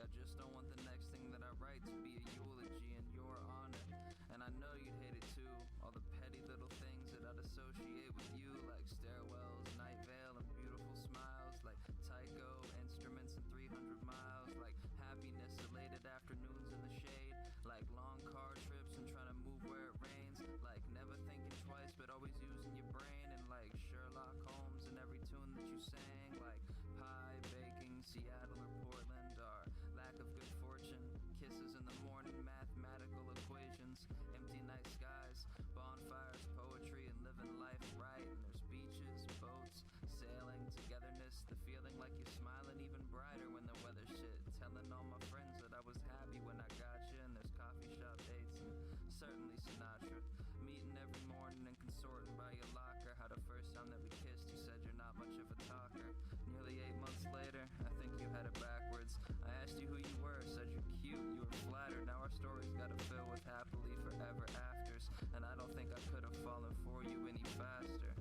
I just don't want the next thing that I write to be a eulogy in your honor. And I know you'd hate it too. All the petty little things that I'd associate with you, like stairwells, night veil, and beautiful smiles, like taiko, instruments, and 300 miles, like happiness, elated afternoons in the shade, like long car trips and trying to move where it rains, like never thinking twice but always using your brain, and like Sherlock Holmes in every tune that you sang, like pie baking, Seattle or Portland, our lack of good fortune, kisses in the morning, mathematical equations, empty night skies, bonfires, poetry, and living life right. And there's beaches, boats, sailing, togetherness, the feeling like you're smiling even brighter when the weather's shit, telling all my friends that I was happy when I got you, and there's coffee shop dates and certainly Sinatra, meeting every morning and consorting by your locker. How the first time that we kissed you said you're not much of a talker. Nearly 8 months later, I think you had it backwards. I asked you who you were, said you're cute, you were flattered. Now our story's gotta fill with happily forever afters, and I don't think I could have fallen for you any faster.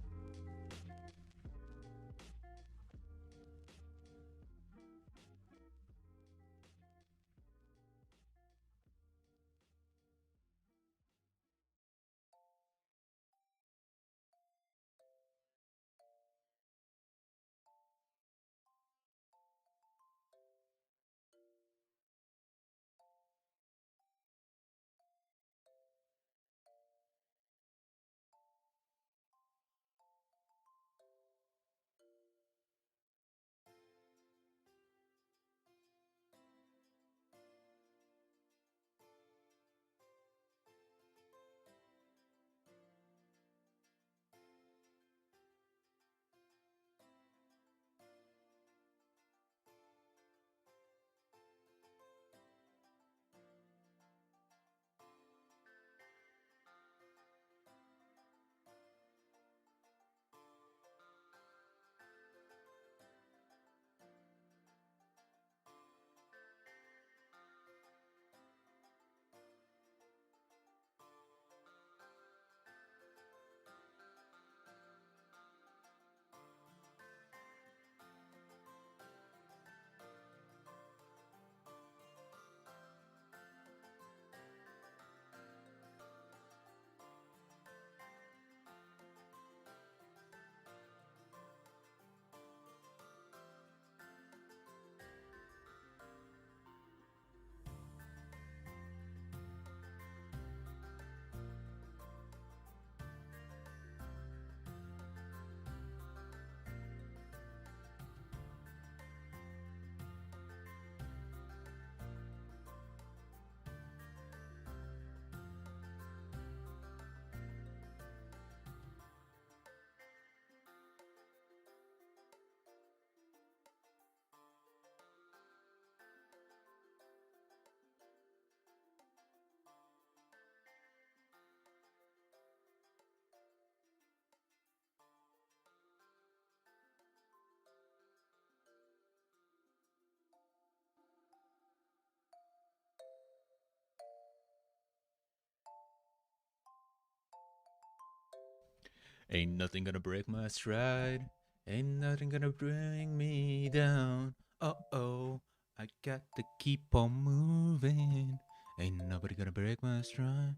Ain't nothing gonna break my stride. Ain't nothing gonna bring me down. Uh oh, I got to keep on moving. Ain't nobody gonna break my stride.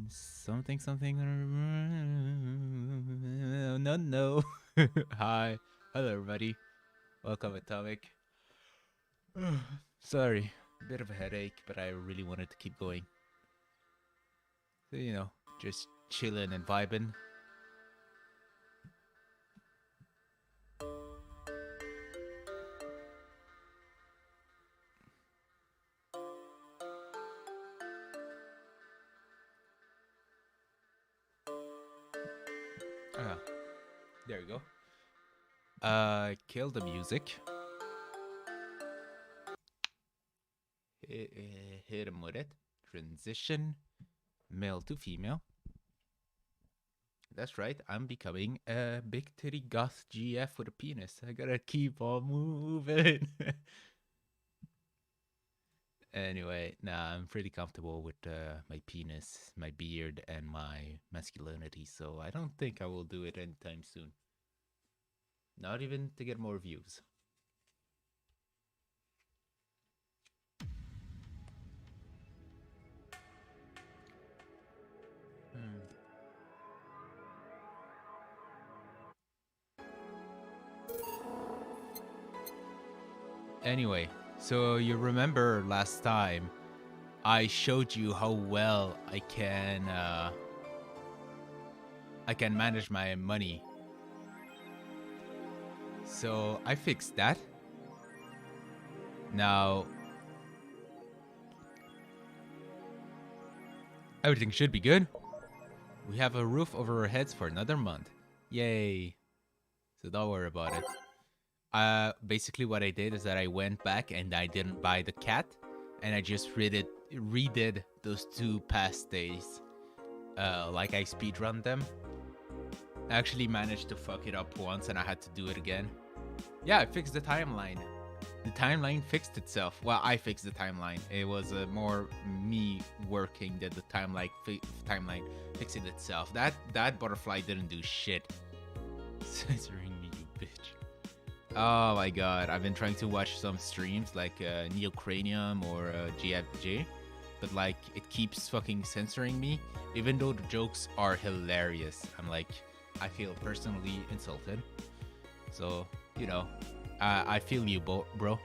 Something gonna. No, no. Hi. Hello, everybody. Welcome, Atomic. Sorry, bit of a headache, but I really wanted to keep going. So, just chilling and vibing. Ah, there we go. Kill the music. Hit him with it. Transition. Male to female. That's right, I'm becoming a big titty goth GF with a penis. I gotta keep on moving. Anyway, nah, I'm pretty comfortable with my penis, my beard, and my masculinity, so I don't think I will do it anytime soon. Not even to get more views. Anyway, so you remember last time I showed you how well I can manage my money. So I fixed that. Now everything should be good. We have a roof over our heads for another month. Yay. So don't worry about it. Basically what I did is that I went back and I didn't buy the cat, and I just redid those 2 past days. Like I speedrun them. I actually managed to fuck it up once and I had to do it again. Yeah, I fixed the timeline. The timeline fixed itself. Well, I fixed the timeline. It was more me working than the timeline fixing itself. That butterfly didn't do shit. Censoring me, you bitch. Oh my god, I've been trying to watch some streams like Neocranium or GFJ, but like it keeps fucking censoring me, even though the jokes are hilarious. I'm like, I feel personally insulted. So, you know, I feel you, bro.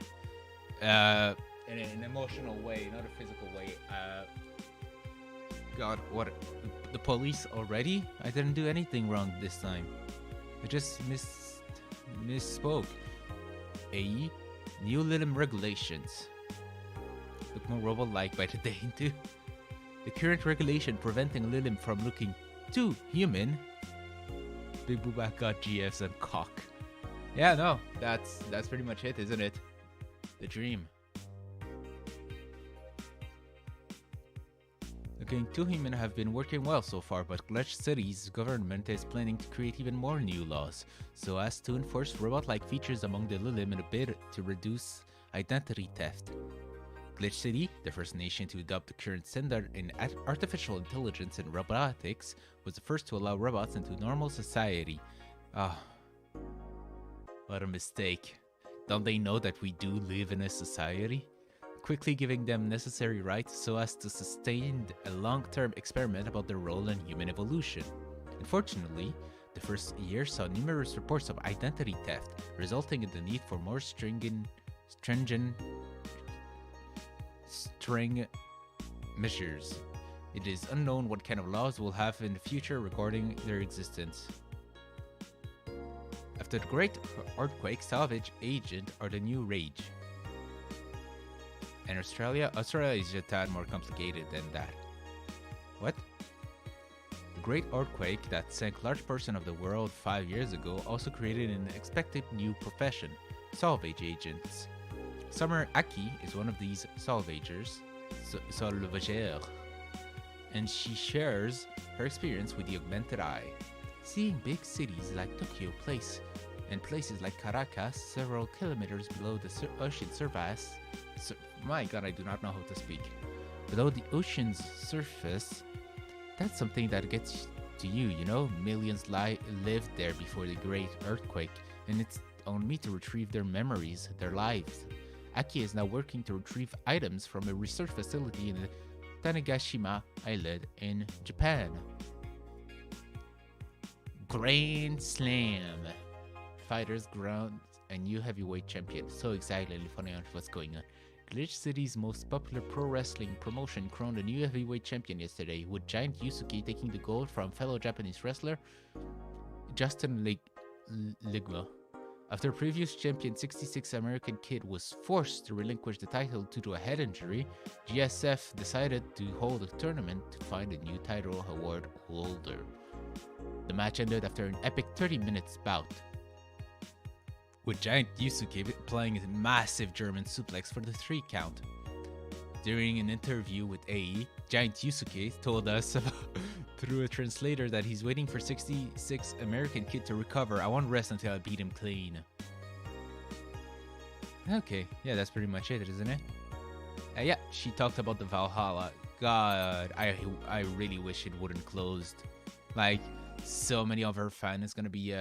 In an emotional way, not a physical way. God, what? The police already? I didn't do anything wrong this time. I just misspoke. AE, new Lilim regulations. Look more robot-like by the day, too. The current regulation preventing Lilim from looking too human. Big Booba got GFs and cock. Yeah, no, that's pretty much it, isn't it? The dream. Looking too human have been working well so far, but Glitch City's government is planning to create even more new laws, so as to enforce robot-like features among the Lilim in a bid to reduce identity theft. Glitch City, the first nation to adopt the current standard in artificial intelligence and robotics, was the first to allow robots into normal society. What a mistake. Don't they know that we do live in a society? Quickly giving them necessary rights so as to sustain a long-term experiment about their role in human evolution. Unfortunately, the first year saw numerous reports of identity theft, resulting in the need for more stringent measures. It is unknown what kind of laws we'll have in the future regarding their existence. After the Great Earthquake, salvage agent are the new rage. And Australia is a tad more complicated than that. What? The Great Earthquake that sank large portion of the world 5 years ago also created an expected new profession, salvage agents. Summer Aki is one of these salvagers, salvageur, and she shares her experience with the augmented eye. Seeing big cities like Tokyo and places like Caracas several kilometers below the ocean surface. My god, I do not know how to speak. Below the ocean's surface, that's something that gets to you, you know? Millions lived there before the Great Earthquake, and it's on me to retrieve their memories, their lives. Aki is now working to retrieve items from a research facility in the Tanegashima Island in Japan. Grand Slam! Fighters ground a new heavyweight champion. So excitedly funny on what's going on. Glitch City's most popular pro wrestling promotion crowned a new heavyweight champion yesterday, with Giant Yusuke taking the gold from fellow Japanese wrestler Justin Ligma. After previous champion 66 American Kid was forced to relinquish the title due to a head injury, GSF decided to hold a tournament to find a new title award holder. The match ended after an epic 30 minutes bout, with Giant Yusuke applying a massive German suplex for the 3 count. During an interview with AE, Giant Yusuke told us through a translator that he's waiting for 66 American Kid to recover. I won't rest until I beat him clean. Okay, yeah, that's pretty much it, isn't it? Yeah, she talked about the Valhalla. God, I really wish it wouldn't closed. Like, so many of her fans is gonna be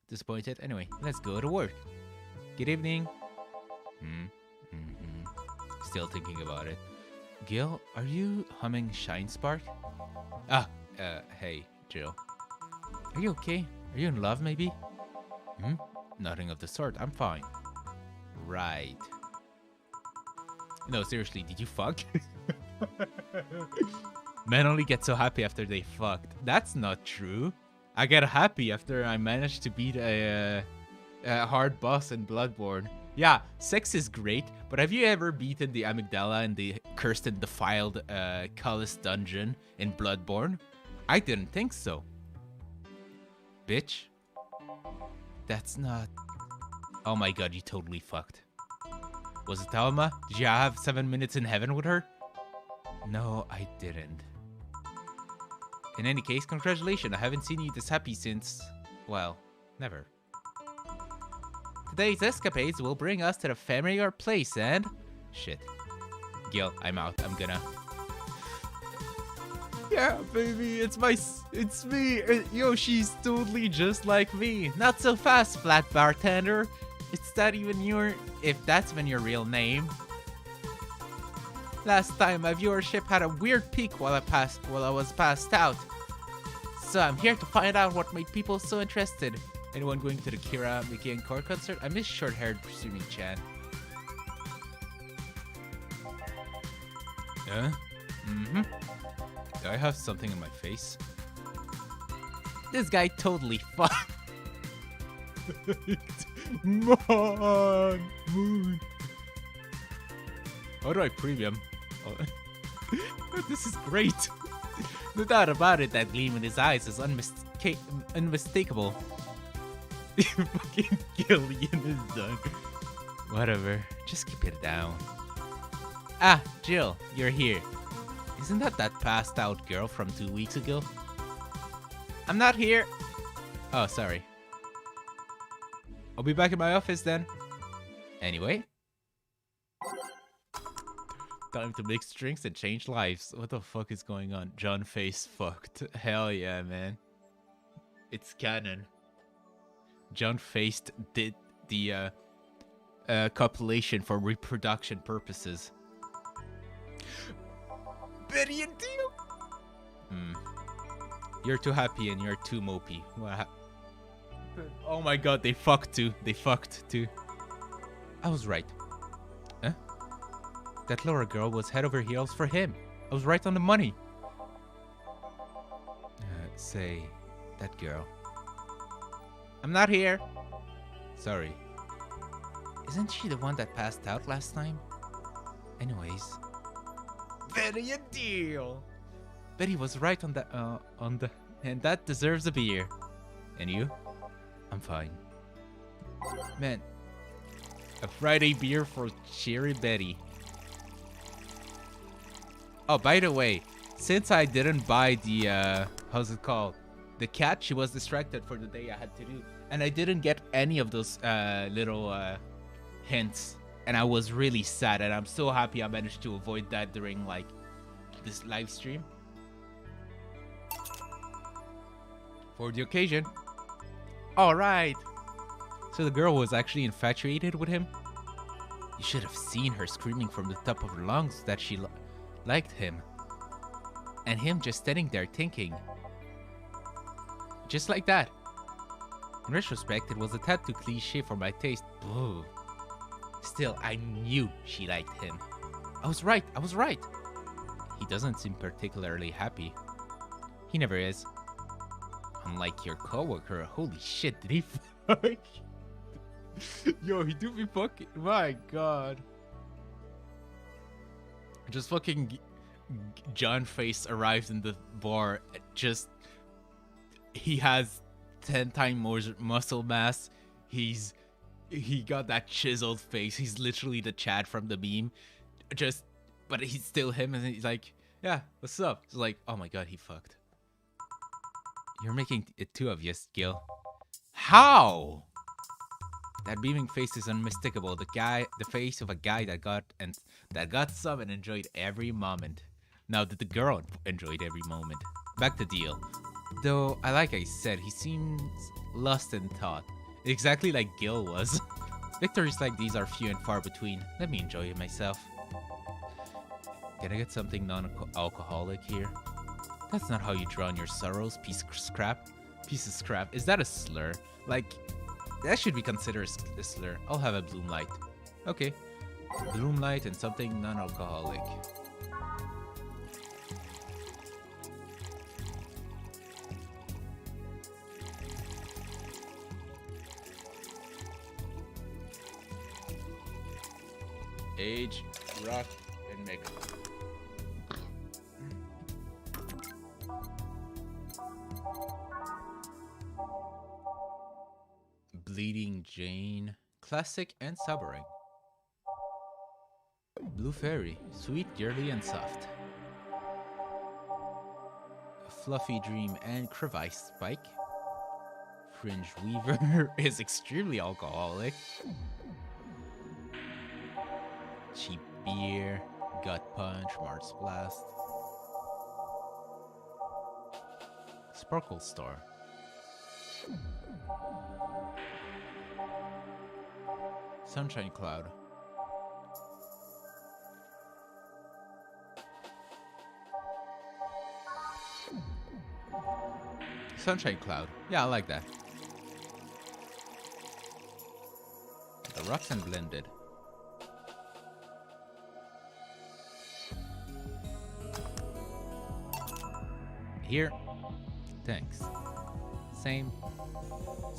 disappointed. Anyway, let's go to work. Good evening. Still thinking about it. Gil, are you humming Shine Spark? Hey, Jill. Are you okay? Are you in love, maybe? Nothing of the sort. I'm fine. Right. No, seriously, did you fuck? Men only get so happy after they fucked. That's not true. I get happy after I manage to beat a hard boss in Bloodborne. Yeah, sex is great, but have you ever beaten the amygdala in the cursed and defiled Cullis dungeon in Bloodborne? I didn't think so. Bitch. That's not... Oh my god, you totally fucked. Was it Alma? Did you have 7 minutes in heaven with her? No, I didn't. In any case, congratulations. I haven't seen you this happy since... well, never. Today's escapades will bring us to the familiar place and... Shit. Gil, I'm out. I'm gonna... Yeah, baby, it's me. Yo, she's totally just like me. Not so fast, flat bartender. Is that even your... if that's even your real name? Last time, my viewership had a weird peak while I was passed out. So I'm here to find out what made people so interested. Anyone going to the Kira, Mickey, and Core concert? I miss short-haired presuming Chan. Huh? Mm-hmm. Do I have something in my face? This guy totally fucked. Moon. How do I premium? Oh. This is great. No doubt about it, that gleam in his eyes is unmistakable. Fucking Gillian is done. Whatever, just keep it down. Ah, Jill, you're here. Isn't that passed out girl from 2 weeks ago? I'm not here. Oh, sorry. I'll be back in my office then. Anyway. Time to mix drinks and change lives. What the fuck is going on? John Face fucked. Hell yeah, man. It's canon. John Faced did the copulation for reproduction purposes. Betty and Dio? You're too happy and you're too mopey. Oh my god, they fucked too. They fucked too. I was right. Huh? That Laura girl was head over heels for him. I was right on the money. Say, that girl. I'm not here. Sorry. Isn't she the one that passed out last time? Anyways. Betty a deal. Betty was right on the, and that deserves a beer. And you? I'm fine. Man. A Friday beer for Cherry Betty. Oh, by the way, since I didn't buy the, how's it called? The cat, she was distracted for the day I had to do. And I didn't get any of those little hints. And I was really sad, and I'm so happy I managed to avoid that during, like, this live stream. For the occasion. Alright. So the girl was actually infatuated with him? You should have seen her screaming from the top of her lungs that she liked him. And him just standing there thinking. Just like that. In retrospect, it was a tad too cliche for my taste. Boo. Still, I knew she liked him. I was right. I was right. He doesn't seem particularly happy. He never is. Unlike your coworker. Holy shit, did he fuck? Yo, he do be fucking. My god. Just fucking John Face arrives in the bar. Just. He has 10 times more muscle mass. He got that chiseled face. He's literally the Chad from the meme. But he's still him, and he's like, yeah, what's up? It's like, oh my god, he fucked. You're making it too obvious, Gil. How? That beaming face is unmistakable. The face of a guy that got some and enjoyed every moment. Now that the girl enjoyed every moment. Back to deal. Though, like I said, he seems lost in thought. Exactly like Gil was. Victories like these are few and far between. Let me enjoy it myself. Can I get something non-alcoholic here? That's not how you drown your sorrows, piece of scrap. Piece of scrap. Is that a slur? Like, that should be considered a slur. I'll have a bloom light. Okay. Bloom Light and something non-alcoholic. Age, rock, and mix. Bleeding Jane, classic and sobering. Blue Fairy, sweet, girly, and soft. Fluffy Dream and Crevice Spike. Fringe Weaver is extremely alcoholic. Cheap Beer, Gut Punch, Mars Blast. Sparkle Star. Sunshine Cloud. Sunshine Cloud. Yeah, I like that. The rocks and blended. Here. Thanks. Same.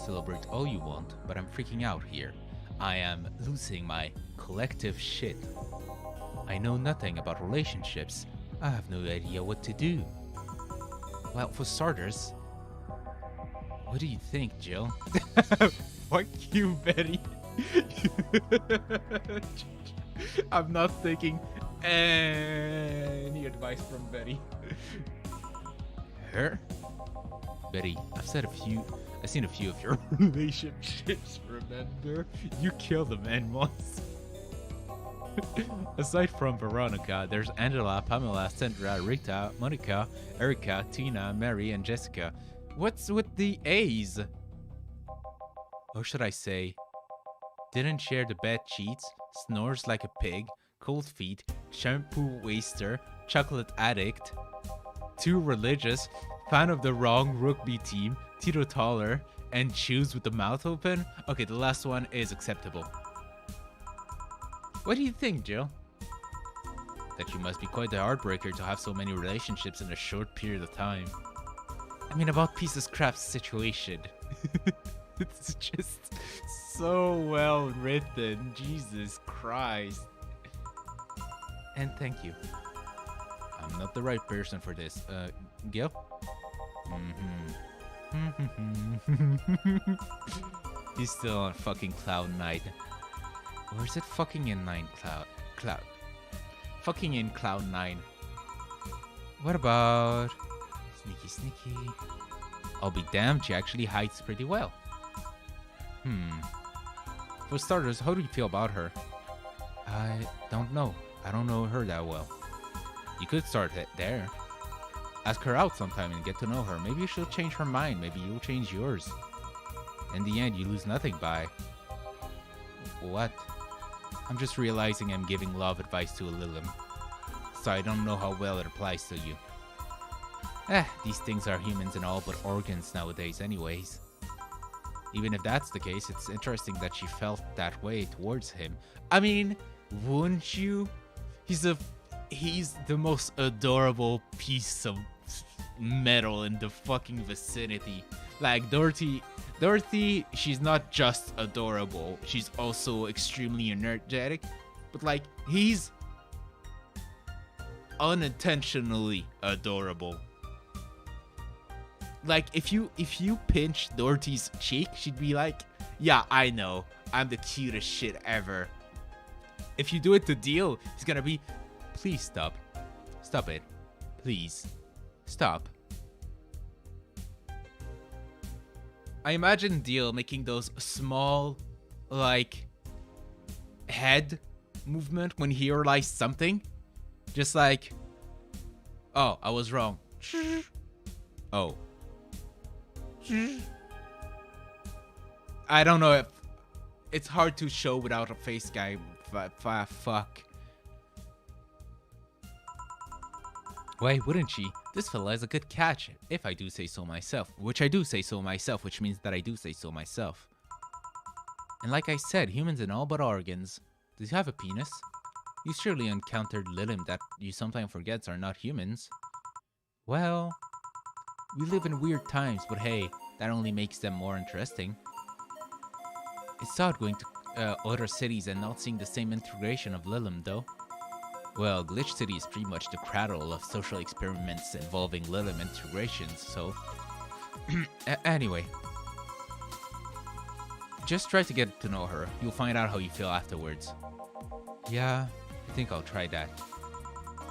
Celebrate all you want, but I'm freaking out here. I am losing my collective shit. I know nothing about relationships. I have no idea what to do. Well, for starters, what do you think, Jill? Fuck you, Betty. I'm not taking any advice from Betty. Her? Betty, I've seen a few of your relationships, remember? You killed a man once. Aside from Veronica, there's Angela, Pamela, Sandra, Rita, Monica, Erica, Tina, Mary, and Jessica. What's with the A's? Or should I say, didn't share the bed sheets, snores like a pig, cold feet, shampoo waster, chocolate addict, too religious, fan of the wrong rugby team, teetotaler, and chews with the mouth open? Okay, the last one is acceptable. What do you think, Jill? That you must be quite the heartbreaker to have so many relationships in a short period of time. I mean, about Pieces Craft's situation. It's just so well written. Jesus Christ. And thank you. I'm not the right person for this. Gil? He's still on fucking Cloud 9. Or is it fucking in 9 Cloud? Fucking in Cloud 9. What about... Sneaky. I'll be damned, she actually hides pretty well. For starters, how do you feel about her? I don't know. I don't know her that well. You could start it there. Ask her out sometime and get to know her. Maybe she'll change her mind. Maybe you'll change yours. In the end, you lose nothing by... What? I'm just realizing I'm giving love advice to a Lilim. So I don't know how well it applies to you. These things are humans and all but organs nowadays anyways. Even if that's the case, it's interesting that she felt that way towards him. I mean, wouldn't you? He's the most adorable piece of metal in the fucking vicinity. Like, Dorothy, she's not just adorable. She's also extremely energetic. But, like, he's unintentionally adorable. Like, if you pinch Dorothy's cheek, she'd be like, yeah, I know. I'm the cutest shit ever. If you do it to Deal, he's gonna be, please stop. Stop it. Please. Stop. I imagine Deal making those small, like, head movement when he realized something. Just like, oh, I was wrong. Oh. I don't know if it's hard to show without a face guy. Fuck. Why wouldn't she? This fella is a good catch, if I do say so myself. Which I do say so myself, which means that I do say so myself. And like I said, humans and all but organs. Does he have a penis? You surely encountered Lilim that you sometimes forgets are not humans. Well, we live in weird times, but hey, that only makes them more interesting. It's odd going to other cities and not seeing the same integration of Lilim, though. Well, Glitch City is pretty much the cradle of social experiments involving Lilim integrations, so... Anyway. Just try to get to know her. You'll find out how you feel afterwards. Yeah, I think I'll try that.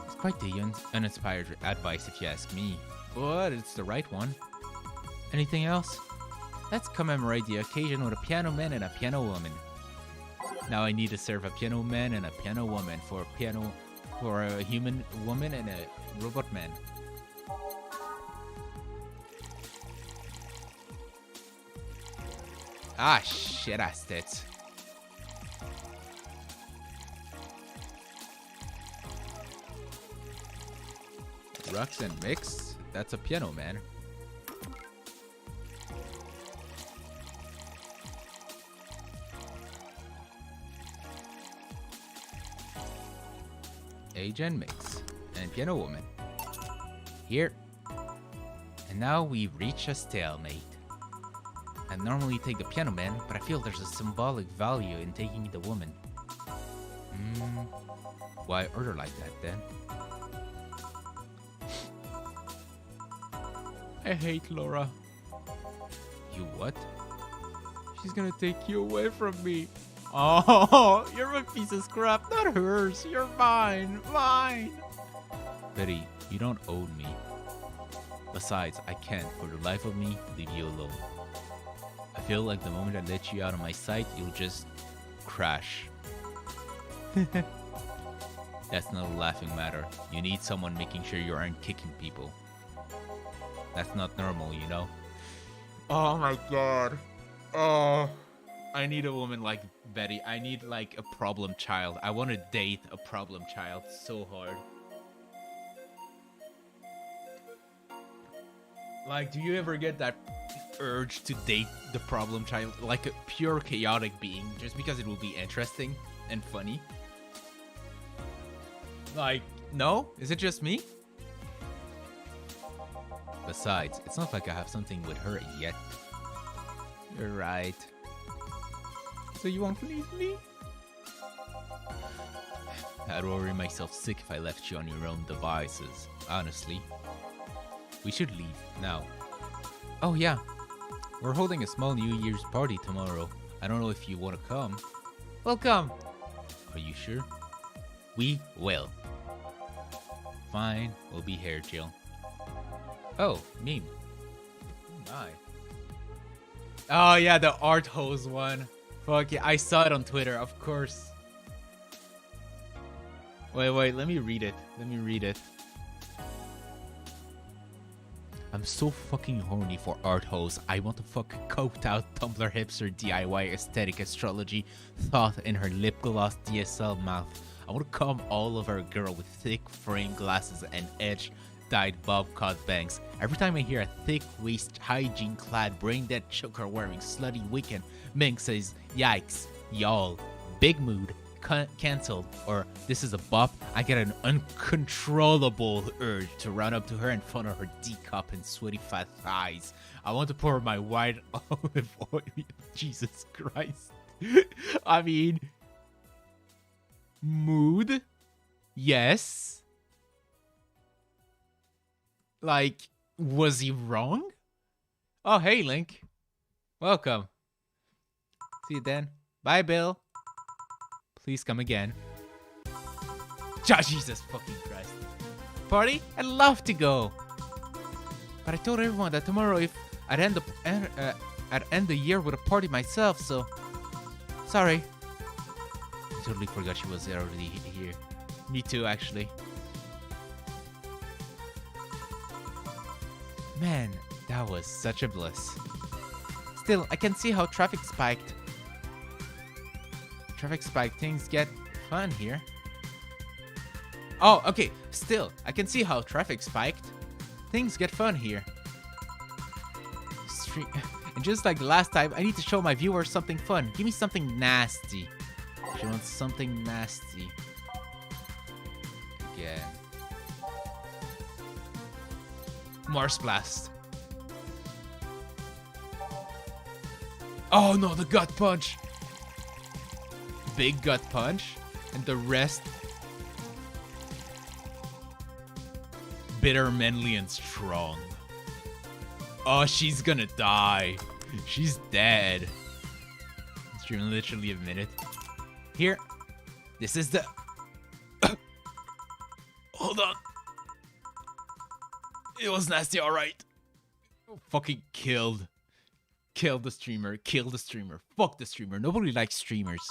It's quite the uninspired advice if you ask me, but it's the right one. Anything else? Let's commemorate the occasion with a piano man and a piano woman. Now I need to serve a piano man and a piano woman for a human woman and a robot man. Ah, shit ass tits. Rux and Mix? That's a piano man. Age and Mix. And piano woman. Here. And now we reach a stalemate. I normally take the piano man, but I feel there's a symbolic value in taking the woman. Why order like that then? I hate Laura. You what? She's gonna take you away from me. Oh, you're a piece of scrap, not hers. You're mine, mine. Betty, you don't own me. Besides, I can't, for the life of me, leave you alone. I feel like the moment I let you out of my sight, you'll just crash. That's not a laughing matter. You need someone making sure you aren't kicking people. That's not normal, you know? Oh my god. Oh. I need a woman like Betty. I need like a problem child. I want to date a problem child so hard. Like, do you ever get that urge to date the problem child? Like a pure chaotic being, just because it will be interesting and funny? Like, no? Is it just me? Besides, it's not like I have something with her yet. You're right. So you won't leave me? I'd worry myself sick if I left you on your own devices, honestly. We should leave now. Oh yeah, we're holding a small New Year's party tomorrow. I don't know if you want to come. Welcome! Are you sure? We will. Fine, we'll be here, Jill. Oh, meme. My. Oh yeah, the art hose one. Fuck yeah, I saw it on Twitter, of course. Wait, let me read it. I'm so fucking horny for art hose. I want to fuck coked out Tumblr hipster DIY aesthetic astrology thought in her lip gloss DSL mouth. I want to comb all over a girl with thick frame glasses and edge dyed bob cut bangs. Every time I hear a thick waist hygiene clad brain dead choker wearing slutty weekend, Ming says, yikes, y'all, big mood, cancelled, or this is a bop, I get an uncontrollable urge to run up to her and funnel her D-cup and sweaty fat thighs. I want to pour my white olive oil. Jesus Christ. I mean, mood? Yes. Like, was he wrong? Oh, hey, Link. Welcome. See you then. Bye, Bill. Please come again. Jesus fucking Christ. Party? I'd love to go. But I told everyone that tomorrow if I'd end the year with a party myself, so... Sorry. I totally forgot she was already here. Me too, actually. Man, that was such a bliss. Still, I can see how traffic spiked. Things get fun here. Oh, okay. Still, I can see how traffic spiked. Things get fun here. And just like the last time, I need to show my viewers something fun. Give me something nasty. She wants something nasty. Again. Mars Blast. Oh no, the gut punch. Big gut punch. And the rest. Bitter, manly, and strong. Oh, she's gonna die. She's dead. Stream literally a minute. Here. This is the... Hold on. It was nasty, alright. Fucking killed. Killed the streamer. Killed the streamer. Fuck the streamer. Nobody likes streamers.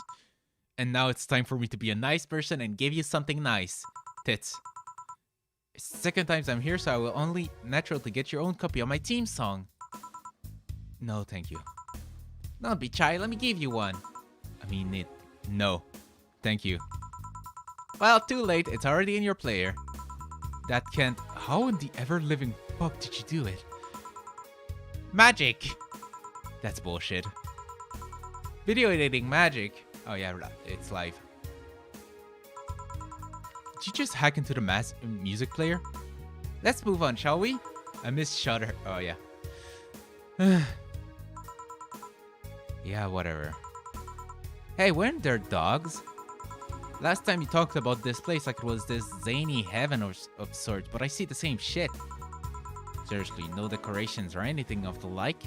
And now it's time for me to be a nice person and give you something nice. Tits. Second times I'm here, so I will only natural to get your own copy of my theme song. No, thank you. Don't be shy, let me give you one. I mean it. No. Thank you. Well, too late, it's already in your player. That can't... How in the ever-living fuck did you do it? Magic! That's bullshit. Video editing magic. Oh yeah, it's live. Did you just hack into the music player? Let's move on, shall we? I miss Shutter. Oh yeah. Yeah, whatever. Hey, weren't there dogs? Last time you talked about this place like it was this zany heaven of sorts, but I see the same shit. Seriously, no decorations or anything of the like?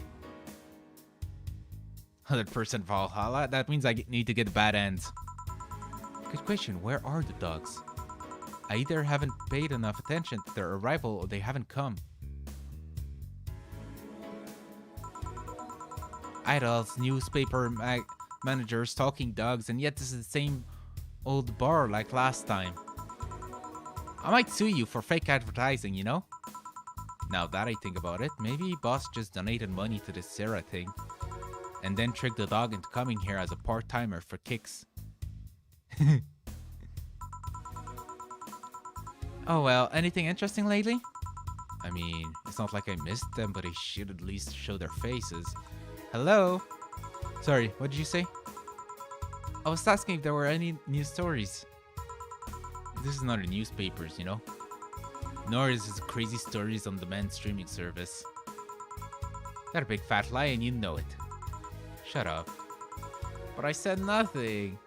100% Valhalla? That means I need to get bad ends. Good question, where are the dogs? I either haven't paid enough attention to their arrival or they haven't come. Idols, newspaper managers, talking dogs, and yet this is the same old bar like last time. I might sue you for fake advertising, you know? Now that I think about it, maybe boss just donated money to this Sarah thing. And then tricked the dog into coming here as a part-timer for kicks. Oh well, anything interesting lately? I mean, it's not like I missed them, but I should at least show their faces. Hello? Sorry, what did you say? I was asking if there were any news stories. This is not a newspapers, you know? Nor is this crazy stories on demand streaming service. Got a big fat lie and you know it. Shut up. But I said nothing.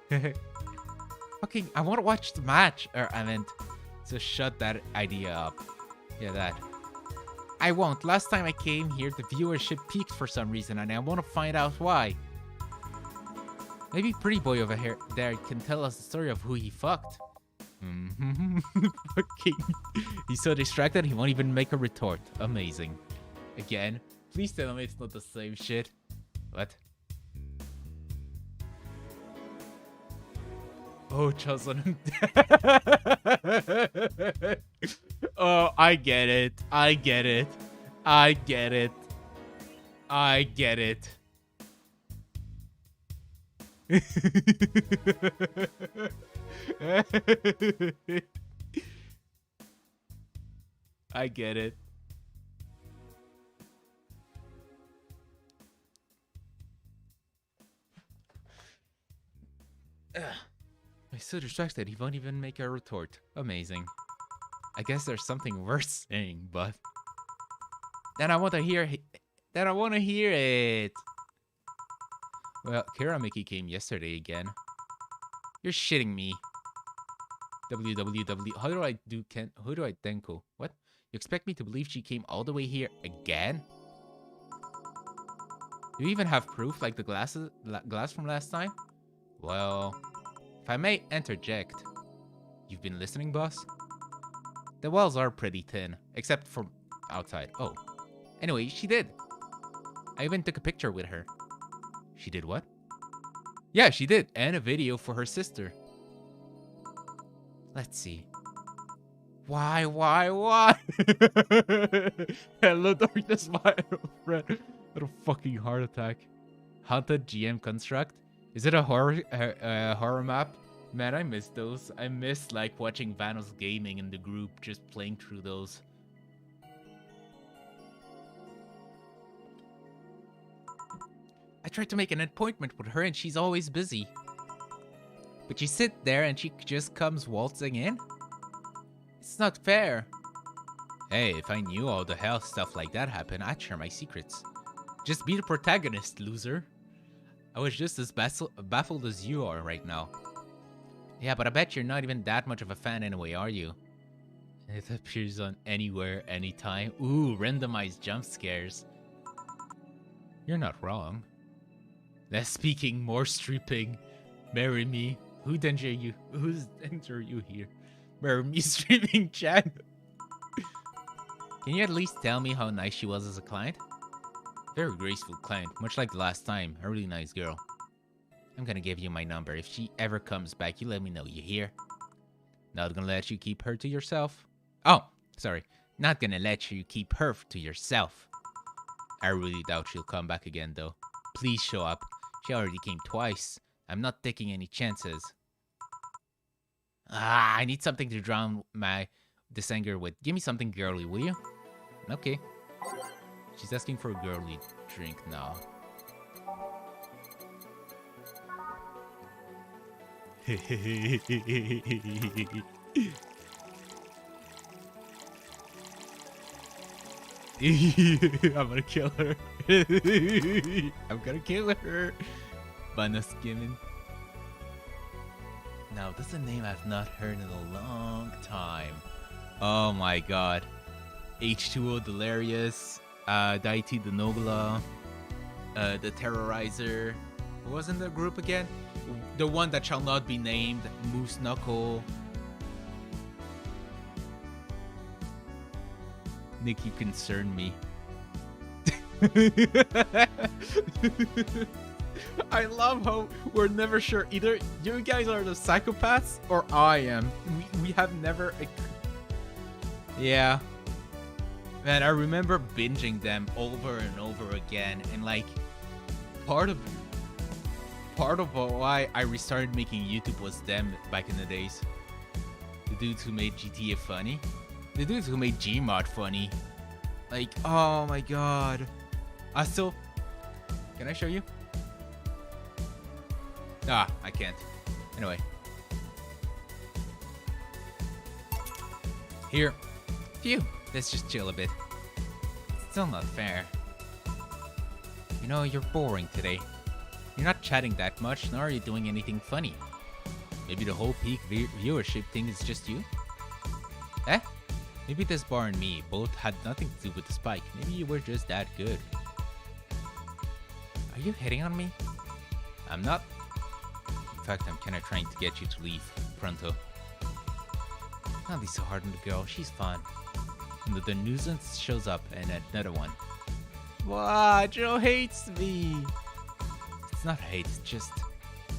Fucking, I want to watch the match. Or I meant, so shut that idea up. Yeah, that. I won't. Last time I came here, the viewership peaked for some reason, and I want to find out why. Maybe Pretty Boy over here there can tell us the story of who he fucked. Fucking, he's so distracted he won't even make a retort. Amazing. Again, please tell me it's not the same shit. What? Oh, Chosun. Oh, I get it. I get it. I get it. I get it. I get it. He's so distracted he won't even make a retort. Amazing. I guess there's something worth saying, but then I want to hear it. Well, Kiramiki came yesterday again. You're shitting me. www. How do I denko? What? You expect me to believe she came all the way here again? Do you even have proof like the glass from last time? Well, if I may interject. You've been listening, boss? The walls are pretty thin, except from outside. Oh. Anyway, she did. I even took a picture with her. She did what? Yeah, she did. And a video for her sister. Let's see. Why? Hello, darkness, my old friend. What a fucking heart attack. Haunted GM construct? Is it a horror map? Man, I miss those. I miss like watching Vanos gaming in the group, just playing through those. I tried to make an appointment with her and she's always busy. But you sit there and she just comes waltzing in? It's not fair. Hey, if I knew all the hell stuff like that happened, I'd share my secrets. Just be the protagonist, loser. I was just as baffled as you are right now. Yeah, but I bet you're not even that much of a fan anyway, are you? It appears on anywhere, anytime. Ooh, randomized jump scares. You're not wrong. Less speaking, more stripping. Marry me. Who's enter you here? Marry me, streaming chat. Can you at least tell me how nice she was as a client? Very graceful client, much like the last time. A really nice girl. I'm gonna give you my number. If she ever comes back, you let me know, you hear? Not gonna let you keep her to yourself. Oh, sorry. Not gonna let you keep her to yourself. I really doubt she'll come back again, though. Please show up. She already came twice. I'm not taking any chances. I need something to drown this anger with. Give me something girly, will you? Okay. She's asking for a girly drink now. I'm gonna kill her. I'm gonna kill her. Banana skimming. Now, that's a name I've not heard in a long time. Oh my god. H2O Delirious, Daiti the Nogla, the Terrorizer. Who was in the group again? The one that shall not be named, Moose Knuckle. Nick, you concern me. I love how we're never sure. Either you guys are the psychopaths or I am. We have never... Yeah. Man, I remember binging them over and over again. And like, part of why I restarted making YouTube was them back in the days. The dudes who made GTA funny. The dudes who made Gmod funny. Like, oh my god. I still... Can I show you? Ah, I can't. Anyway. Here. Phew. Let's just chill a bit. It's still not fair. You know, you're boring today. You're not chatting that much, nor are you doing anything funny. Maybe the whole peak viewership thing is just you? Eh? Maybe this bar and me both had nothing to do with the spike. Maybe you were just that good. Are you hitting on me? I'm not. In fact, I'm kinda trying to get you to leave. Pronto. Don't be so hard on the girl. She's fun. And the nuisance shows up and another one. Wow, Joe hates me. It's not hate, it's just...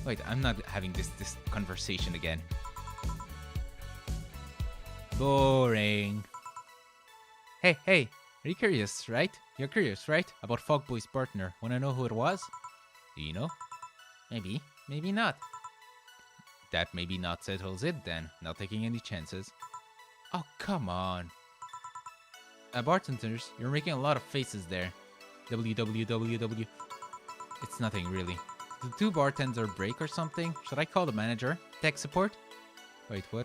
Wait, I'm not having this conversation again. Boring. Hey, are you curious, right? You're curious, right? About Fogboy's partner. Wanna know who it was? Do you know? Maybe, maybe not. That maybe not settles it then. Not taking any chances. Oh, come on. Bartenders, you're making a lot of faces there. www. It's nothing really. The two bartenders break or something? Should I call the manager? Tech support? Wait, what?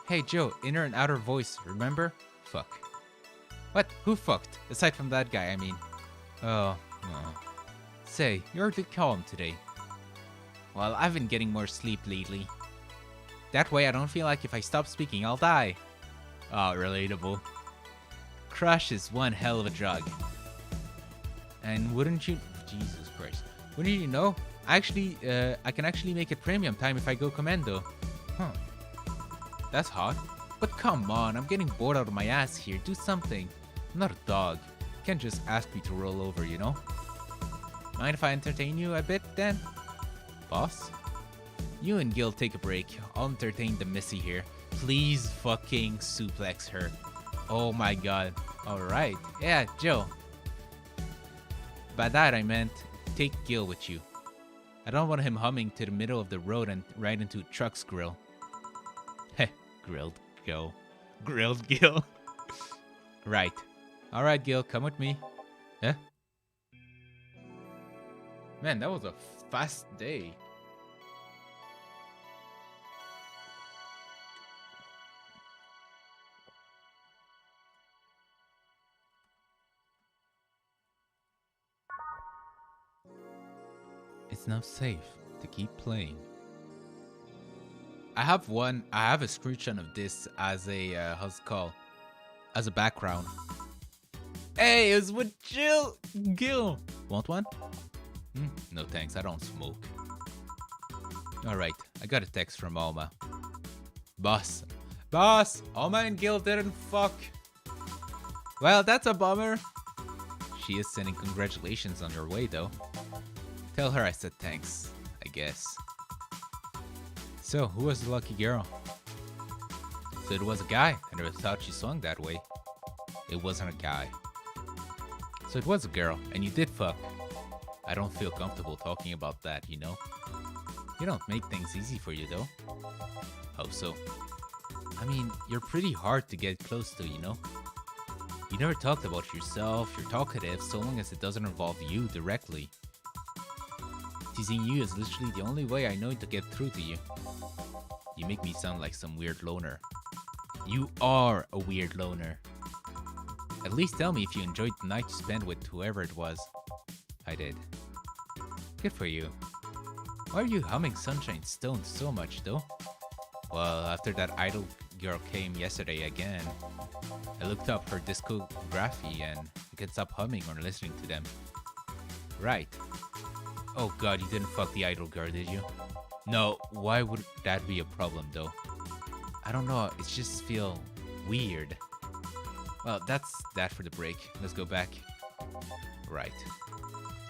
Hey Joe, inner and outer voice, remember? Fuck. What? Who fucked? Aside from that guy, I mean. Oh. Say, you're too calm today. Well, I've been getting more sleep lately. That way I don't feel like if I stop speaking, I'll die. Oh, relatable. Crush is one hell of a drug. And wouldn't you... Jesus Christ. Wouldn't you know? I can actually make it premium time if I go commando. Huh. That's hot. But come on, I'm getting bored out of my ass here. Do something. I'm not a dog. You can't just ask me to roll over, you know? Mind if I entertain you a bit, then? Boss? You and Gil take a break. I'll entertain the missy here. Please fucking suplex her. Oh my god. Alright. Yeah, Joe. By that I meant, take Gil with you. I don't want him humming to the middle of the road and right into a truck's grill. Heh, grilled Gil. Grilled Gil. Right. Alright, Gil, come with me. Huh? Man, that was a fast day. it's not safe to keep playing. I have a screenshot of this as a, how's it called? As a background. Hey, it's with Gil. Want one? No thanks, I don't smoke. Alright, I got a text from Alma. Boss, Alma and Gil didn't fuck. Well, that's a bummer. She is sending congratulations on her way though. Tell her I said thanks, I guess. So, who was the lucky girl? So it was a guy. I never thought she swung that way. It wasn't a guy. So it was a girl, and you did fuck. I don't feel comfortable talking about that, you know? You don't make things easy for you, though. How so? I mean, you're pretty hard to get close to, you know? You never talked about yourself, you're talkative, so long as it doesn't involve you directly. Teasing you is literally the only way I know to get through to you. You make me sound like some weird loner. You are a weird loner. At least tell me if you enjoyed the night you spent with whoever it was. I did. Good for you. Why are you humming Sunshine Stone so much though? Well, after that idol girl came yesterday again, I looked up her discography and I could stop humming or listening to them. Right. Oh god, you didn't fuck the idol girl, did you? No, why would that be a problem though? I don't know, it just feels weird. Well, that's that for the break. Let's go back. Right.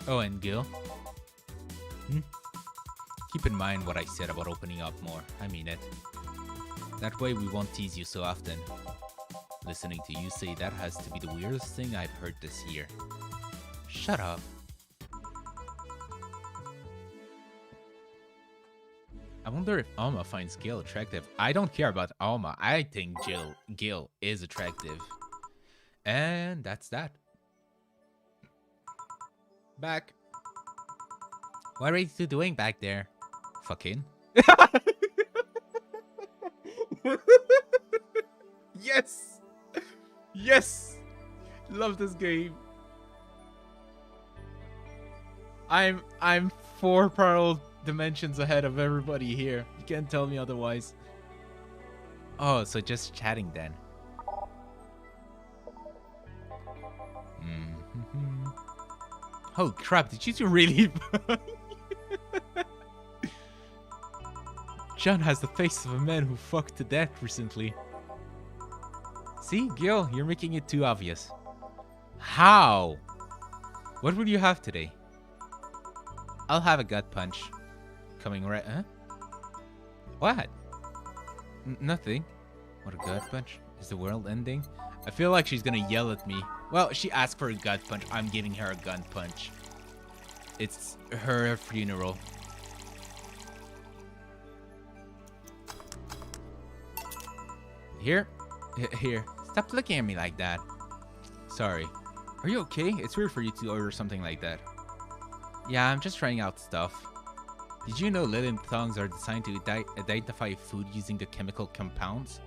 Oh, and Gil? Keep in mind what I said about opening up more. I mean it. That way we won't tease you so often. Listening to you say that has to be the weirdest thing I've heard this year. Shut up. I wonder if Alma finds Gil attractive. I don't care about Alma. I think Gil is attractive. And that's that. Back. What are you two doing back there? Fucking. Yes! Yes! Love this game. I'm 4 parallel dimensions ahead of everybody here. You can't tell me otherwise. Oh, so just chatting then. Oh crap, did you two really? John has the face of a man who fucked to death recently. See, Gil, you're making it too obvious. How? What will you have today? I'll have a gut punch. Coming right, huh? What? Nothing. What, a gut punch? Is the world ending? I feel like she's gonna yell at me. Well, she asked for a gut punch. I'm giving her a gun punch. It's her funeral. Here? Here. Stop looking at me like that. Sorry. Are you okay? It's weird for you to order something like that. Yeah, I'm just trying out stuff. Did you know linen tongues are designed to identify food using the chemical compounds?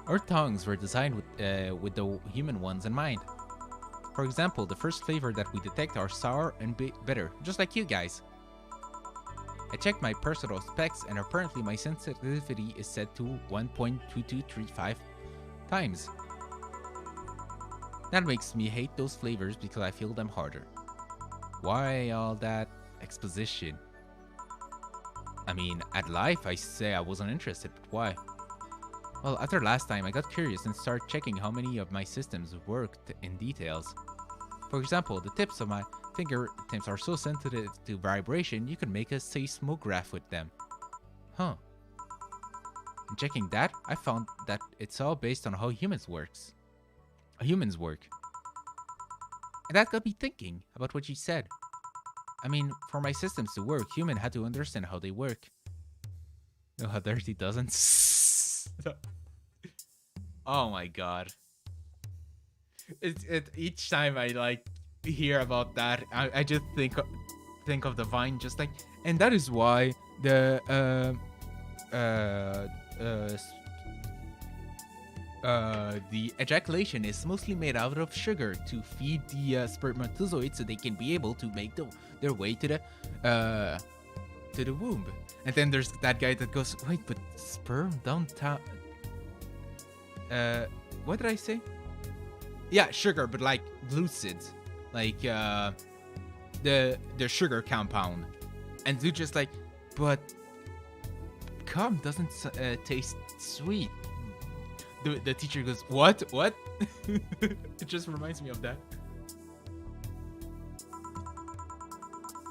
Our tongues were designed with the human ones in mind. For example, the first flavor that we detect are sour and bitter, just like you guys. I checked my personal specs and apparently my sensitivity is set to 1.2235 times. That makes me hate those flavors because I feel them harder. Why all that exposition? I mean, at life I say I wasn't interested, but why? Well, after last time I got curious and started checking how many of my systems worked in details. For example, the tips of my fingertips are so sensitive to vibration you can make a seismograph with them. Huh. In checking that, I found that it's all based on how humans work. And that got me thinking about what you said. I mean, for my systems to work, human had to understand how they work. No, how dirty doesn't. Oh my god. Each time I like hear about that, I just think of the Vine, just like, and that is why the the ejaculation is mostly made out of sugar to feed the spermatozoids so they can be able to make their way to the womb. And then there's that guy that goes, wait, but sperm don't what did I say? Yeah, sugar, but like lucid, like the sugar compound. And dude just like, but cum doesn't taste sweet. The teacher goes, what? It just reminds me of that.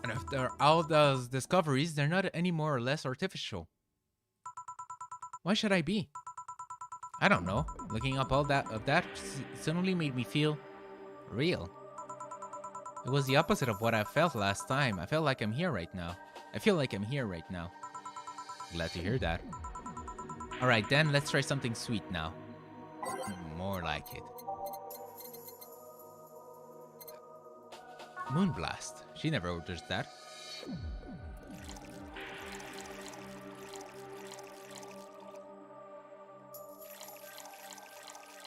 And after all those discoveries, they're not any more or less artificial. Why should I be? I don't know. Looking up all that suddenly made me feel real. It was the opposite of what I felt last time. I felt like I'm here right now. I feel like I'm here right now. Glad to hear that. Alright then, let's try something sweet now. More like it. Moonblast. She never orders that.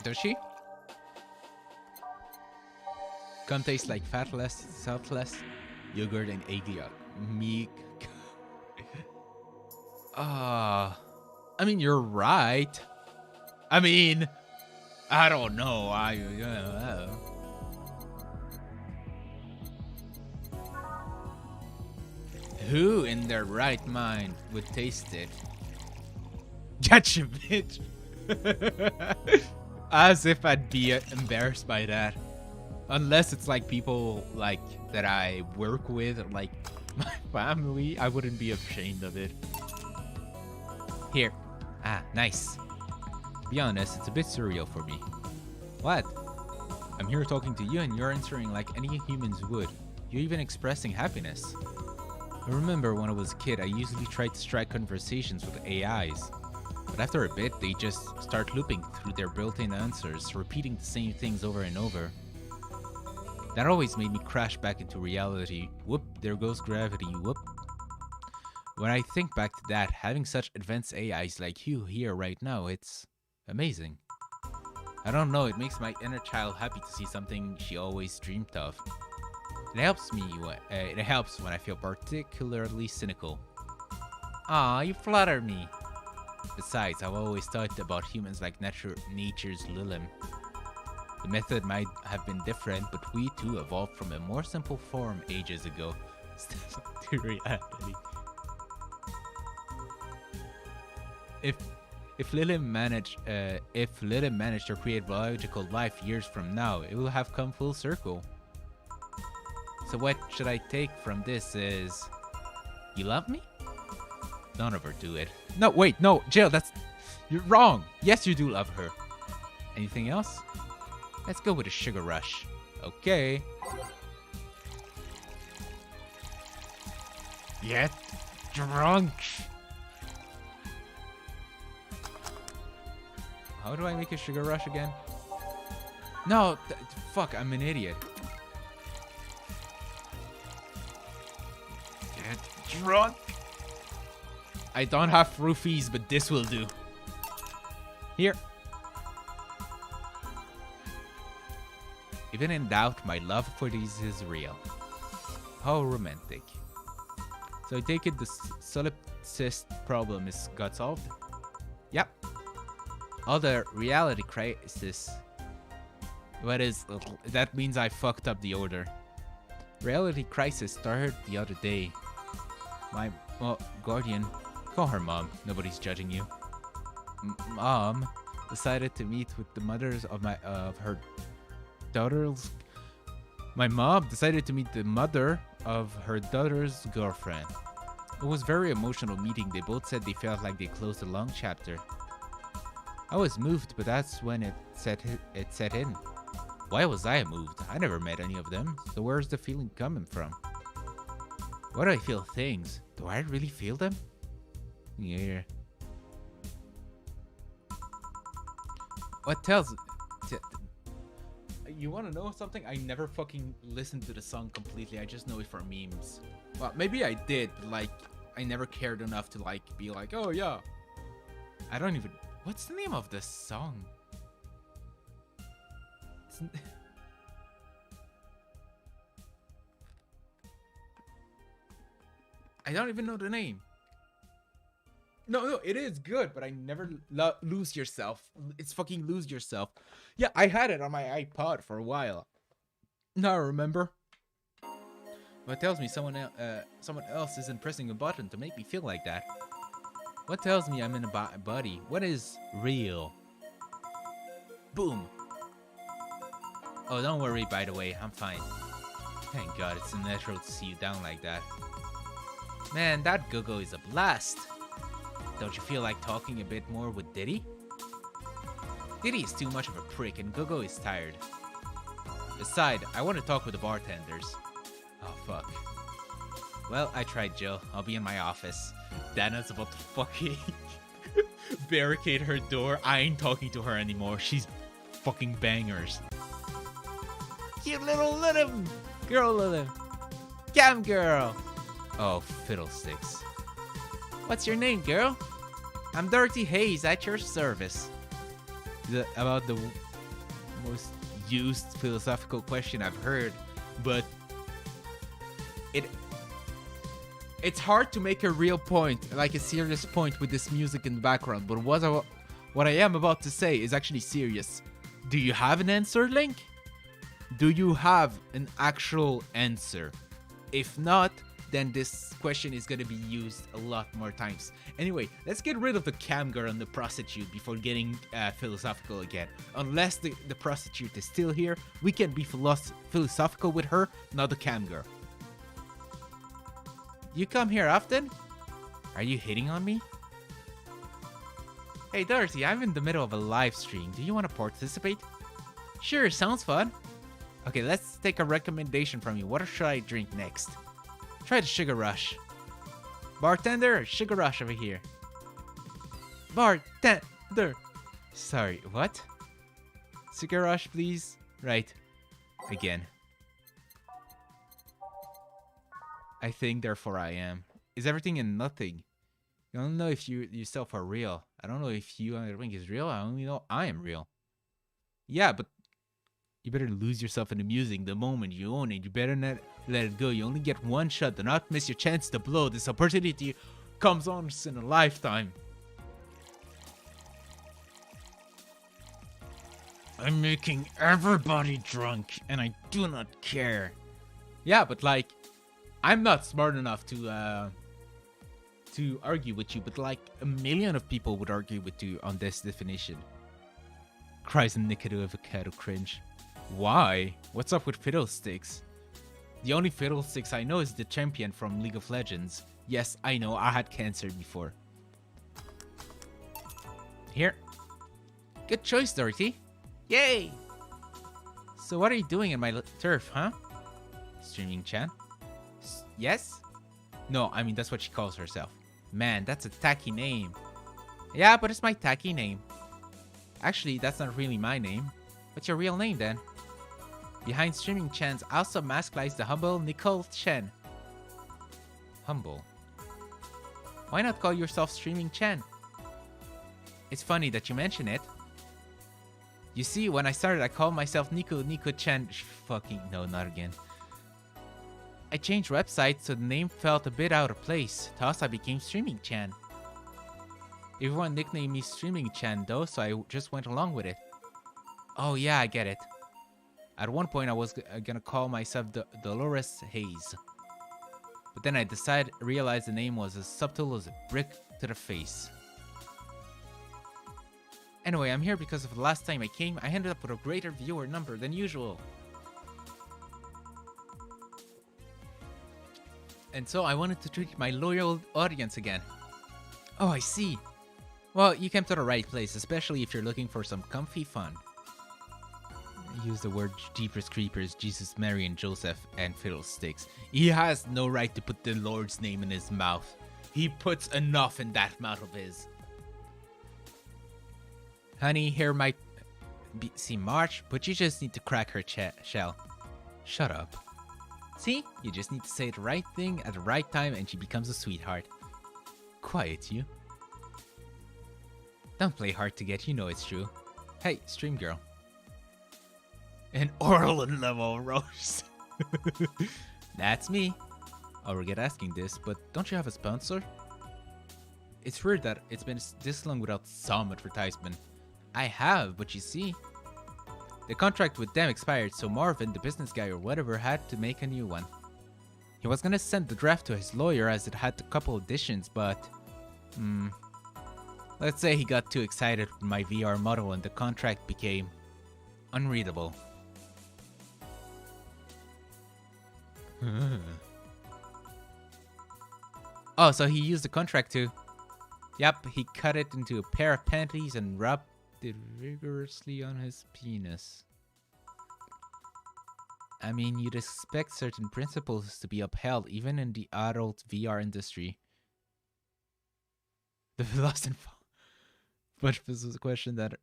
Does she? Cum tastes like fatless, saltless, yogurt and egg meek. I mean, you're right. I mean, I don't know. Who in their right mind would taste it? Gotcha, bitch. As if I'd be embarrassed by that. Unless it's like people like that I work with, or like my family, I wouldn't be ashamed of it. Here. Ah, nice. To be honest, it's a bit surreal for me. What? I'm here talking to you and you're answering like any humans would. You're even expressing happiness. I remember when I was a kid, I usually tried to strike conversations with AIs. But after a bit, they just start looping through their built-in answers, repeating the same things over and over. That always made me crash back into reality. Whoop, there goes gravity, whoop. When I think back to that, having such advanced AIs like you here right now, it's amazing. I don't know, it makes my inner child happy to see something she always dreamed of. It helps when I feel particularly cynical. Aw, you flatter me. Besides, I've always thought about humans like nature's Lilim. The method might have been different, but we too evolved from a more simple form ages ago. To reality. If Lilim managed to create biological life years from now, it will have come full circle. So what should I take from this is, you love me? Don't overdo it. No, wait, no, Jill, you're wrong. Yes, you do love her. Anything else? Let's go with a sugar rush. Okay. Get drunk. How do I make a sugar rush again? No, fuck, I'm an idiot. Get drunk. I don't have roofies, but this will do. Here. Even in doubt, my love for these is real. How romantic. So I take it the solipsist problem got solved? Yep. All the reality crisis. That means I fucked up the order. Reality crisis started the other day. My guardian, call her mom, nobody's judging you. Mom decided to meet with the mothers of her daughter's. My mom decided to meet the mother of her daughter's girlfriend. It was very emotional meeting. They both said they felt like they closed a long chapter. I was moved, but that's when it set in. Why was I moved? I never met any of them, so where's the feeling coming from? Why do I feel things? Do I really feel them? Yeah. What tells... You want to know something? I never fucking listened to the song completely. I just know it for memes. Well, maybe I did, but like, I never cared enough to like be like, oh yeah. I don't even... What's the name of this song? I don't even know the name. No, it is good, but I never lose yourself. It's fucking lose yourself. Yeah, I had it on my iPod for a while. Now I remember. What tells me someone else isn't pressing a button to make me feel like that? What tells me I'm in a body? What is real? Boom. Oh, don't worry, by the way, I'm fine. Thank God, it's unnatural to see you down like that. Man, that go-go is a blast. Don't you feel like talking a bit more with Diddy? Diddy is too much of a prick and Go-Go is tired. Besides, I want to talk with the bartenders. Oh, fuck. Well, I tried, Jill. I'll be in my office. Dana's about to fucking barricade her door. I ain't talking to her anymore. She's fucking bangers. You little girl. Cam girl. Oh, fiddlesticks. What's your name, girl? I'm Dorothy Hayes, at your service. About the most used philosophical question I've heard, but it's hard to make a real point, like a serious point with this music in the background, but what I am about to say is actually serious. Do you have an answer, Link? Do you have an actual answer? If not, then this question is gonna be used a lot more times. Anyway, let's get rid of the cam girl and the prostitute before getting philosophical again. Unless the prostitute is still here, we can be philosophical with her, not the cam girl. You come here often? Are you hitting on me? Hey Dorothy, I'm in the middle of a live stream. Do you want to participate? Sure, sounds fun. Okay, let's take a recommendation from you. What should I drink next? Try the Sugar Rush. Bartender, Sugar Rush over here. Bartender. Sorry, what? Sugar Rush, please. Right. Again. I think, therefore I am. Is everything and nothing? You don't know if you yourself are real. I don't know if you and the ring is real. I only know I am real. Yeah, but you better lose yourself in the music the moment you own it. You better not let it go. You only get one shot. Do not miss your chance to blow. This opportunity comes once in a lifetime. I'm making everybody drunk, and I do not care. Yeah, but like, I'm not smart enough to argue with you, but like a million of people would argue with you on this definition. Cries and Nikado avocado cringe. Why? What's up with Fiddlesticks? The only Fiddlesticks I know is the champion from League of Legends. Yes, I know, I had cancer before. Here. Good choice, Dorothy. Yay! So what are you doing in my turf, huh? Streaming Chan? Yes? No, I mean that's what she calls herself. Man, that's a tacky name. Yeah, but it's my tacky name. Actually, that's not really my name. What's your real name then? Behind Streaming Chan's also mask lies the humble Nicole Chen. Humble? Why not call yourself Streaming Chan? It's funny that you mention it. You see, when I started, I called myself Nico Chan. Fucking no, not again. I changed websites so the name felt a bit out of place. Thus, I became Streaming Chan. Everyone nicknamed me Streaming Chan though, so I just went along with it. Oh yeah, I get it. At one point, I was gonna call myself Dolores Hayes. But then I realized the name was as subtle as a brick to the face. Anyway, I'm here because of the last time I came, I ended up with a greater viewer number than usual. And so I wanted to treat my loyal audience again. Oh, I see. Well, you came to the right place, especially if you're looking for some comfy fun. I use the word Jeepers Creepers, Jesus, Mary, and Joseph, and Fiddlesticks. He has no right to put the Lord's name in his mouth. He puts enough in that mouth of his. Honey, here might seem March, but you just need to crack her shell. Shut up. See? You just need to say the right thing at the right time and she becomes a sweetheart. Quiet, you. Don't play hard to get, you know it's true. Hey, stream girl. An Orlan level roast. That's me. I'll regret asking this, but don't you have a sponsor? It's weird that it's been this long without some advertisement. I have, but you see, the contract with them expired, so Marvin, the business guy or whatever, had to make a new one. He was gonna send the draft to his lawyer as it had a couple additions, but... let's say he got too excited with my VR model and the contract became unreadable. Oh, so he used the contract to... Yep, he cut it into a pair of panties and rubbed it vigorously on his penis. I mean, you'd expect certain principles to be upheld even in the adult VR industry. The lost and found. But this is a question that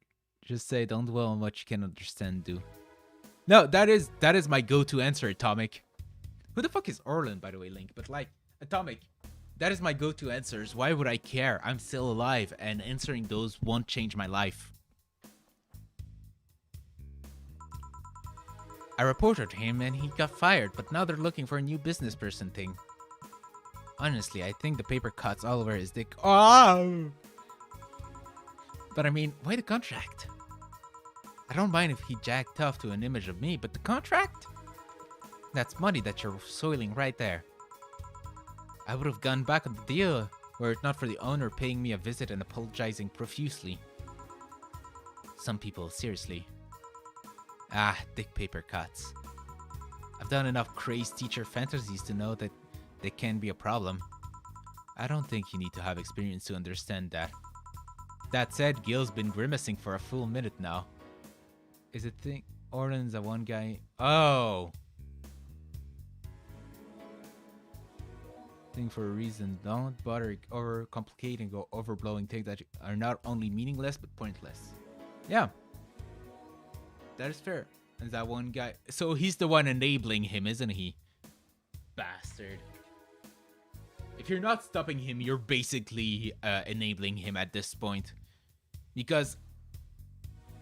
just say don't dwell on what you can understand, do. No, that is my go-to answer, Atomic. Who the fuck is Orlan, by the way, Link? But like, Atomic, that is my go-to answers. Why would I care? I'm still alive, and answering those won't change my life. I reported him and he got fired, but now they're looking for a new business person thing. Honestly, I think the paper cuts all over his dick. Oh! But I mean, why the contract? I don't mind if he jacked off to an image of me, but the contract? That's money that you're soiling right there. I would have gone back on the deal were it not for the owner paying me a visit and apologizing profusely. Some people, seriously. Ah, dick paper cuts. I've done enough crazed teacher fantasies to know that they can be a problem. I don't think you need to have experience to understand that. That said, Gil's been grimacing for a full minute now. Is it thing Orlan's a one guy? Oh! Thing for a reason. Don't bother overcomplicating or overblowing things that are not only meaningless but pointless. Yeah. That is fair. Is that one guy? So he's the one enabling him, isn't he? Bastard. If you're not stopping him, you're basically enabling him at this point. Because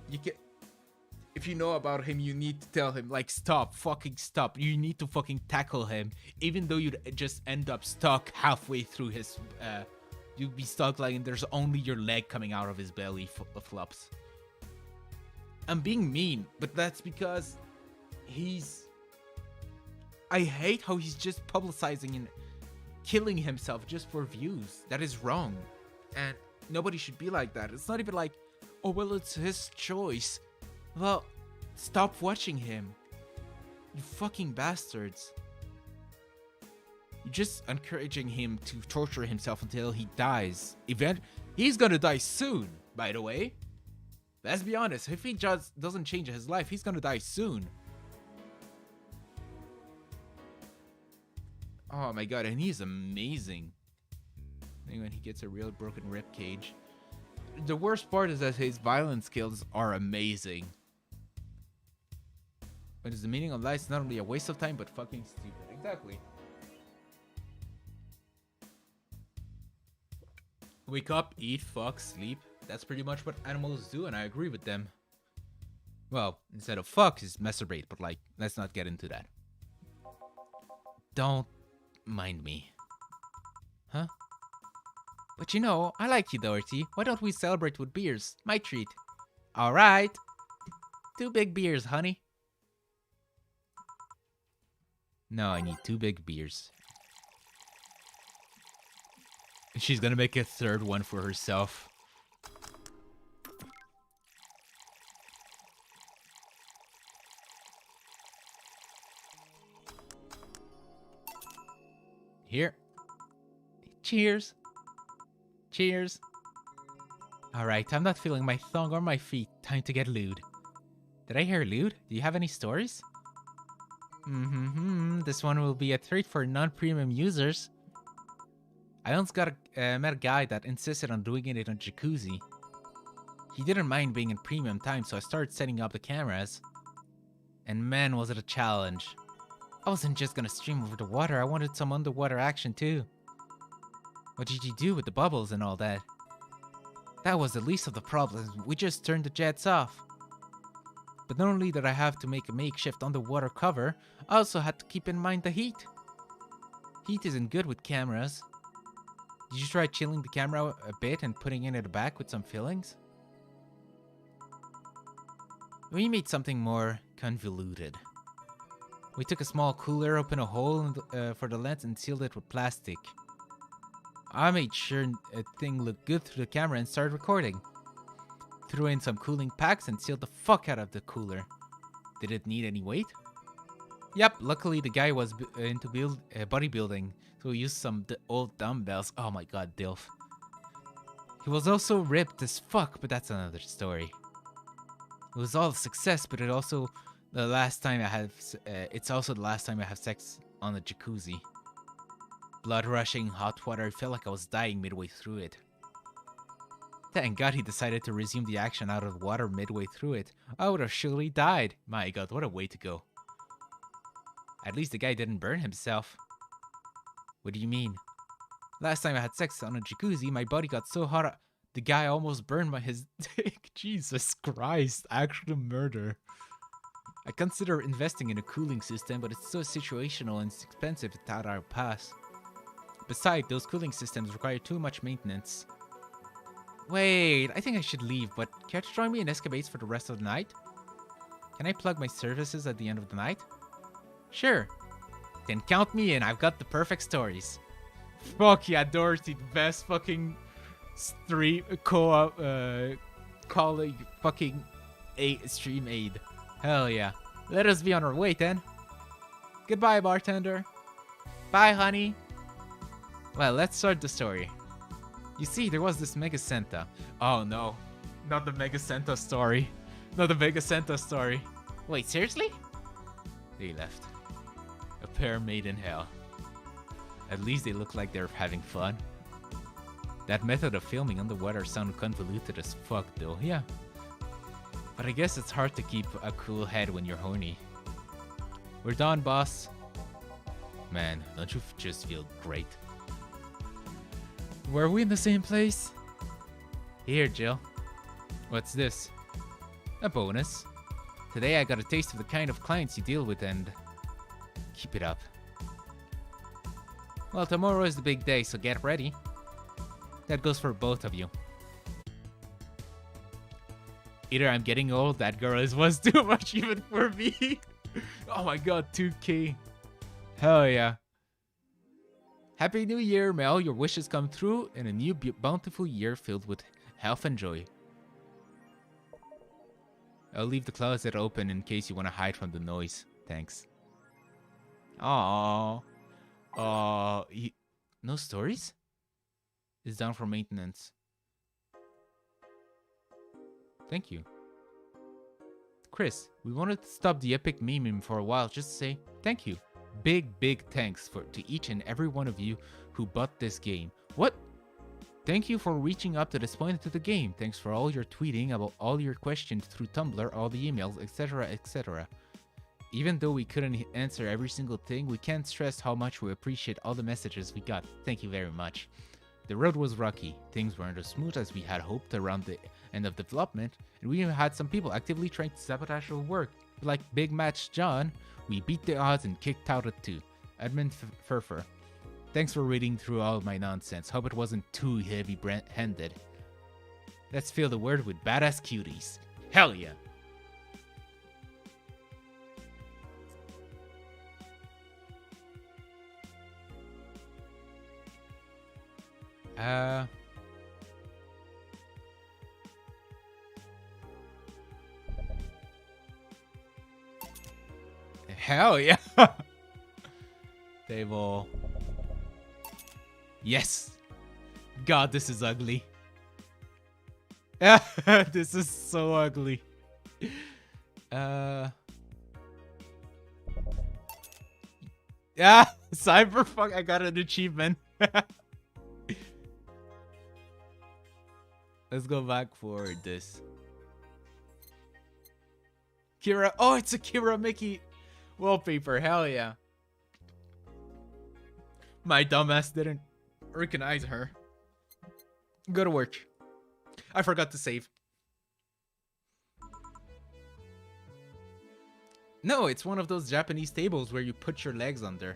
you can, if you know about him, you need to tell him, like, stop, fucking stop. You need to fucking tackle him. Even though you'd just end up stuck halfway through his... you'd be stuck like, and there's only your leg coming out of his belly flops. I'm being mean, but that's because he's... I hate how he's just publicizing and killing himself just for views. That is wrong. And nobody should be like that. It's not even like, oh, well, it's his choice. Well, stop watching him. You fucking bastards. You're just encouraging him to torture himself until he dies. He's gonna die soon, by the way. Let's be honest, if he just doesn't change his life, he's gonna die soon. Oh my god, and he's amazing. When he gets a real broken rib cage. The worst part is that his violence skills are amazing. But is the meaning of life not only a waste of time, but fucking stupid. Exactly. Wake up, eat, fuck, sleep. That's pretty much what animals do, and I agree with them. Well, instead of fuck is masturbate, but like, let's not get into that. Don't mind me. Huh? But you know, I like you, Doherty. Why don't we celebrate with beers? My treat. Alright. 2 big beers, honey. No, I need 2 big beers. She's gonna make a 3rd one for herself. Here. Cheers. Cheers. Alright, I'm not feeling my thong or my feet. Time to get lewd. Did I hear lewd? Do you have any stories? This one will be a treat for non-premium users. I once met a guy that insisted on doing it in a jacuzzi. He didn't mind being in premium time, so I started setting up the cameras. And man, was it a challenge. I wasn't just gonna stream over the water, I wanted some underwater action too. What did you do with the bubbles and all that? That was the least of the problems, we just turned the jets off. But not only did I have to make a makeshift underwater cover, I also had to keep in mind the heat. Heat isn't good with cameras. Did you try chilling the camera a bit and putting it in the back with some fillings? We made something more convoluted. We took a small cooler, opened a hole for the lens and sealed it with plastic. I made sure a thing looked good through the camera and started recording. Threw in some cooling packs and sealed the fuck out of the cooler. Did it need any weight? Yep, luckily the guy was into bodybuilding, so we used some old dumbbells. Oh my god, Dilf. He was also ripped as fuck, but that's another story. It was all a success, but it's also the last time I have sex on a jacuzzi. Blood rushing, hot water. I felt like I was dying midway through it. Thank God he decided to resume the action out of the water midway through it. I would have surely died. My god, what a way to go. At least the guy didn't burn himself. What do you mean? Last time I had sex on a jacuzzi, my body got so hot the guy almost burned his dick. Jesus Christ, actual murder. I consider investing in a cooling system, but it's so situational and it's expensive that I'll pass. Besides, those cooling systems require too much maintenance. Wait, I think I should leave, but care to join me in Escapades for the rest of the night? Can I plug my services at the end of the night? Sure. Then count me in, I've got the perfect stories. Fuck yeah, Dorothy, the best fucking stream co-op colleague fucking stream aid. Hell yeah. Let us be on our way then. Goodbye, bartender. Bye, honey. Well, let's start the story. You see, there was this Mega Santa. Oh no. Not the Mega Santa story. Not the Mega Santa story. Wait, seriously? They left. A pair made in hell. At least they look like they're having fun. That method of filming underwater sounded convoluted as fuck though, yeah. But I guess it's hard to keep a cool head when you're horny. We're done, boss. Man, don't you just feel great? Were we in the same place? Here, Jill. What's this? A bonus. Today I got a taste of the kind of clients you deal with and... keep it up. Well, tomorrow is the big day, so get ready. That goes for both of you. Either I'm getting old, that girl was too much even for me. Oh my god, 2K. Hell yeah. Happy New Year, Mel. Your wishes come true in a new bountiful year filled with health and joy. I'll leave the closet open in case you want to hide from the noise. Thanks. Aww. No stories? It's down for maintenance. Thank you. Chris, we wanted to stop the epic meme for a while just to say thank you. Big thanks to each and every one of you who bought this game. What? Thank you for reaching up to this point into the game. Thanks for all your tweeting about all your questions through Tumblr, all the emails, etc, etc. Even though we couldn't answer every single thing, we can't stress how much we appreciate all the messages we got. Thank you very much. The road was rocky. Things weren't as smooth as we had hoped around the end of development, and we even had some people actively trying to sabotage our work. Like Big Match John, we beat the odds and kicked out at 2. Edmund Furfer. Thanks for reading through all my nonsense. Hope it wasn't too heavy-handed. Let's fill the word with badass cuties. Hell yeah! Hell yeah! Table. Yes! God, this is ugly. This is so ugly. Yeah, Cyberpunk, I got an achievement. Let's go back for this. Kira, oh, it's a Kira Mickey wallpaper, hell yeah. My dumbass didn't recognize her. Go to work. I forgot to save. No, it's one of those Japanese tables where you put your legs under.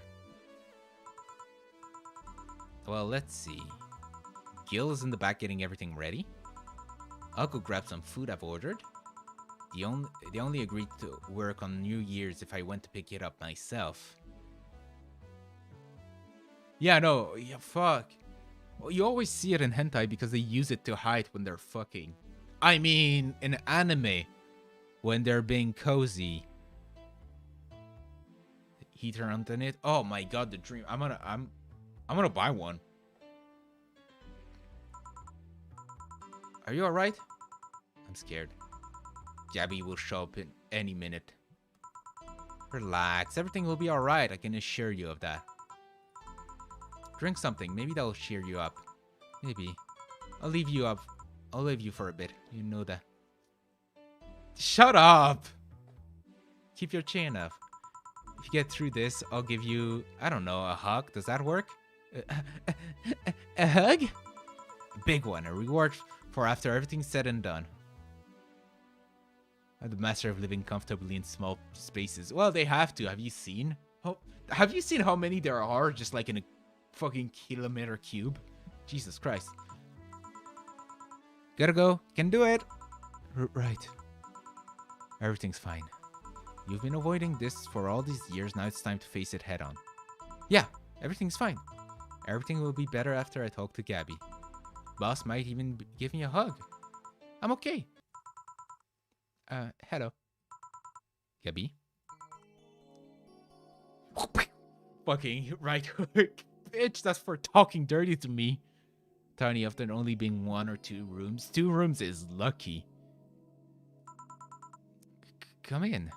Well, let's see. Gil is in the back getting everything ready. I'll go grab some food I've ordered. They only agreed to work on New Year's if I went to pick it up myself. Yeah, no, yeah, fuck. You always see it in hentai because they use it to hide when they're fucking. I mean, in anime, when they're being cozy. Heater on it. Oh my god, the dream. I'm gonna buy one. Are you alright? I'm scared. Gabby will show up in any minute. Relax, everything will be alright, I can assure you of that. Drink something, maybe that'll cheer you up. Maybe. I'll leave you up. I'll leave you for a bit, you know that. Shut up! Keep your chin up. If you get through this, I'll give you, I don't know, a hug. Does that work? A hug? A big one, a reward for after everything's said and done. I'm the master of living comfortably in small spaces. Well, they have to. Have you seen? Have you seen how many there are just like in a fucking kilometer cube? Jesus Christ. Gotta go. Can do it. Right. Everything's fine. You've been avoiding this for all these years. Now it's time to face it head on. Yeah, everything's fine. Everything will be better after I talk to Gabby. Boss might even give me a hug. I'm okay. Hello. Gabby? Fucking right hook. Bitch, that's for talking dirty to me. Tiny of there only being 1 or 2 rooms. 2 rooms is lucky. Come in.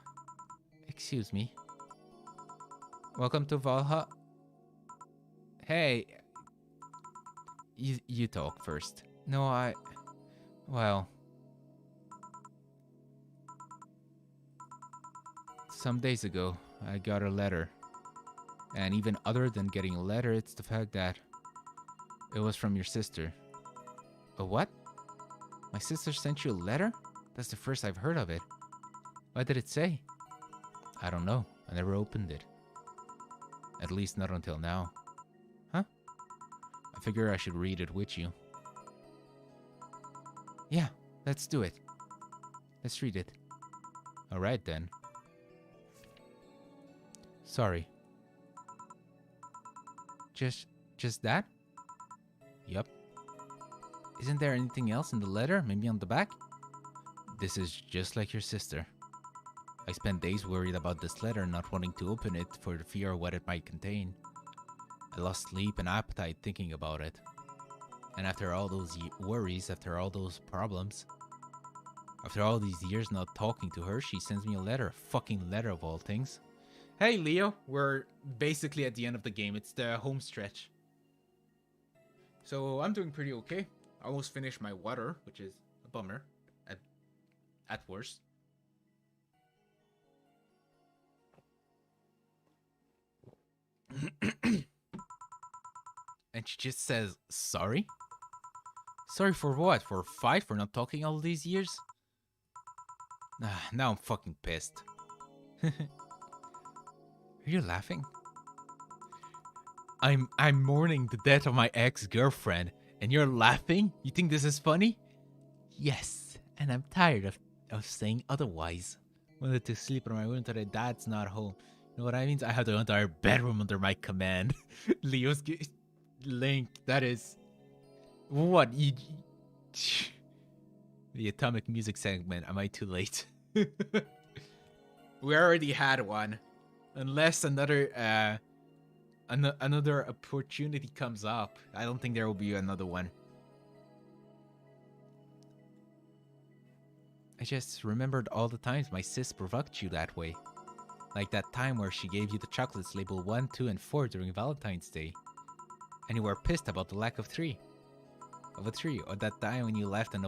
Excuse me. Welcome to Valhalla. Hey. You talk first. No, well. Some days ago, I got a letter. And even other than getting a letter, it's the fact that it was from your sister. A what? My sister sent you a letter? That's the first I've heard of it. What did it say? I don't know. I never opened it. At least not until now. Huh? I figure I should read it with you. Yeah, let's do it. Let's read it. Alright then. Sorry. Just that? Yup. Isn't there anything else in the letter? Maybe on the back? This is just like your sister. I spent days worried about this letter, not wanting to open it for the fear of what it might contain. I lost sleep and appetite thinking about it. And after all those worries, after all those problems, after all these years not talking to her, she sends me a letter, a fucking letter of all things. Hey Leo, we're basically at the end of the game. It's the home stretch. So I'm doing pretty okay. I almost finished my water, which is a bummer at worst. And she just says, sorry? Sorry for what? For a fight? For not talking all these years? Now I'm fucking pissed. Are you laughing? I'm mourning the death of my ex-girlfriend, and you're laughing? You think this is funny? Yes, and I'm tired of saying otherwise. Wanted to sleep in my room today. Dad's not home. You know what I mean? I have the entire bedroom under my command. Leo's Link. That is what you. The atomic music segment. Am I too late? We already had one. Unless another another opportunity comes up, I don't think there will be another one. I just remembered all the times my sis provoked you that way. Like that time where she gave you the chocolates labeled 1, 2, and 4 during Valentine's Day. And you were pissed about the lack of 3. Of a 3. Or that time when you left an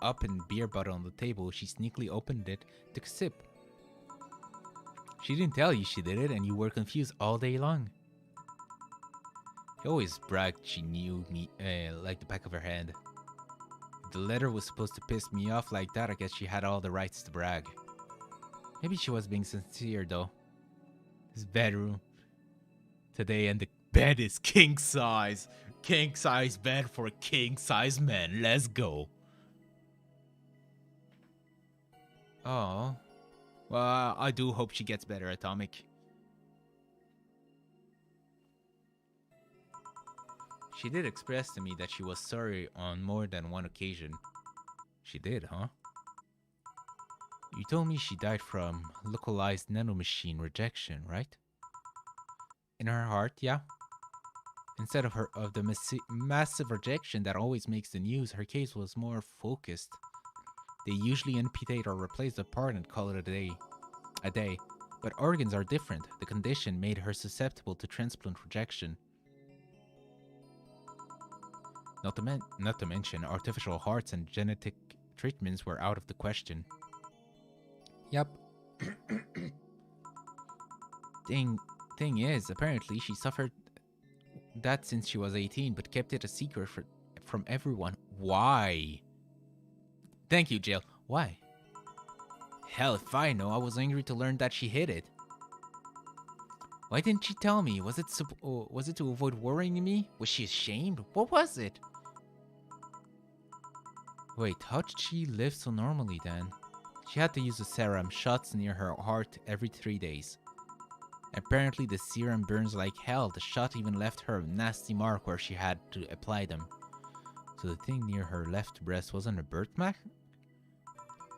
up and beer bottle on the table, she sneakily opened it, took a sip. She didn't tell you she did it, and you were confused all day long. She always bragged she knew me like the back of her hand. If the letter was supposed to piss me off like that, I guess she had all the rights to brag. Maybe she was being sincere, though. His bedroom today, and the bed is king size. King size bed for king size men. Let's go. Oh. Well, I do hope she gets better, Atomic. She did express to me that she was sorry on more than one occasion. She did, huh? You told me she died from localized nanomachine rejection, right? In her heart, yeah. Instead of the massive rejection that always makes the news, her case was more focused. They usually amputate or replace the part and call it a day. But organs are different. The condition made her susceptible to transplant rejection. Not to mention, artificial hearts and genetic treatments were out of the question. Yep. Thing is, apparently she suffered that since she was 18, but kept it a secret from everyone. Why? Thank you, Jill. Why? Hell, if I know, I was angry to learn that she hid it. Why didn't she tell me? Was it to avoid worrying me? Was she ashamed? What was it? Wait, how did she live so normally then? She had to use a serum, shots near her heart every 3 days. Apparently the serum burns like hell. The shot even left her a nasty mark where she had to apply them. So the thing near her left breast wasn't a birthmark?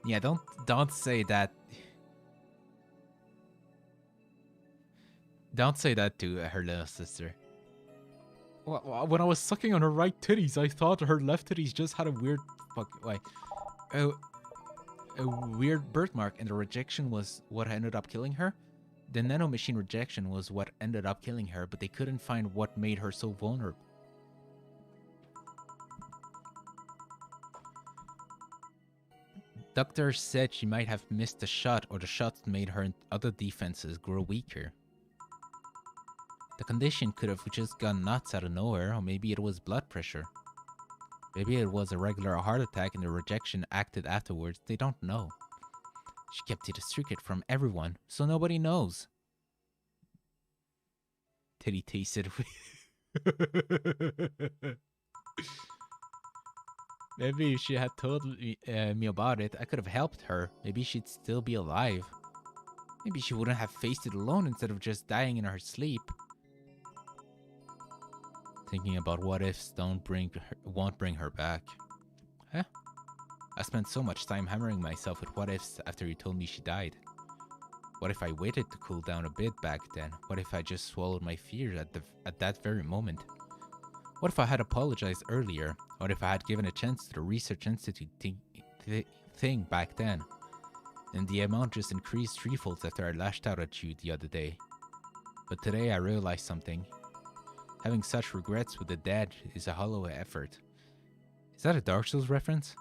Yeah, don't say that. Don't say that to her little sister. When I was sucking on her right titties, I thought her left titties just had a weird a weird birthmark, and the rejection was what ended up killing her. The nanomachine rejection was what ended up killing her, but they couldn't find what made her so vulnerable. Doctors said she might have missed the shot, or the shots made her other defenses grow weaker. The condition could have just gone nuts out of nowhere, or maybe it was blood pressure. Maybe it was a regular heart attack and the rejection acted afterwards. They don't know. She kept it a secret from everyone, so nobody knows. Teddy tasted. Maybe if she had told me about it, I could have helped her. Maybe she'd still be alive. Maybe she wouldn't have faced it alone instead of just dying in her sleep. Thinking about what ifs won't bring her back. Huh? I spent so much time hammering myself with what ifs after you told me she died. What if I waited to cool down a bit back then? What if I just swallowed my fears at that very moment? What if I had apologized earlier? What if I had given a chance to the Research Institute thing back then? And the amount just increased threefold after I lashed out at you the other day. But today I realized something. Having such regrets with the dead is a hollow effort. Is that a Dark Souls reference?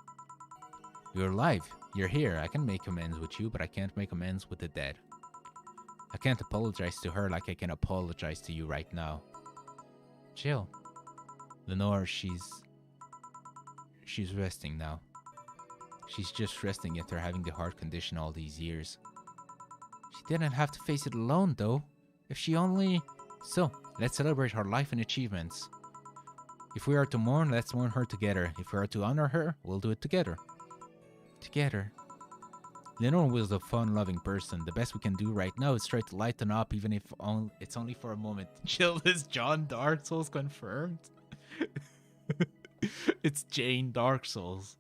You're alive. You're here. I can make amends with you, but I can't make amends with the dead. I can't apologize to her like I can apologize to you right now. Chill. Lenore, she's resting now. She's just resting after having the heart condition all these years. She didn't have to face it alone, though. If she only... So, let's celebrate her life and achievements. If we are to mourn, let's mourn her together. If we are to honor her, we'll do it together. Together. Lenore was a fun-loving person. The best we can do right now is try to lighten up, even if it's only for a moment. Chill, is John Dark Souls confirmed? It's Jane Dark Souls.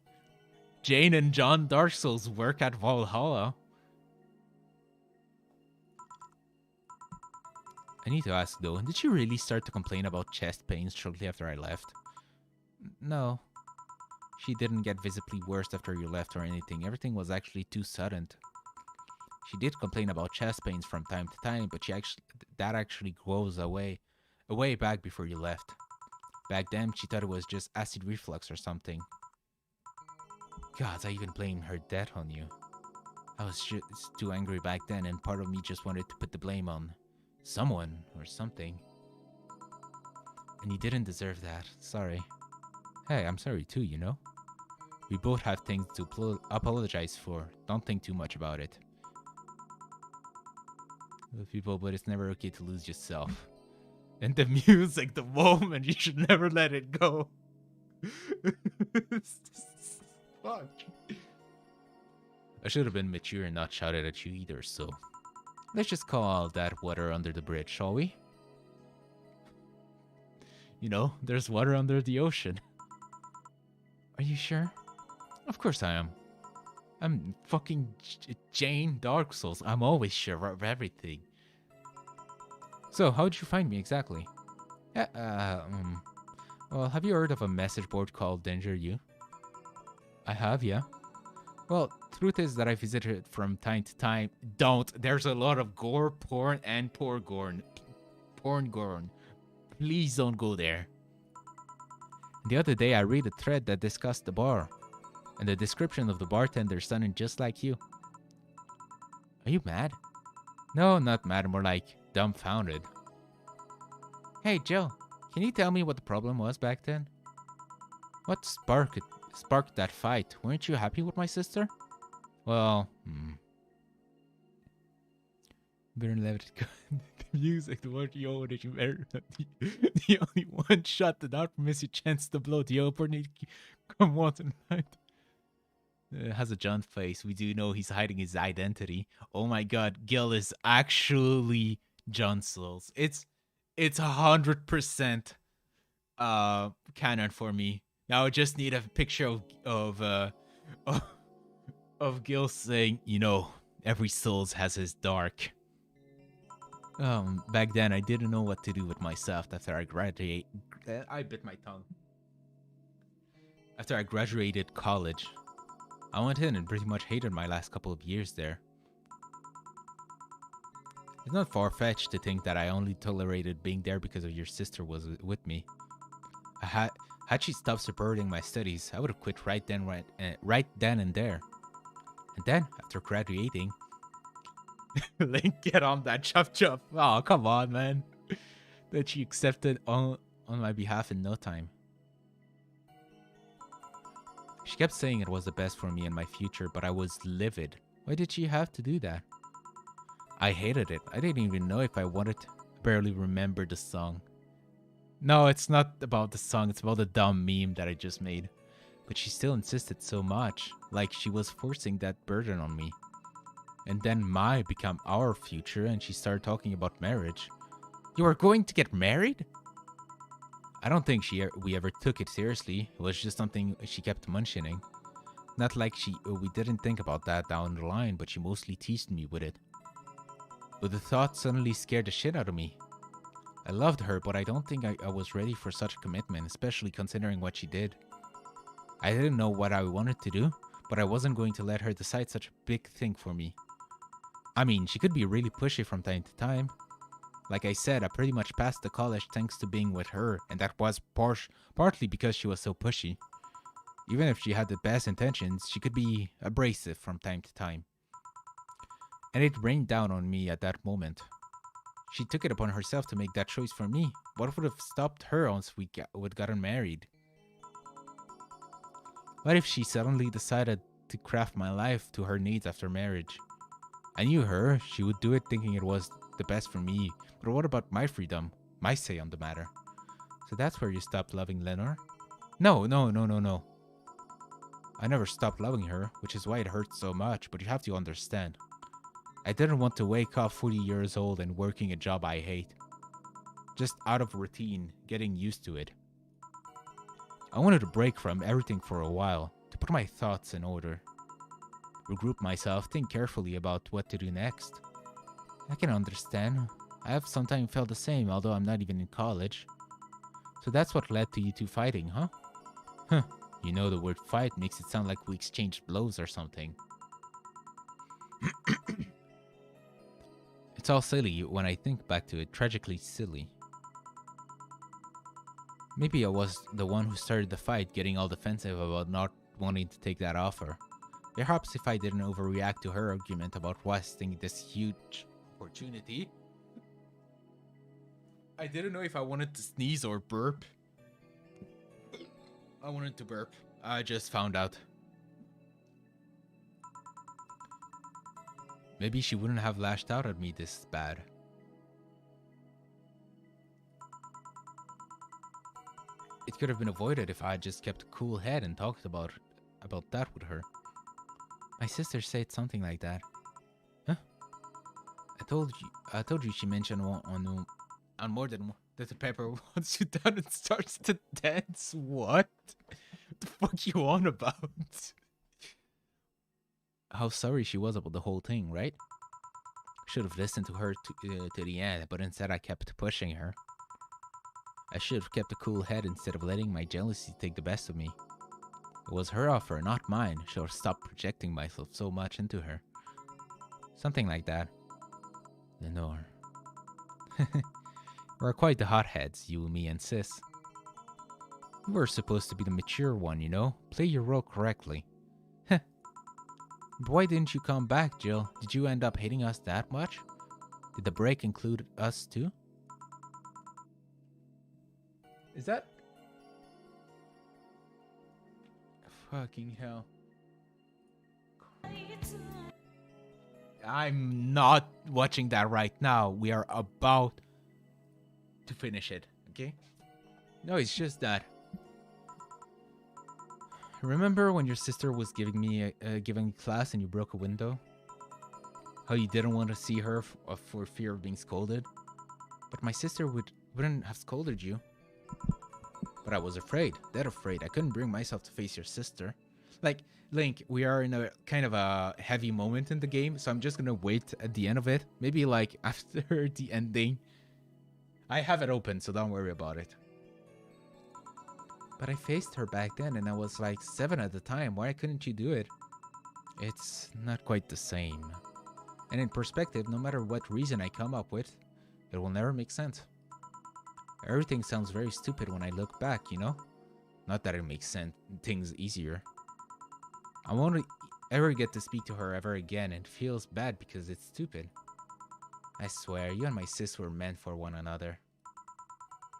Jane and John Dark Souls work at Valhalla. I need to ask though, did she really start to complain about chest pains shortly after I left? No. She didn't get visibly worse after you left or anything. Everything was actually too sudden. She did complain about chest pains from time to time, but that actually goes away back before you left. Back then, she thought it was just acid reflux or something. God, I even blamed her death on you. I was just too angry back then, and part of me just wanted to put the blame on someone or something. And you didn't deserve that. Sorry. Hey, I'm sorry too, you know? We both have things to apologize for. Don't think too much about it. with people, but it's never okay to lose yourself. And the music, the moment, you should never let it go. Fuck. I should have been mature and not shouted at you either, so let's just call that water under the bridge, shall we? You know, there's water under the ocean. Are you sure? Of course I am. I'm fucking Jane Dark Souls. I'm always sure of everything. So, how'd you find me exactly? Well, have you heard of a message board called Danger U? I have, yeah. Well, truth is that I visit it from time to time. Don't. There's a lot of gore, porn, and porn. Please don't go there. The other day, I read a thread that discussed the bar, and the description of the bartender sounded just like you. Are you mad? No, not mad, more like dumbfounded. Hey, Joe, can you tell me what the problem was back then? What sparked that fight? Weren't you happy with my sister? Well, better let it go. The music, the word yo that you better. The only one shot did not miss your chance to blow the opportunity. Come on tonight. Has a John face. We do know he's hiding his identity. Oh my god, Gil is actually John Souls. It's 100% canon for me. Now I just need a picture of Gil saying, you know, every Souls has his dark. Back then I didn't know what to do with myself after I graduated. I bit my tongue. After I graduated college, I went in and pretty much hated my last couple of years there. It's not far-fetched to think that I only tolerated being there because of your sister was with me. Had she stopped supporting my studies, I would have quit right then and there. And then, after graduating, Link, get on that chop. Oh, come on, man. That she accepted on my behalf in no time. She kept saying it was the best for me and my future, but I was livid. Why did she have to do that? I hated it. I didn't even know if I wanted to. Barely remember the song. No, it's not about the song. It's about the dumb meme that I just made. But she still insisted so much, like she was forcing that burden on me. And then my became our future, and she started talking about marriage. You are going to get married? I don't think we ever took it seriously. It was just something she kept mentioning. Not like we didn't think about that down the line, but she mostly teased me with it. But the thought suddenly scared the shit out of me. I loved her, but I don't think I was ready for such a commitment, especially considering what she did. I didn't know what I wanted to do, but I wasn't going to let her decide such a big thing for me. I mean, she could be really pushy from time to time. Like I said, I pretty much passed the college thanks to being with her, and that was partly because she was so pushy. Even if she had the best intentions, she could be abrasive from time to time. And it rained down on me at that moment. She took it upon herself to make that choice for me. What would have stopped her once we'd gotten married? What if she suddenly decided to craft my life to her needs after marriage? I knew her. She would do it thinking it was the best for me. But what about my freedom? My say on the matter? So that's where you stopped loving Lenore? No. I never stopped loving her, which is why it hurts so much, but you have to understand. I didn't want to wake up 40 years old and working a job I hate. Just out of routine, getting used to it. I wanted to break from everything for a while, to put my thoughts in order. Regroup myself, think carefully about what to do next. I can understand. I have sometimes felt the same, although I'm not even in college. So that's what led to you two fighting, huh? Huh. You know, the word fight makes it sound like we exchanged blows or something. It's all silly when I think back to it, tragically silly. Maybe I was the one who started the fight, getting all defensive about not wanting to take that offer. Perhaps if I didn't overreact to her argument about wasting this huge opportunity. I didn't know if I wanted to sneeze or burp. I wanted to burp. I just found out. Maybe she wouldn't have lashed out at me this bad. It could have been avoided if I had just kept a cool head and talked about that with her. My sister said something like that. Huh? I told you she mentioned on more than one that the pepper wants you down and starts to dance. What? What the fuck you on about? How sorry she was about the whole thing, right? Should have listened to her to the end, but instead I kept pushing her. I should have kept a cool head instead of letting my jealousy take the best of me. It was her offer, not mine. Should have stopped projecting myself so much into her. Something like that. Lenore. We're quite the hotheads, you, me, and Sis. You were supposed to be the mature one, you know? Play your role correctly. But why didn't you come back, Jill? Did you end up hating us that much? Did the break include us too? Is that... Fucking hell. I'm not watching that right now. We are about to finish it, okay? No, it's just that. Remember when your sister was giving me giving class and you broke a window? How you didn't want to see her for fear of being scolded? But my sister wouldn't have scolded you. But I was afraid, dead afraid. I couldn't bring myself to face your sister. Like, Link, we are in a kind of a heavy moment in the game, so I'm just gonna wait at the end of it. Maybe like after the ending. I have it open, so don't worry about it. But I faced her back then and I was like 7 at the time. Why couldn't you do it? It's not quite the same. And in perspective, no matter what reason I come up with, it will never make sense. Everything sounds very stupid when I look back, you know? Not that it makes things easier. I won't ever get to speak to her ever again, and it feels bad because it's stupid. I swear, you and my sis were meant for one another.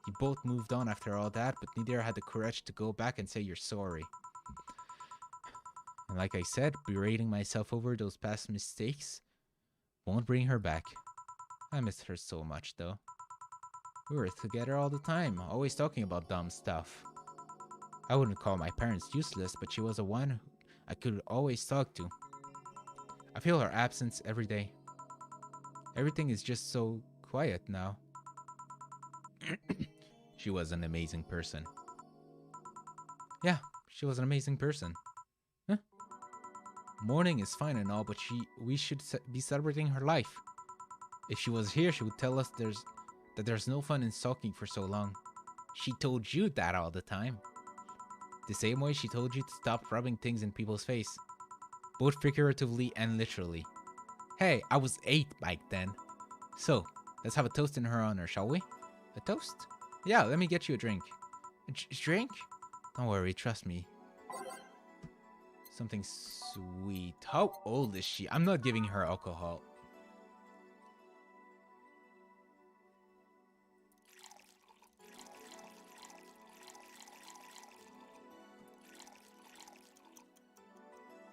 You both moved on after all that, but neither had the courage to go back and say you're sorry. And like I said, berating myself over those past mistakes won't bring her back. I missed her so much, though. We were together all the time, always talking about dumb stuff. I wouldn't call my parents useless, but she was the one I could always talk to. I feel her absence every day. Everything is just so quiet now. She was an amazing person. Yeah, she was an amazing person. Huh? Mourning is fine and all, but we should be celebrating her life. If she was here, she would tell us that there's no fun in sulking for so long. She told you that all the time. The same way she told you to stop rubbing things in people's face. Both figuratively and literally. Hey, I was 8 back then. So, let's have a toast in her honor, shall we? A toast? Yeah, let me get you a drink. A drink? Don't worry, trust me. Something sweet. How old is she? I'm not giving her alcohol.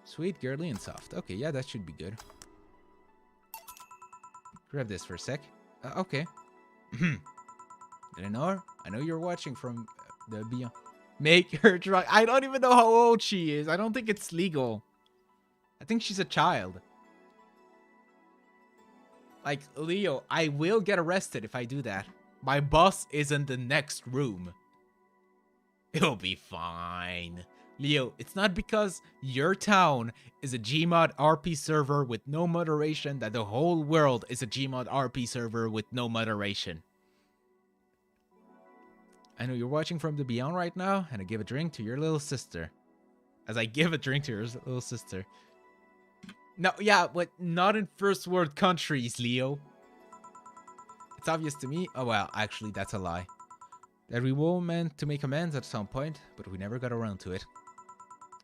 Sweet, girly, and soft. Okay, yeah, that should be good. Grab this for a sec. Okay. Lenore, I know you're watching from the beyond. Make her drunk. I don't even know how old she is. I don't think it's legal. I think she's a child. Like, Leo, I will get arrested if I do that. My boss is in the next room. It'll be fine. Leo, it's not because your town is a Gmod RP server with no moderation that the whole world is a Gmod RP server with no moderation. I know you're watching from the beyond right now, and I give a drink to your little sister. As I give a drink to your little sister. No, yeah, but not in first world countries, Leo. It's obvious to me. Oh, well, actually, that's a lie. That we were meant to make amends at some point, but we never got around to it.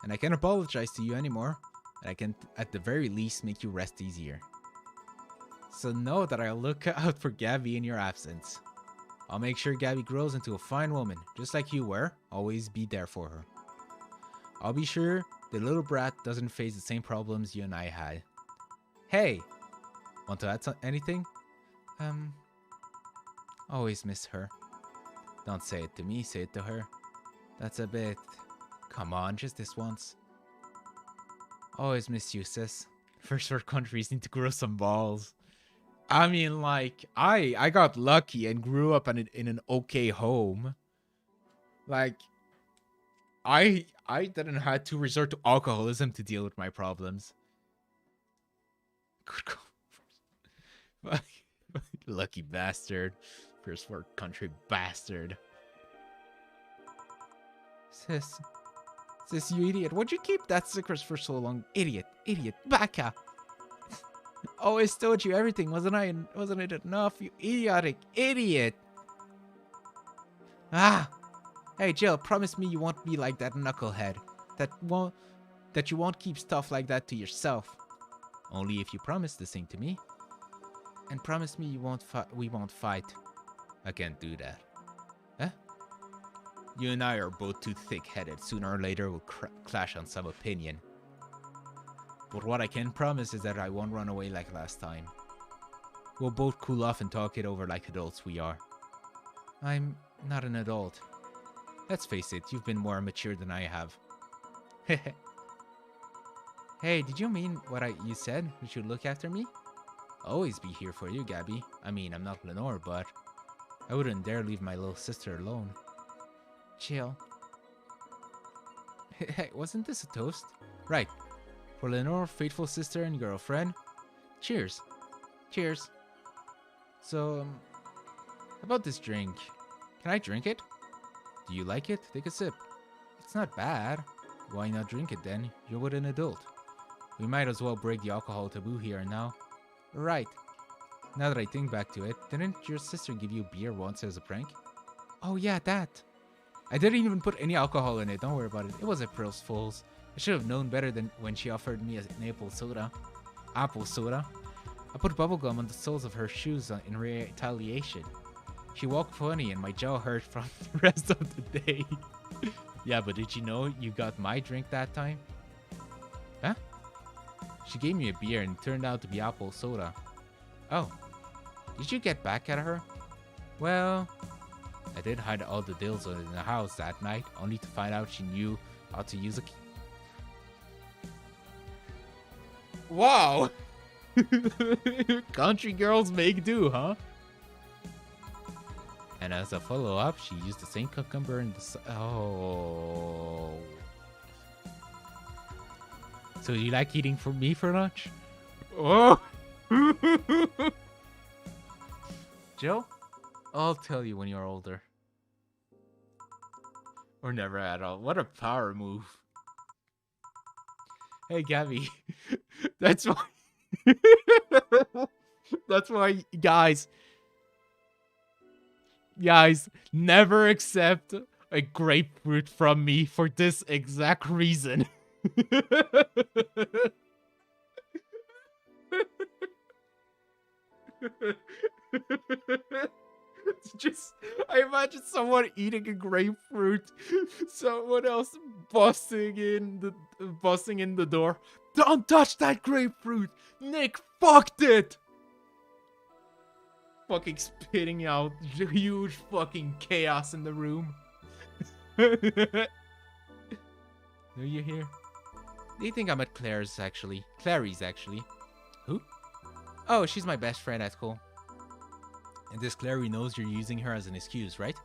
And I can't apologize to you anymore, and I can, at the very least, make you rest easier. So know that I'll look out for Gabby in your absence. I'll make sure Gabby grows into a fine woman, just like you were. Always be there for her. I'll be sure the little brat doesn't face the same problems you and I had. Hey, Want to add anything? Always miss her. Don't say it to me, say it to her. That's a bit... Come on, just this once. Always miss you, sis. First world countries need to grow some balls. I mean, like, I got lucky and grew up in an okay home. Like, I didn't have to resort to alcoholism to deal with my problems. Lucky bastard. First world country bastard. Sis, you idiot. Why'd you keep that secret for so long? Idiot, baka. Always told you everything, wasn't it enough, you idiotic idiot? Ah! Hey Jill, promise me you won't be like that knucklehead. That you won't keep stuff like that to yourself. Only if you promise the same to me. And promise me we won't fight. I can't do that. Huh? You and I are both too thick-headed. Sooner or later we'll clash on some opinion. But what I can promise is that I won't run away like last time. We'll both cool off and talk it over like adults we are. I'm not an adult. Let's face it, you've been more mature than I have. Hey, did you mean what you said? You should look after me? Always be here for you, Gabby. I mean, I'm not Lenore, but I wouldn't dare leave my little sister alone. Chill. Hey, wasn't this a toast? Right. For Lenore, faithful sister and girlfriend. Cheers. Cheers. So, about this drink. Can I drink it? Do you like it? Take a sip. It's not bad. Why not drink it then? You're with an adult. We might as well break the alcohol taboo here and now. Right. Now that I think back to it, didn't your sister give you beer once as a prank? Oh yeah, that. I didn't even put any alcohol in it, don't worry about it. It was April's Fool's. I should have known better than when she offered me an apple soda. Apple soda. I put bubblegum on the soles of her shoes in retaliation. She walked funny and my jaw hurt from the rest of the day. Yeah, but did you know you got my drink that time? Huh? She gave me a beer and it turned out to be apple soda. Oh. Did you get back at her? Well, I did hide all the dills in the house that night, only to find out she knew how to use a key. Wow! Country girls make do, huh? And as a follow-up, she used the same cucumber in the... Oh. So you like eating me for lunch? Oh! Joe? I'll tell you when you're older. Or never at all. What a power move. Hey, Gabby. That's why... That's why, guys, never accept a grapefruit from me for this exact reason. Just, I imagine someone eating a grapefruit, someone else busting in the door. Don't touch that grapefruit! Nick fucked it! Fucking spitting out huge fucking chaos in the room. Are you here? They think I'm at Clary's actually. Who? Oh, she's my best friend at school. And this Clary knows you're using her as an excuse, right?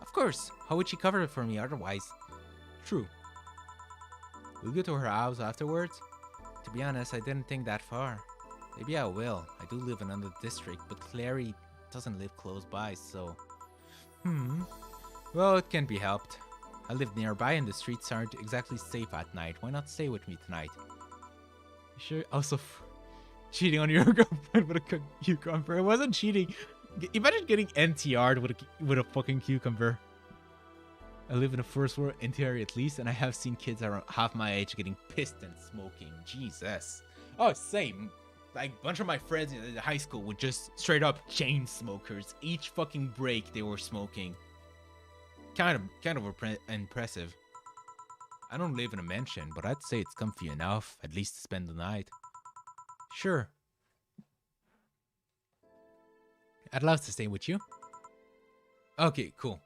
Of course. How would she cover it for me otherwise? True. We'll go to her house afterwards? To be honest, I didn't think that far. Maybe I will. I do live in another district, but Clary doesn't live close by, so... Well, it can be helped. I live nearby and the streets aren't exactly safe at night. Why not stay with me tonight? Sure. Also, cheating on your girlfriend with a cucumber. It wasn't cheating. Imagine getting NTR'd with a fucking cucumber. I live in a first world interior at least, and I have seen kids around half my age getting pissed and smoking. Jesus. Oh, same. Like, a bunch of my friends in high school were just straight up chain smokers. Each fucking break they were smoking. Kind of impressive. I don't live in a mansion, but I'd say it's comfy enough, at least to spend the night. Sure. I'd love to stay with you. Okay, cool.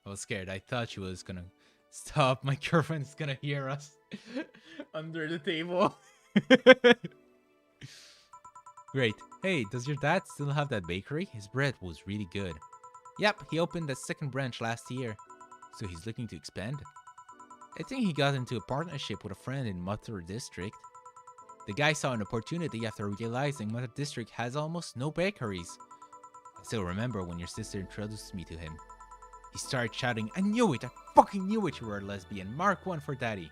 I was scared. I thought she was gonna stop. My girlfriend's gonna hear us under the table. Great. Hey, does your dad still have that bakery? His bread was really good. Yep, he opened a second branch last year. So he's looking to expand? I think he got into a partnership with a friend in Mathur district. The guy saw an opportunity after realizing Mathur district has almost no bakeries. I still remember when your sister introduced me to him. He started shouting, I knew it! I fucking knew it, you were a lesbian! Mark 1 for daddy!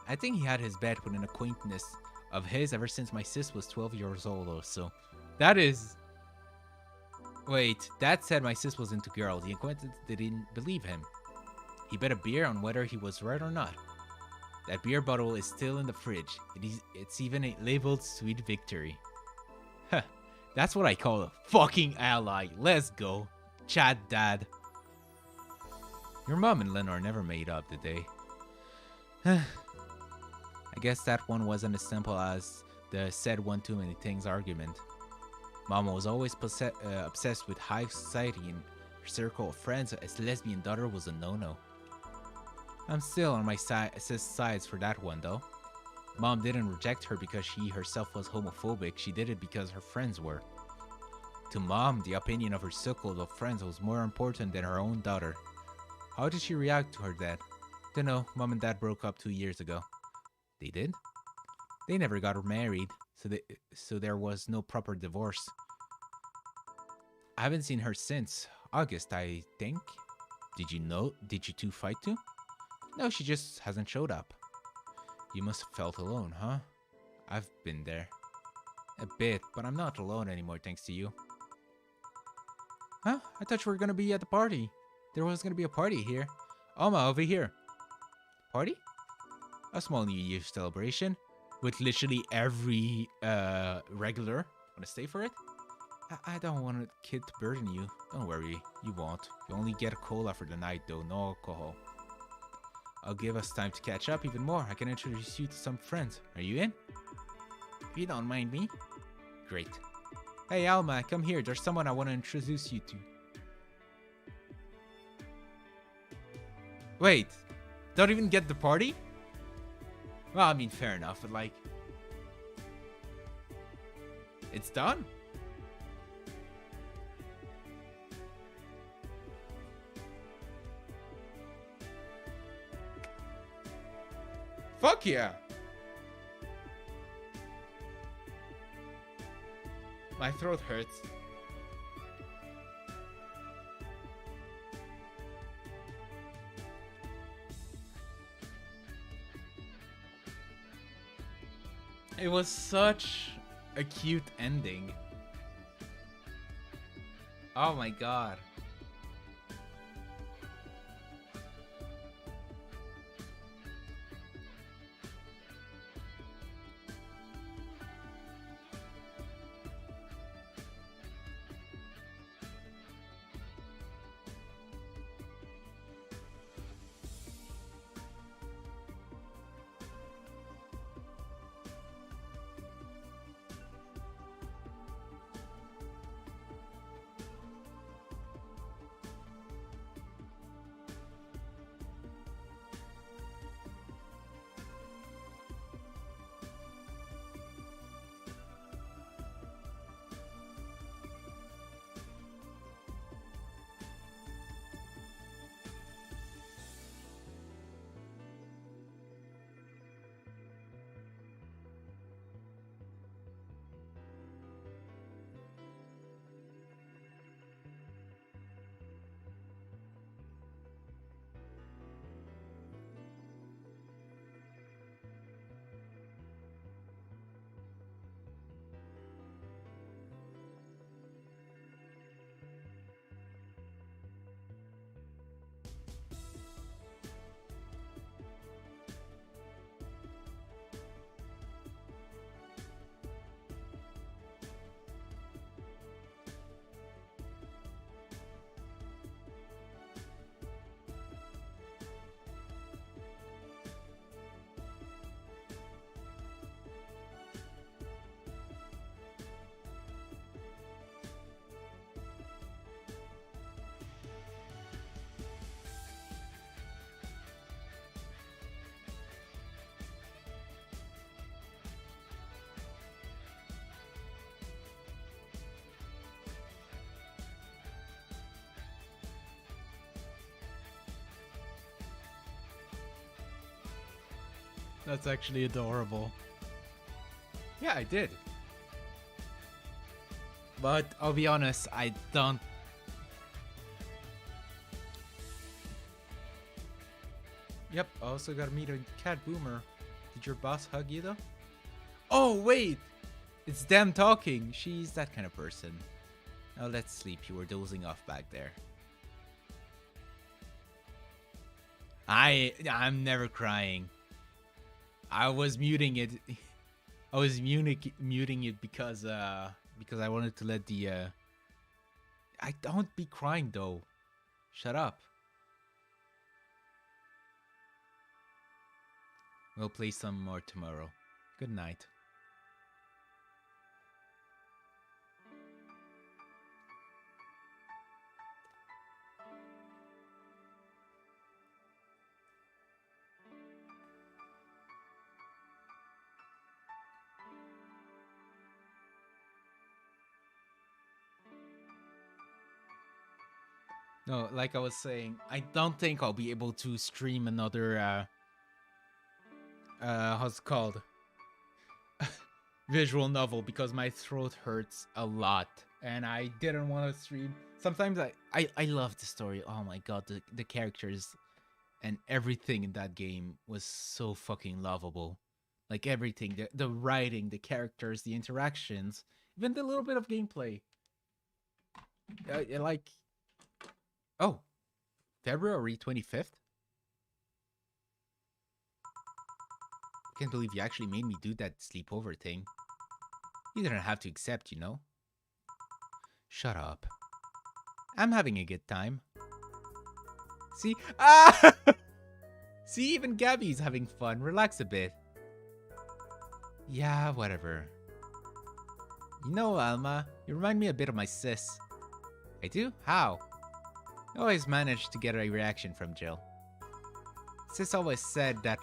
I think he had his bet with an acquaintance of his ever since my sis was 12 years old or so. That is... Wait, Dad said my sis was into girls. The acquaintance didn't believe him. He bet a beer on whether he was right or not. That beer bottle is still in the fridge. It's even labeled Sweet Victory. Huh, that's what I call a fucking ally. Let's go. Chad, Dad. Your mom and Lenore never made up, did they? I guess that one wasn't as simple as the said one too many things argument. Mama was always obsessed with high society and her circle of friends as lesbian daughter was a no-no. I'm still on my sis sides for that one though. Mom didn't reject her because she herself was homophobic, she did it because her friends were. To Mom, the opinion of her circle of friends was more important than her own daughter. How did she react to her dad? Dunno, Mom and Dad broke up 2 years ago. They did? They never got married, so there was no proper divorce. I haven't seen her since August, I think. Did you two fight too? No, she just hasn't showed up. You must have felt alone, huh? I've been there. A bit, but I'm not alone anymore thanks to you. Huh? I thought you were gonna be at the party. There was gonna be a party here. Oma, over here. Party? A small New Year's celebration. With literally every regular. Wanna stay for it? I don't want a kid to burden you. Don't worry, you won't. You only get a cola for the night though, no alcohol. I'll give us time to catch up even more. I can introduce you to some friends. Are you in? If you don't mind me. Great. Hey Alma, come here. There's someone I want to introduce you to. Wait. Don't even get the party? Well, I mean, fair enough, but like... It's done? Fuck yeah! My throat hurts. It was such a cute ending. Oh my god. That's actually adorable. Yeah, I did. But I'll be honest, I don't. Yep, I also gotta meet a cat boomer. Did your boss hug you though? Oh, wait! It's them talking. She's that kind of person. Now let's sleep. You were dozing off back there. I'm never crying. I was muting it. I was muting it because I wanted to let the I don't be crying though. Shut up. We'll play some more tomorrow. Good night. No, like I was saying, I don't think I'll be able to stream another how's it called? Visual novel because my throat hurts a lot and I didn't want to stream. Sometimes I love the story. Oh my god, the characters and everything in that game was so fucking lovable. Like everything, the writing, the characters, the interactions, even the little bit of gameplay. Like, oh, February 25th? Can't believe you actually made me do that sleepover thing. You didn't have to accept, you know? Shut up. I'm having a good time. See? Ah! See, even Gabby's having fun. Relax a bit. Yeah, whatever. You know, Alma, you remind me a bit of my sis. I do? How? I always manage to get a reaction from Jill. Sis always said that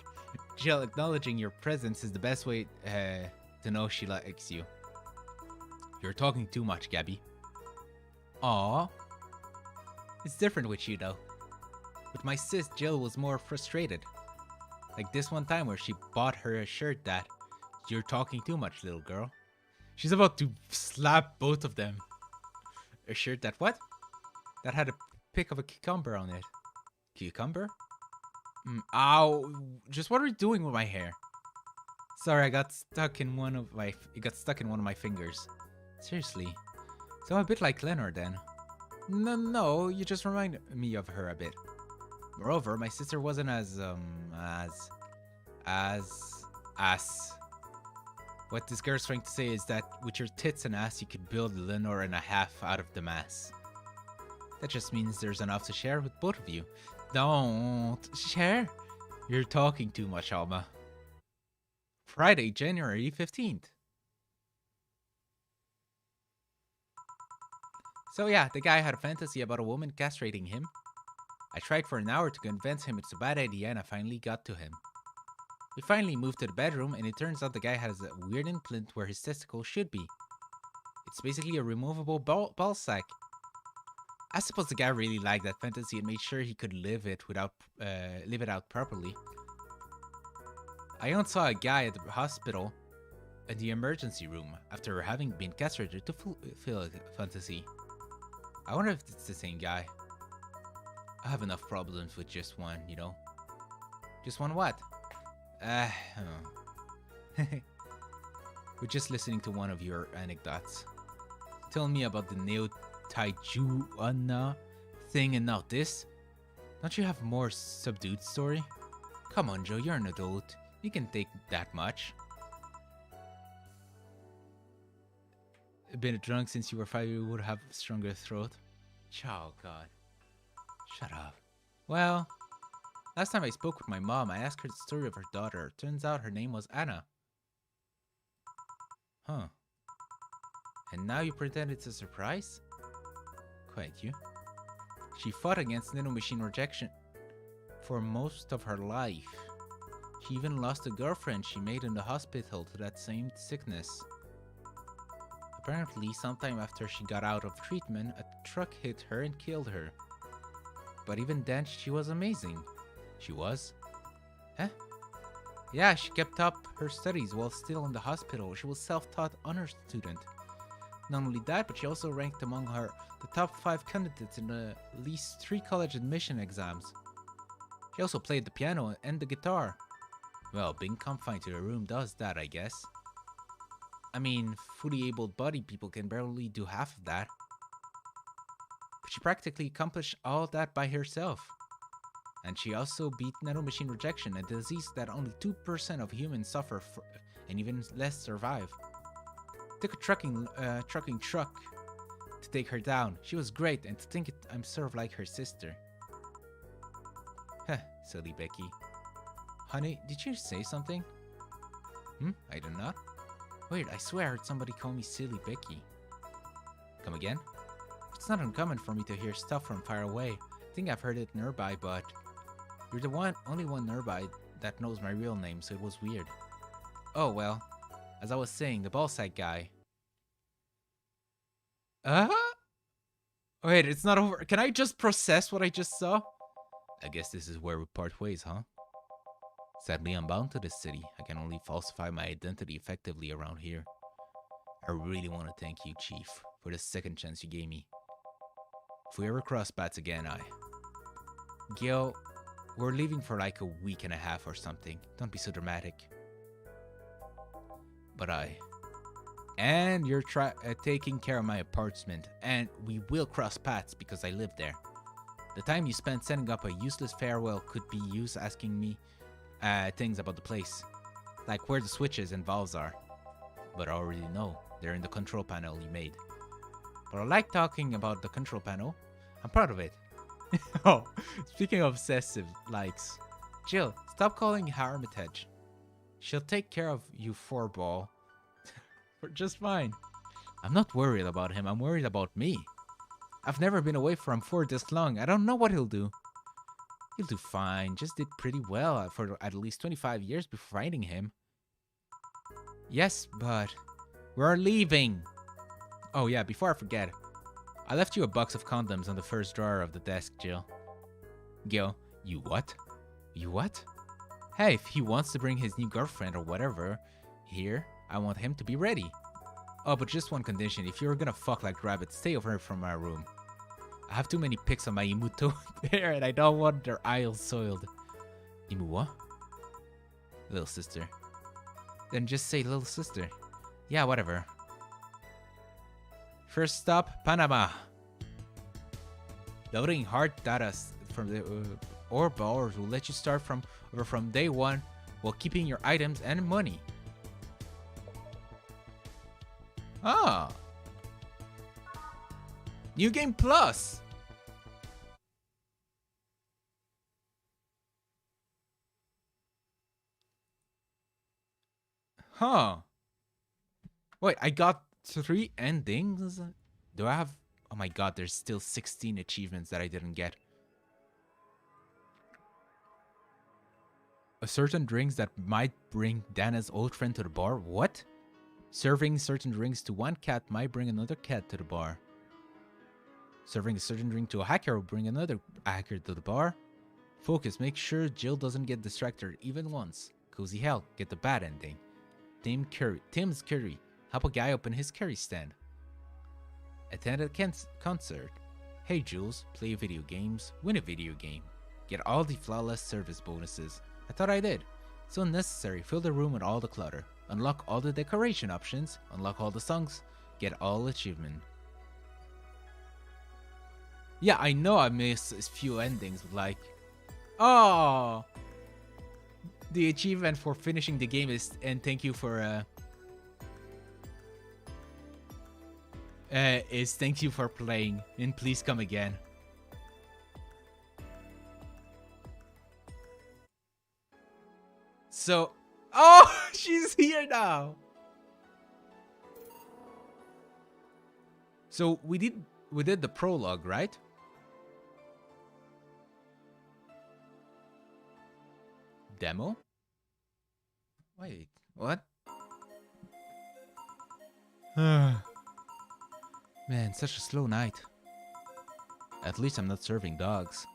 Jill acknowledging your presence is the best way to know she likes you. You're talking too much, Gabby. Aww. It's different with you, though. With my sis, Jill was more frustrated. Like this one time where she bought her a shirt that, "You're talking too much, little girl." She's about to slap both of them. A shirt that what? That had a pic of a cucumber on it. Cucumber? Ow! Just what are you doing with my hair? Sorry, I got stuck in one of my. It got stuck in one of my fingers. Seriously. So I'm a bit like Lenore then. No, you just remind me of her a bit. Moreover, my sister wasn't as What this girl's trying to say is that with your tits and ass, you could build Lenore and a half out of the mass. That just means there's enough to share with both of you. Don't share. You're talking too much, Alma. Friday, January 15th. So yeah, the guy had a fantasy about a woman castrating him. I tried for an hour to convince him it's a bad idea and I finally got to him. We finally moved to the bedroom and it turns out the guy has a weird implant where his testicles should be. It's basically a removable ball sack. I suppose the guy really liked that fantasy and made sure he could live it out properly. I once saw a guy at the hospital in the emergency room after having been castrated to fulfill a fantasy. I wonder if it's the same guy. I have enough problems with just one, you know. Just one what? I don't know. We're just listening to one of your anecdotes. Tell me about the Neo Taijuana thing and not this. Don't you have more subdued story? Come on, Joe, you're an adult. You can take that much. Been drunk since you were 5, you would have a stronger throat. Oh, God. Shut up. Well, last time I spoke with my mom, I asked her the story of her daughter. Turns out her name was Anna. Huh. And now you pretend it's a surprise? Quite you. She fought against nanomachine rejection for most of her life. She even lost a girlfriend she made in the hospital to that same sickness. Apparently, sometime after she got out of treatment, a truck hit her and killed her. But even then, she was amazing. She was? Huh? Yeah, she kept up her studies while still in the hospital. She was self-taught honor student. Not only that, but she also ranked among the top 5 candidates in at least 3 college admission exams. She also played the piano and the guitar. Well, being confined to a room does that, I guess. I mean, fully able-bodied people can barely do half of that. But she practically accomplished all that by herself. And she also beat nanomachine rejection, a disease that only 2% of humans suffer and even less survive. Took a trucking truck to take her down. She was great, and to think I'm sort of like her sister. Heh, silly Becky. Honey, did you say something? I did not. Wait, I swear I heard somebody call me silly Becky. Come again? It's not uncommon for me to hear stuff from far away. I think I've heard it nearby, but you're the only one nearby that knows my real name, so it was weird. Oh well, as I was saying, the ballsack guy. Wait, it's not over. Can I just process what I just saw? I guess this is where we part ways, huh? Sadly, I'm bound to this city. I can only falsify my identity effectively around here. I really want to thank you, Chief, for the second chance you gave me. If we ever cross paths again, Gil, we're leaving for like a week and a half or something. Don't be so dramatic. But and you're taking care of my apartment, and we will cross paths because I live there. The time you spent setting up a useless farewell could be used asking me things about the place, like where the switches and valves are. But I already know, they're in the control panel you made. But I like talking about the control panel. I'm proud of it. Oh, speaking of obsessive likes. Jill, stop calling her Armitage. She'll take care of you, four-ball. Just fine. I'm not worried about him, I'm worried about me. I've never been away from for this long. I don't know what he'll do. He'll do fine. Just did pretty well for at least 25 years before finding him. Yes, but we're leaving. Oh yeah, before I forget, I left you a box of condoms on the first drawer of the desk, Jill. Gil, you what? You what? Hey, if he wants to bring his new girlfriend or whatever here, I want him to be ready. Oh, but just one condition. If you're gonna fuck like rabbits, stay over from my room. I have too many pics on my Imuto there, and I don't want their aisles soiled. Imu what? Little sister. Then just say little sister. Yeah, whatever. First stop, Panama. Loading hard data from the bars will let you start from day one while keeping your items and money. Ah. New Game Plus. Huh. Wait, I got 3 endings? Do I have... Oh my god, there's still 16 achievements that I didn't get. A certain drinks that might bring Dana's old friend to the bar? What? Serving certain drinks to one cat might bring another cat to the bar. Serving a certain drink to a hacker will bring another hacker to the bar. Focus, make sure Jill doesn't get distracted even once. Cozy hell, get the bad ending. Tim's Curry, help a guy open his curry stand. Attend a concert. Hey Jules, play video games, win a video game. Get all the flawless service bonuses. I thought I did. So unnecessary, fill the room with all the clutter. Unlock all the decoration options, unlock all the songs, get all achievement. Yeah, I know I missed a few endings, but like... Oh! The achievement for finishing the game is... And thank you for... thank you for playing, and please come again. So... Oh! She's here now! So we did the prologue, right? Demo? Wait, what? Man, such a slow night. At least I'm not serving dogs.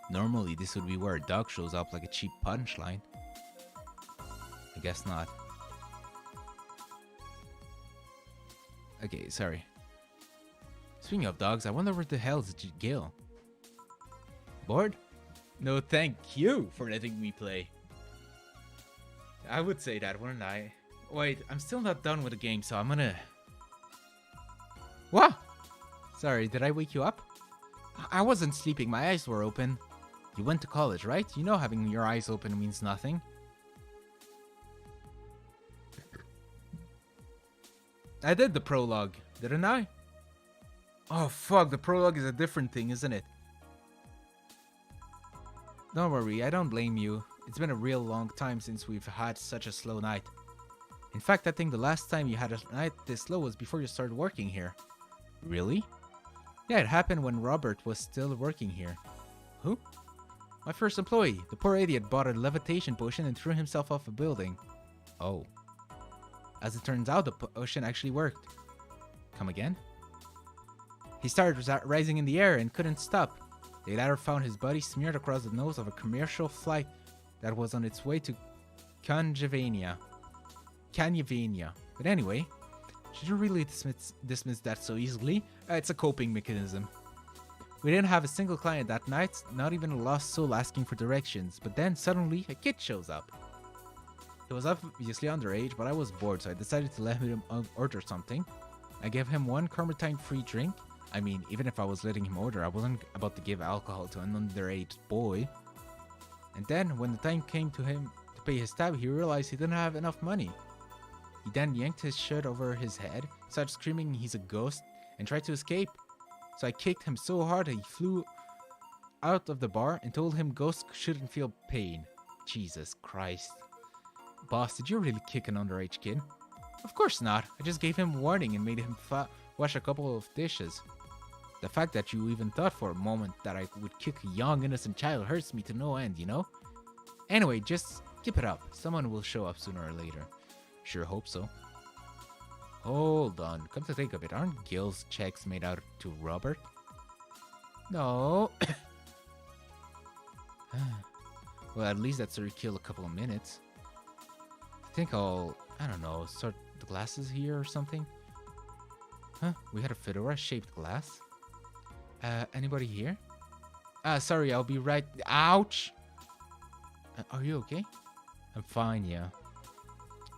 Normally this would be where a dog shows up like a cheap punchline. I guess not. Okay, sorry. Speaking of dogs, I wonder where the hell did you go? Bored? No, thank you for letting me play. I would say that, wouldn't I? Wait, I'm still not done with the game, so I'm gonna... What? Sorry, did I wake you up? I wasn't sleeping, my eyes were open. You went to college, right? You know having your eyes open means nothing. I did the prologue, didn't I? Oh fuck, the prologue is a different thing, isn't it? Don't worry, I don't blame you. It's been a real long time since we've had such a slow night. In fact, I think the last time you had a night this slow was before you started working here. Really? Yeah, it happened when Robert was still working here. Who? My first employee. The poor idiot bought a levitation potion and threw himself off a building. Oh. As it turns out, the potion actually worked. Come again? He started rising in the air and couldn't stop. They later found his body smeared across the nose of a commercial flight that was on its way to Canyavania. But anyway, should you really dismiss that so easily? It's a coping mechanism. We didn't have a single client that night, not even a lost soul asking for directions, but then suddenly a kid shows up. He was obviously underage, but I was bored, so I decided to let him order something. I gave him one Carmetine free drink. I mean, even if I was letting him order, I wasn't about to give alcohol to an underage boy. And then, when the time came to him to pay his tab, he realized he didn't have enough money. He then yanked his shirt over his head, started screaming he's a ghost, and tried to escape. So I kicked him so hard that he flew out of the bar and told him ghosts shouldn't feel pain. Jesus Christ. Boss, did you really kick an underage kid? Of course not. I just gave him warning and made him wash a couple of dishes. The fact that you even thought for a moment that I would kick a young innocent child hurts me to no end, you know? Anyway, just keep it up. Someone will show up sooner or later. Sure hope so. Hold on. Come to think of it, aren't Gil's checks made out to Robert? No. Well, at least that's already killed a couple of minutes. I think I'll, I don't know, sort the glasses here or something. Huh? We had a fedora-shaped glass? Anybody here? Sorry, I'll be right... Ouch! Are you okay? I'm fine, yeah.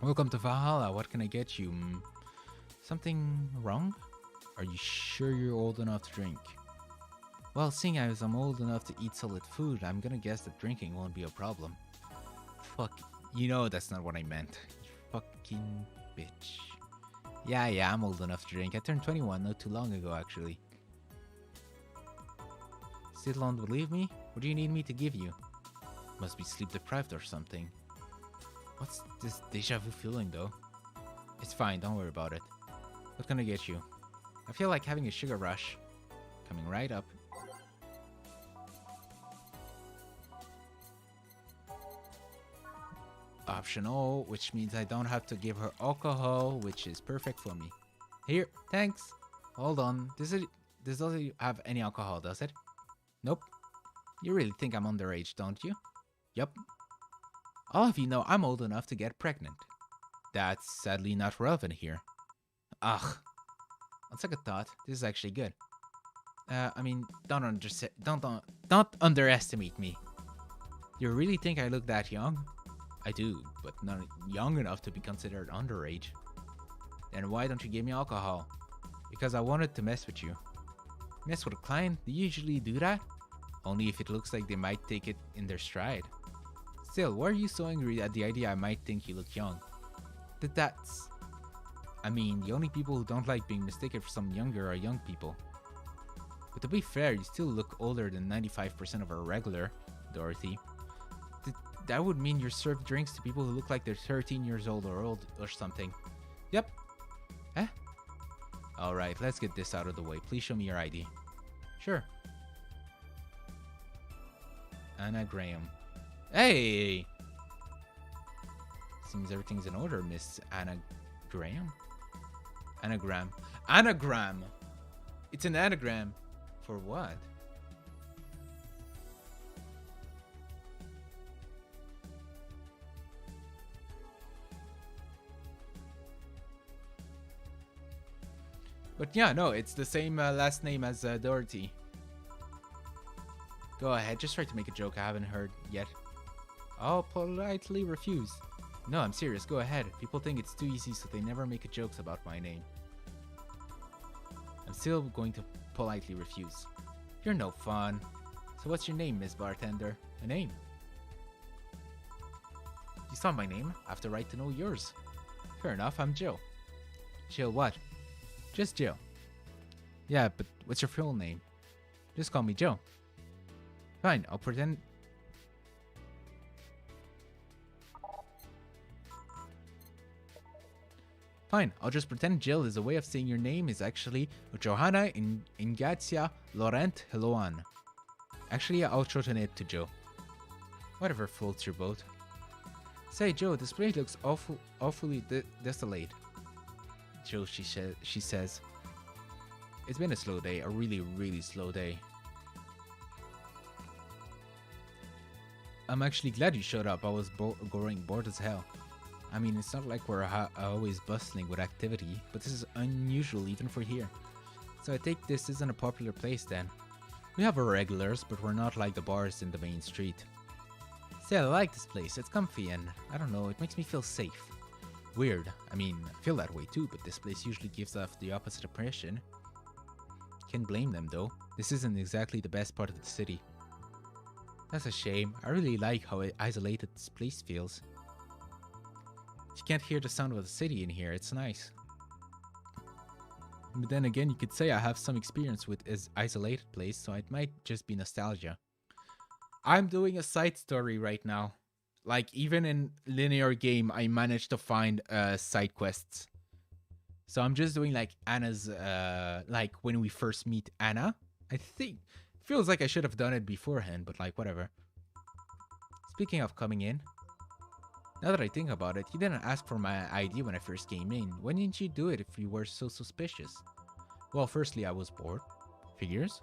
Welcome to Valhalla. What can I get you? Something wrong? Are you sure you're old enough to drink? Well, seeing as I'm old enough to eat solid food, I'm gonna guess that drinking won't be a problem. Fuck. You know that's not what I meant. You fucking bitch. Yeah, I'm old enough to drink. I turned 21 not too long ago, actually. Still don't believe me? What do you need me to give you? Must be sleep deprived or something. What's this deja vu feeling, though? It's fine, don't worry about it. What can I get you? I feel like having a sugar rush. Coming right up. Option O, which means I don't have to give her alcohol, which is perfect for me. Here, thanks. Hold on, this doesn't have any alcohol, does it? Nope. You really think I'm underage, don't you? Yup. All of you know I'm old enough to get pregnant. That's sadly not relevant here. Ugh. On second thought, this is actually good. I mean, don't underestimate me. You really think I look that young? I do, but not young enough to be considered underage. Then why don't you give me alcohol? Because I wanted to mess with you. Mess with a client? They usually do that? Only if it looks like they might take it in their stride. Still, why are you so angry at the idea I might think you look young? I mean, the only people who don't like being mistaken for someone younger are young people. But to be fair, you still look older than 95% of our regular, Dorothy. That would mean you're served drinks to people who look like they're 13 years old or something. Yep. Eh? Alright, let's get this out of the way. Please show me your ID. Sure. Anna Graham. Hey! Seems everything's in order, Miss Anna Graham. Anagram. Anagram! It's an anagram. For what? But yeah, no, it's the same last name as Dorothy. Go ahead, just try to make a joke I haven't heard yet. I'll politely refuse. No, I'm serious, go ahead. People think it's too easy, so they never make jokes about my name. I'm still going to politely refuse. You're no fun. So what's your name, Miss Bartender? A name? You saw my name? I have the right to know yours. Fair enough, I'm Jill. Jill what? Just Jill. Yeah, but what's your full name? Just call me Jill. Fine, I'll pretend... Fine, I'll just pretend Jill is a way of saying your name is actually Johanna Ingazia Laurent Heloan. Actually, I'll shorten it to Joe. Whatever floats your boat. Say, Joe, this place looks awfully desolate. Joe, she says. It's been a slow day, a really, really slow day. I'm actually glad you showed up. I was growing bored as hell. I mean, it's not like we're always bustling with activity, but this is unusual even for here. So I think this isn't a popular place then. We have our regulars, but we're not like the bars in the main street. Still, I like this place. It's comfy and, I don't know, it makes me feel safe. Weird. I mean, I feel that way too, but this place usually gives off the opposite impression. Can't blame them though. This isn't exactly the best part of the city. That's a shame. I really like how isolated this place feels. You can't hear the sound of the city in here. It's nice. But then again, you could say I have some experience with this isolated place, so it might just be nostalgia. I'm doing a side story right now. Like, even in linear game, I managed to find side quests. So I'm just doing like Anna's, like when we first meet Anna. I think, feels like I should have done it beforehand, but like whatever. Speaking of coming in, now that I think about it, you didn't ask for my ID when I first came in. Why didn't you do it if you were so suspicious? Well, firstly, I was bored. Figures.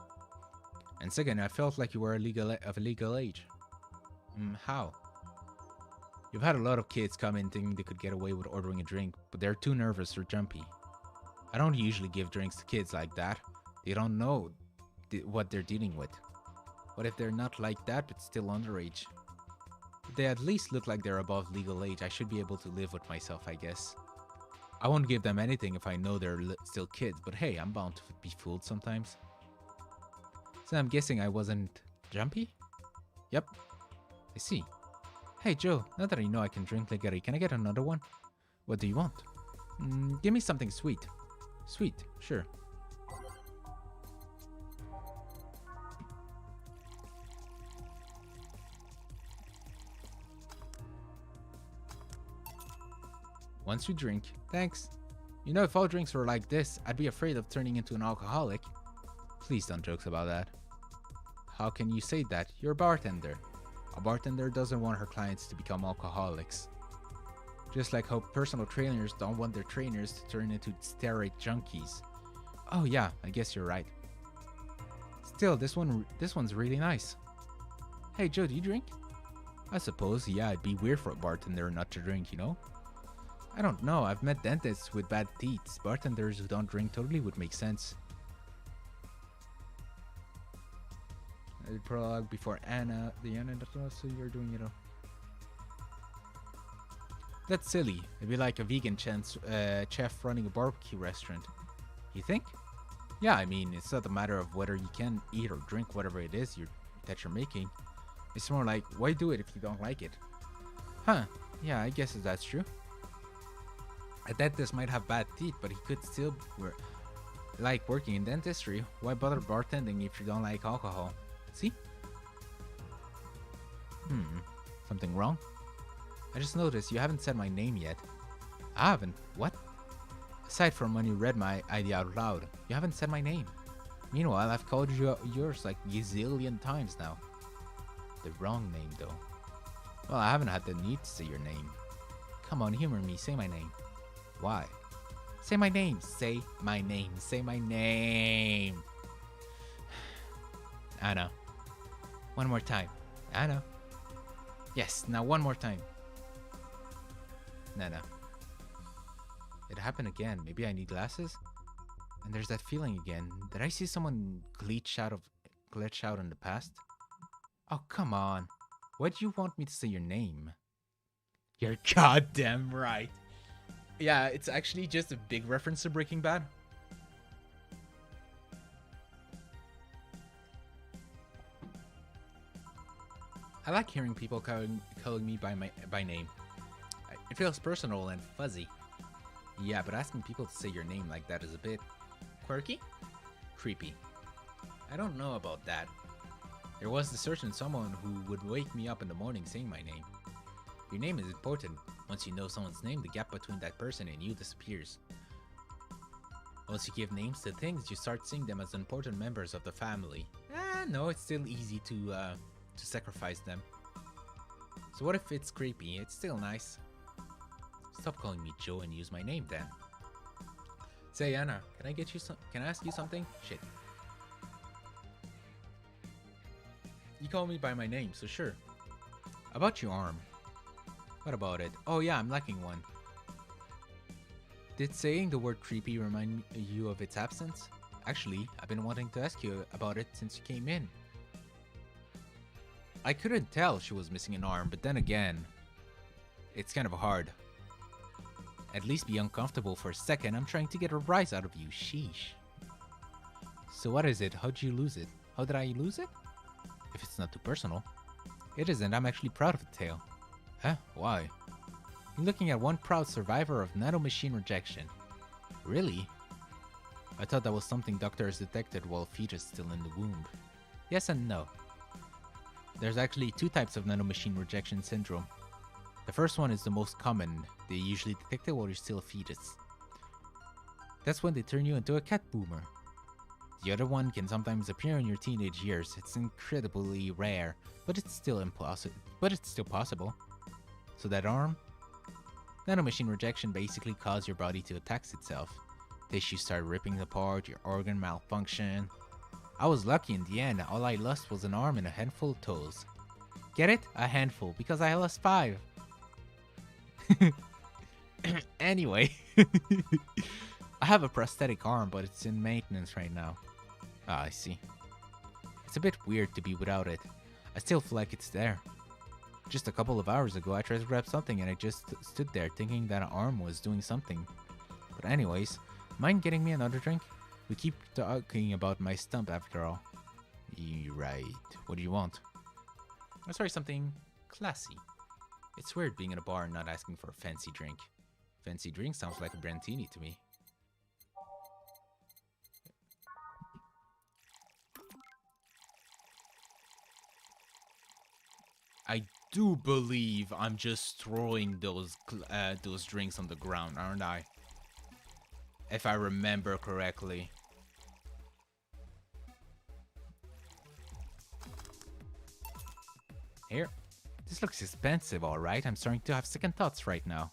And second, I felt like you were of a legal age. How? You've had a lot of kids come in thinking they could get away with ordering a drink, but they're too nervous or jumpy. I don't usually give drinks to kids like that. They don't know what they're dealing with. What if they're not like that but still underage? If they at least look like they're above legal age, I should be able to live with myself, I guess. I won't give them anything if I know they're still kids, but hey, I'm bound to be fooled sometimes. So I'm guessing I wasn't jumpy? Yep. I see. Hey Joe, now that I know I can drink Ligari, can I get another one? What do you want? Give me something sweet. Sweet, sure. Once you drink, thanks. You know, if all drinks were like this, I'd be afraid of turning into an alcoholic. Please don't joke about that. How can you say that? You're a bartender. A bartender doesn't want her clients to become alcoholics. Just like how personal trainers don't want their trainers to turn into steroid junkies. Oh yeah, I guess you're right. Still, this one's really nice. Hey Joe, do you drink? I suppose, yeah, it'd be weird for a bartender not to drink, you know? I don't know, I've met dentists with bad teeth. Bartenders who don't drink totally would make sense. The prologue before Anna, so you're doing it all. That's silly. It'd be like a vegan chef running a barbecue restaurant. You think? Yeah, I mean, it's not a matter of whether you can eat or drink whatever it is that you're making. It's more like, why do it if you don't like it? Huh, yeah, I guess that's true. A dentist might have bad teeth, but he could still like working in dentistry. Why bother bartending if you don't like alcohol? See? Something wrong? I just noticed you haven't said my name yet. I haven't? What? Aside from when you read my ID out loud, you haven't said my name. Meanwhile, I've called you yours like gazillion times now. The wrong name, though. Well, I haven't had the need to say your name. Come on, humor me. Say my name. Why? Say my name. Say my name. Say my name. Anna. One more time. Anna. Yes, now one more time. Nana. It happened again. Maybe I need glasses? And there's that feeling again. Did I see someone glitch out in the past? Oh, come on. Why do you want me to say your name? You're goddamn right. Yeah, it's actually just a big reference to Breaking Bad. I like hearing people calling me by name. It feels personal and fuzzy. Yeah, but asking people to say your name like that is a bit quirky? Creepy. I don't know about that. There was a certain someone who would wake me up in the morning saying my name. Your name is important. Once you know someone's name, the gap between that person and you disappears. Once you give names to things, you start seeing them as important members of the family. No, it's still easy to sacrifice them. So what if it's creepy? It's still nice. Stop calling me Joe and use my name then. Say, Anna, can I ask you something? Shit. You call me by my name, so sure. About your arm. What about it? Oh yeah, I'm lacking one. Did saying the word creepy remind you of its absence? Actually, I've been wanting to ask you about it since you came in. I couldn't tell she was missing an arm, but then again, it's kind of hard. At least be uncomfortable for a second. I'm trying to get a rise out of you. Sheesh. So what is it? How'd you lose it? How did I lose it? If it's not too personal. It isn't. I'm actually proud of the tale. Huh? Why? You're looking at one proud survivor of nanomachine rejection. Really? I thought that was something doctors detected while fetus still in the womb. Yes and no. There's actually two types of nanomachine rejection syndrome. The first one is the most common. They usually detect it while you're still a fetus. That's when they turn you into a cat boomer. The other one can sometimes appear in your teenage years. It's incredibly rare, but it's still possible. So that arm? Nanomachine rejection basically causes your body to attack itself. Tissues start ripping apart, your organ malfunction. I was lucky in the end. All I lost was an arm and a handful of toes. Get it? A handful, because I lost 5. Anyway, I have a prosthetic arm, but it's in maintenance right now. Ah, I see. It's a bit weird to be without it. I still feel like it's there. Just a couple of hours ago, I tried to grab something and I just stood there thinking that an arm was doing something. But anyways, mind getting me another drink? We keep talking about my stump after all. You're right. What do you want? Oh, sorry, something classy. It's weird being in a bar and not asking for a fancy drink. Fancy drink sounds like a Brantini to me. I do believe I'm just throwing those drinks on the ground, aren't I? If I remember correctly. Here. This looks expensive, alright. I'm starting to have second thoughts right now.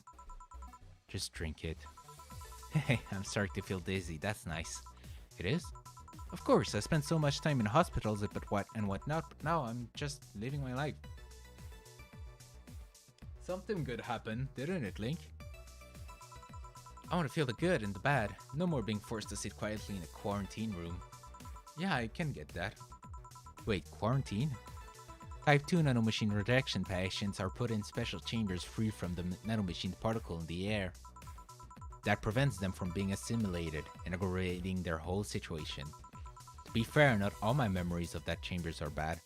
Just drink it. Hey, I'm starting to feel dizzy. That's nice. It is? Of course, I spent so much time in hospitals but whatnot, but now I'm just living my life. Something good happened, didn't it, Link? I want to feel the good and the bad. No more being forced to sit quietly in a quarantine room. Yeah, I can get that. Wait, quarantine? Type 2 nanomachine rejection patients are put in special chambers free from the nanomachine particle in the air. That prevents them from being assimilated and aggravating their whole situation. To be fair, not all my memories of that chambers are bad.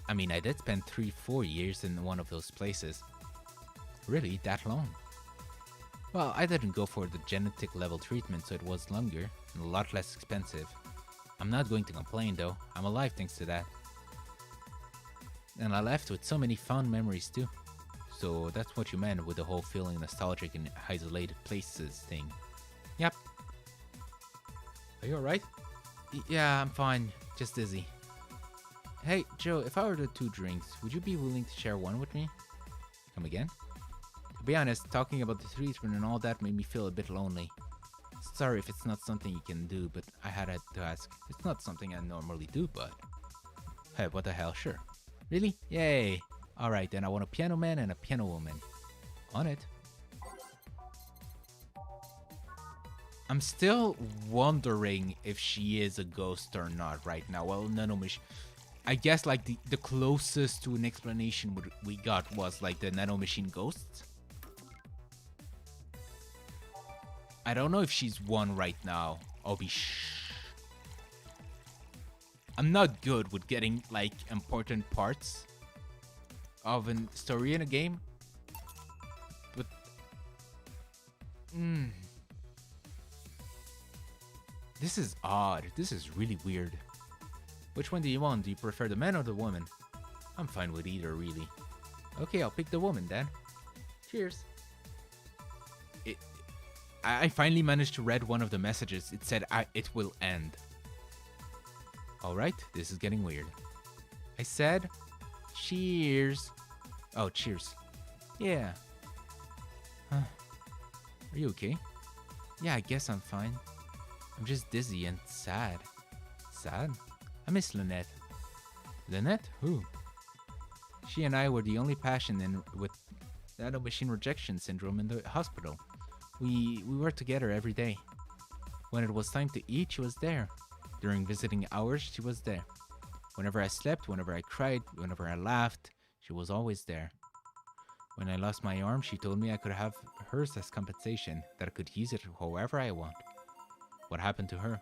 I mean, I did spend 3-4 years in one of those places. Really? That long? Well, I didn't go for the genetic level treatment, so it was longer and a lot less expensive. I'm not going to complain though, I'm alive thanks to that. And I left with so many fond memories too. So that's what you meant with the whole feeling nostalgic in isolated places thing. Yep. Are you alright? Yeah, I'm fine. Just dizzy. Hey, Joe, if I ordered 2 drinks, would you be willing to share one with me? Come again? To be honest, talking about the treatment and all that made me feel a bit lonely. Sorry if it's not something you can do, but I had to ask. It's not something I normally do, but... Hey, what the hell, sure. Really? Yay! Alright, then I want a piano man and a piano woman. On it. I'm still wondering if she is a ghost or not right now. Well, nanomachine. I guess like the closest to an explanation we got was like the nanomachine ghosts. I don't know if she's one right now. I'm not good with getting like important parts of a story in a game. But this is odd. This is really weird. Which one do you want? Do you prefer the man or the woman? I'm fine with either, really. Okay, I'll pick the woman then. Cheers. I finally managed to read one of the messages. It said, it will end. Alright, this is getting weird. I said, cheers. Oh, cheers. Yeah. Are you okay? Yeah, I guess I'm fine. I'm just dizzy and sad. Sad? I miss Lynette. Lynette? Who? She and I were the only patient with nanomachine rejection syndrome in the hospital. We were together every day. When it was time to eat, she was there. During visiting hours, she was there. Whenever I slept, whenever I cried, whenever I laughed, she was always there. When I lost my arm, she told me I could have hers as compensation, that I could use it however I want. What happened to her?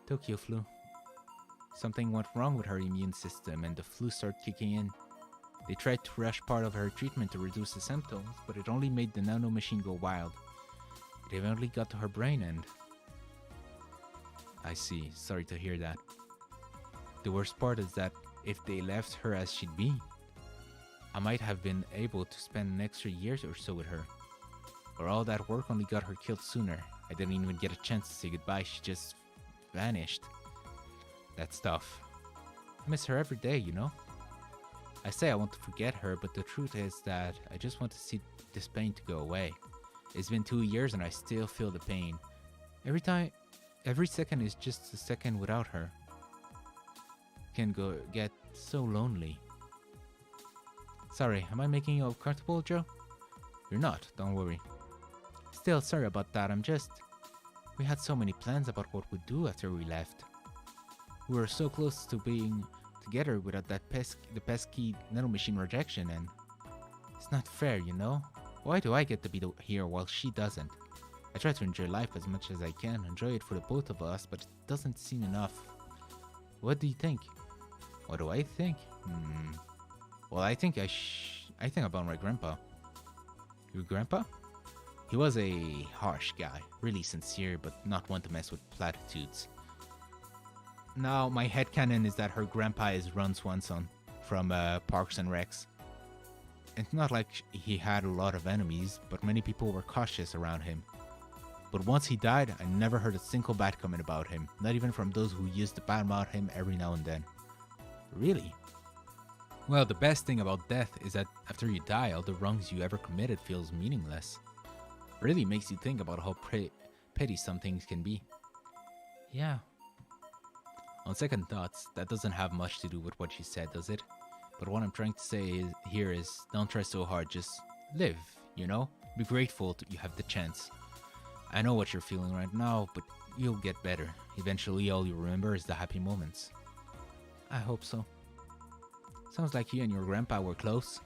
Tokyo flu. Something went wrong with her immune system and the flu started kicking in. They tried to rush part of her treatment to reduce the symptoms, but it only made the nanomachine go wild. It eventually got to her brain and... I see. Sorry to hear that. The worst part is that if they left her as she'd be, I might have been able to spend an extra year or so with her. But all that work only got her killed sooner. I didn't even get a chance to say goodbye. She just vanished. That's tough. I miss her every day, you know? I say I want to forget her, but the truth is that I just want to see this pain to go away. It's been 2 years and I still feel the pain. Every second is just a second without her. Can get so lonely. Sorry, am I making you uncomfortable, Joe? You're not, don't worry. Still, sorry about that, we had so many plans about what we'd do after we left. We were so close to being together without the pesky nanomachine rejection, and it's not fair, you know? Why do I get to be here while she doesn't? I try to enjoy life as much as I can, enjoy it for the both of us, but it doesn't seem enough. What do you think? What do I think? Well, I think about my grandpa. Your grandpa? He was a harsh guy, really sincere, but not one to mess with platitudes. Now, my headcanon is that her grandpa is Ron Swanson from Parks and Recs. It's not like he had a lot of enemies, but many people were cautious around him. But once he died, I never heard a single bad comment about him, not even from those who used to badmouth him every now and then. Really? Well, the best thing about death is that after you die, all the wrongs you ever committed feels meaningless. Really makes you think about how petty some things can be. Yeah. On second thoughts, that doesn't have much to do with what you said, does it? But what I'm trying to say here is, don't try so hard, just live, you know? Be grateful you have the chance. I know what you're feeling right now, but you'll get better. Eventually, all you remember is the happy moments. I hope so. Sounds like you and your grandpa were close.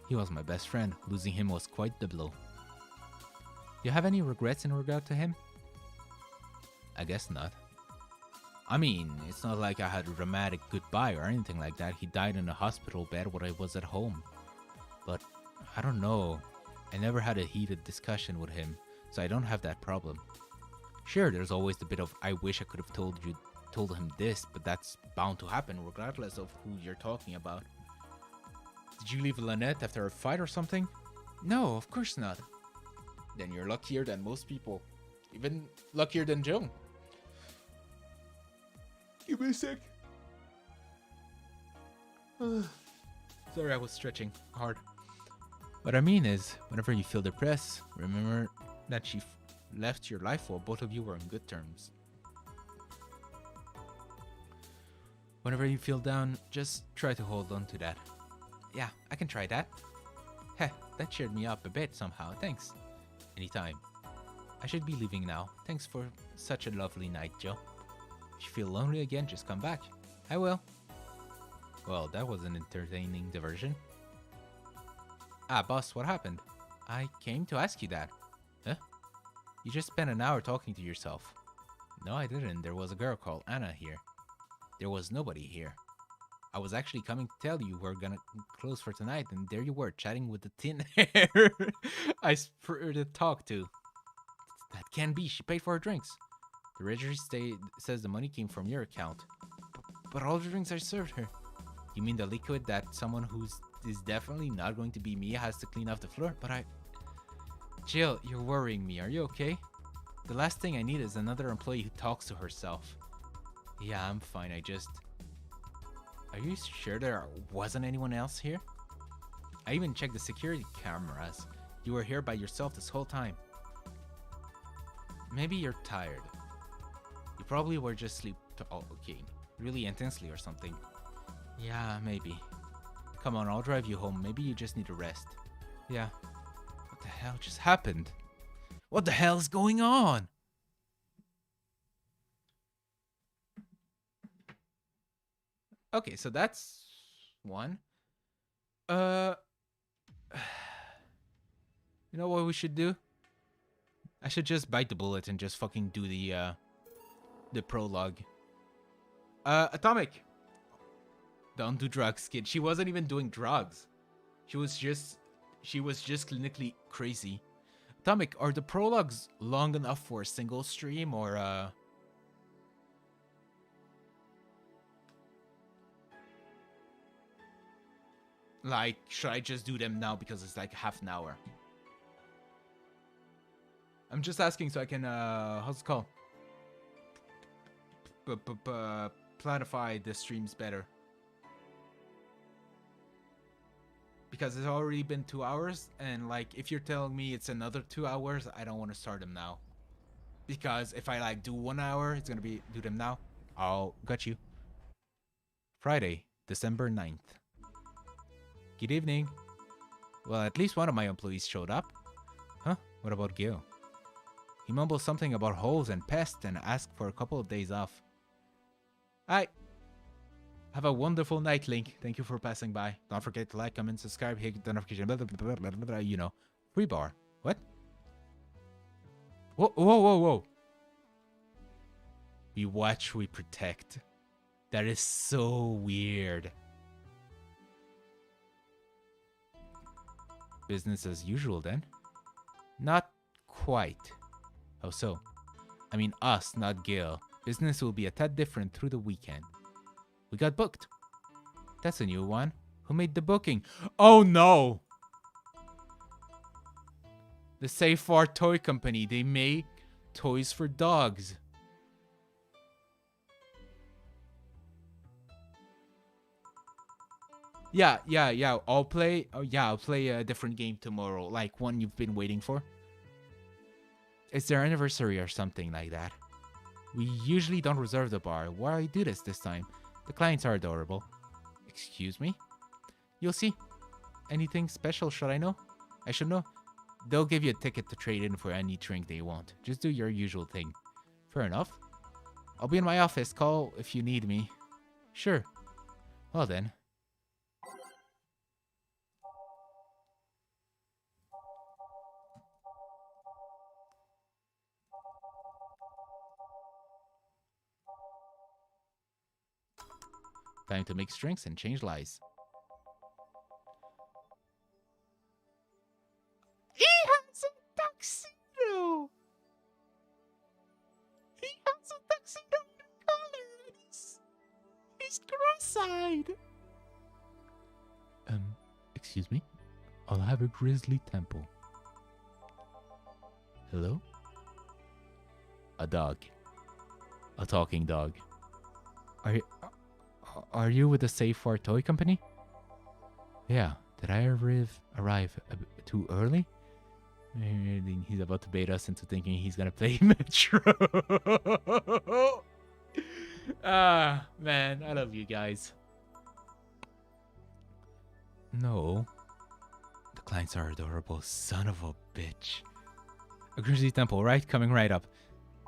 He was my best friend. Losing him was quite the blow. Do you have any regrets in regard to him? I guess not. I mean, it's not like I had a dramatic goodbye or anything like that. He died in a hospital bed while I was at home. But, I don't know. I never had a heated discussion with him, so I don't have that problem. Sure, there's always the bit of, I wish I could have told him this, but that's bound to happen regardless of who you're talking about. Did you leave Lynette after a fight or something? No, of course not. Then you're luckier than most people. Even luckier than Joe. Give me a sec. Sorry, I was stretching hard. What I mean is, whenever you feel depressed, remember that she left your life while both of you were on good terms. Whenever you feel down, just try to hold on to that. Yeah, I can try that. Heh, that cheered me up a bit somehow, thanks. Anytime. I should be leaving now. Thanks for such a lovely night, Joe. If you feel lonely again, just come back. I will. Well, that was an entertaining diversion. Ah, boss, what happened? I came to ask you that. Huh? You just spent an hour talking to yourself. No, I didn't. There was a girl called Anna here. There was nobody here. I was actually coming to tell you we're gonna close for tonight, and there you were, chatting with the thin hair I prefer to talk to. That can't be. She paid for her drinks. The registry says the money came from your account. But all the drinks I served her. You mean the liquid that someone is definitely not going to be me has to clean off the floor? But Jill, you're worrying me. Are you okay? The last thing I need is another employee who talks to herself. Yeah, I'm fine. Are you sure there wasn't anyone else here? I even checked the security cameras. You were here by yourself this whole time. Maybe you're tired. You probably were just okay, really intensely or something. Yeah, maybe. Come on, I'll drive you home. Maybe you just need a rest. Yeah. What the hell just happened? What the hell is going on? Okay, so that's one. You know what we should do? I should just bite the bullet and just fucking do the prologue. Atomic. Don't do drugs, kid. She wasn't even doing drugs. She was just clinically crazy. Atomic, are the prologues long enough for a single stream or like, should I just do them now because it's like half an hour? I'm just asking so I can, how's it called? Planify the streams better. Because it's already been 2 hours, and like, if you're telling me it's another 2 hours, I don't want to start them now. Because if I like do 1 hour, it's gonna be do them now. I'll got you. Friday, December 9th. Good evening. Well, at least one of my employees showed up. Huh? What about Gil? He mumbled something about holes and pests and asked for a couple of days off. Hi. Have a wonderful night, Link. Thank you for passing by. Don't forget to like, comment, subscribe, hit the notification bell, you know. Free bar. What? Whoa, whoa, whoa, whoa. We watch, we protect. That is so weird. Business as usual, then? Not quite. How so? I mean us, not Gil. Business will be a tad different through the weekend. We got booked. That's a new one. Who made the booking? Oh no! The Safe Art Toy Company. They make toys for dogs. Yeah. I'll play a different game tomorrow. Like one you've been waiting for. It's their anniversary or something like that. We usually don't reserve the bar. Why do this time? The clients are adorable. Excuse me? You'll see. Anything special should I know? I should know. They'll give you a ticket to trade in for any drink they want. Just do your usual thing. Fair enough. I'll be in my office. Call if you need me. Sure. Well then. Time to mix drinks and change lies. He has a tuxedo! He has a tuxedo color and he's cross-eyed. Excuse me? I'll have a grizzly temple. Hello? A dog. A talking dog. Are you with the Safe Art Toy Company? Yeah. Did I arrive a bit too early? He's about to bait us into thinking he's gonna play Metro. Ah, man, I love you guys. No. The clients are adorable, son of a bitch. A grizzly temple, right? Coming right up.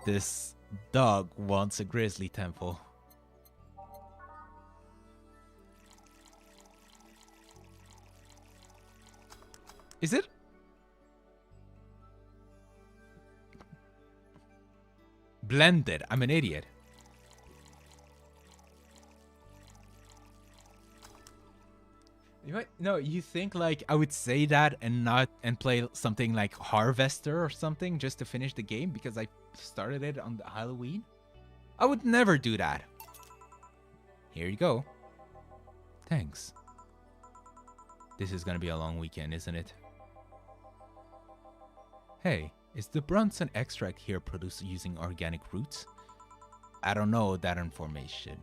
This dog wants a grizzly temple. Is it? Blended. I'm an idiot. No, you think like I would say that and not play something like Harvester or something just to finish the game because I started it on Halloween? I would never do that. Here you go. Thanks. This is gonna be a long weekend, isn't it? Hey, is the Bronson extract here produced using organic roots? I don't know that information.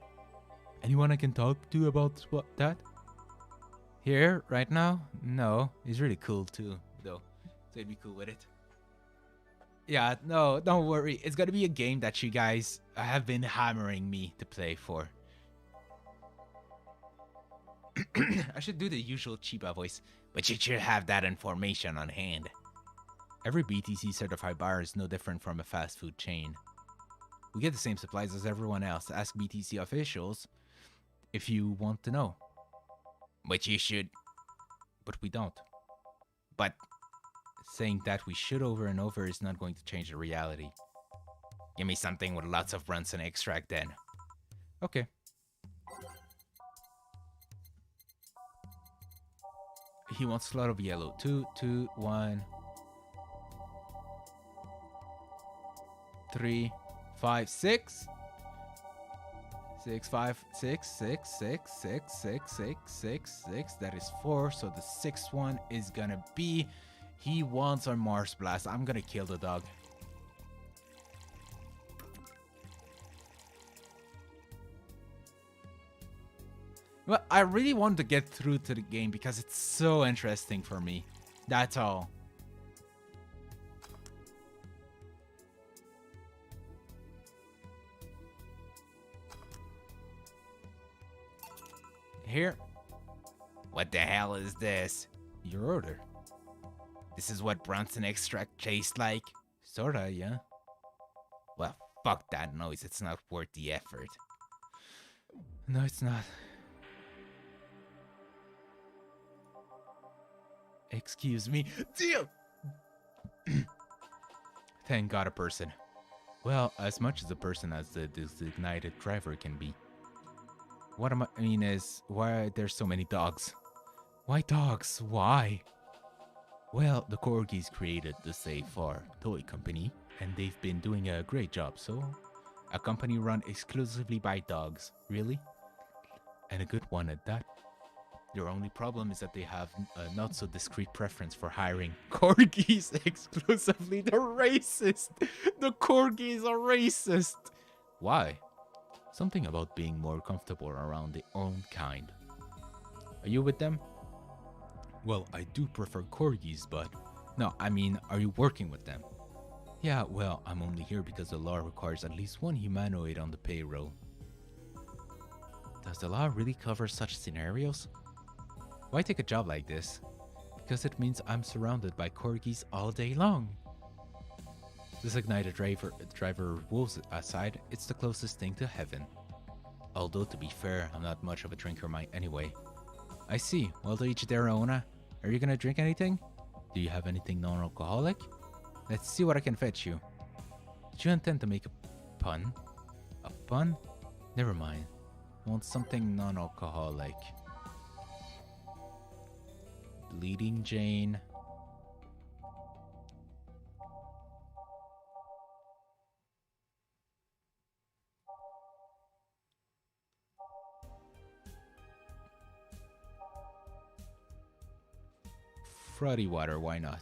Anyone I can talk to about that? Here, right now? No, he's really cool too, though. So he'd be cool with it. Yeah, no, don't worry. It's gonna be a game that you guys have been hammering me to play for. I should do the usual Chiba voice, but you should have that information on hand. Every BTC certified bar is no different from a fast food chain. We get the same supplies as everyone else. Ask BTC officials if you want to know. But you should. But we don't. But saying that we should over and over is not going to change the reality. Give me something with lots of Bronson extract then. Okay. He wants a lot of yellow. 2, 2, 1, 3, 5, 6. 6, 5, 6, 6, 6, 6, 6, 6, 6, 6. That is 4. So the sixth one is gonna be. He wants our Mars Blast. I'm gonna kill the dog. Well, I really want to get through to the game because it's so interesting for me. That's all. Here. What the hell is this? Your order. This is what Bronson extract tastes like? Sorta, yeah. Well, fuck that noise. It's not worth the effort. No, it's not. Excuse me. Deal! Thank God a person. Well, as much as a person as the designated driver can be. What I mean is, why are there so many dogs? Why dogs? Why? Well, the Corgis created the Say-Far toy company, and they've been doing a great job, so... A company run exclusively by dogs, really? And a good one at that. Their only problem is that they have a not so discreet preference for hiring Corgis exclusively. They're racist! The Corgis are racist! Why? Something about being more comfortable around their own kind. Are you with them? Well, I do prefer Corgis, but... No, I mean, are you working with them? Yeah, well, I'm only here because the law requires at least one humanoid on the payroll. Does the law really cover such scenarios? Why take a job like this? Because it means I'm surrounded by Corgis all day long. Designated driver wolves aside, it's the closest thing to heaven. Although, to be fair, I'm not much of a drinker anyway. I see. Well, to each their own. Are you gonna drink anything? Do you have anything non-alcoholic? Let's see what I can fetch you. Did you intend to make a pun? A pun? Never mind. I want something non-alcoholic. Bleeding Jane. Frothy water, why not?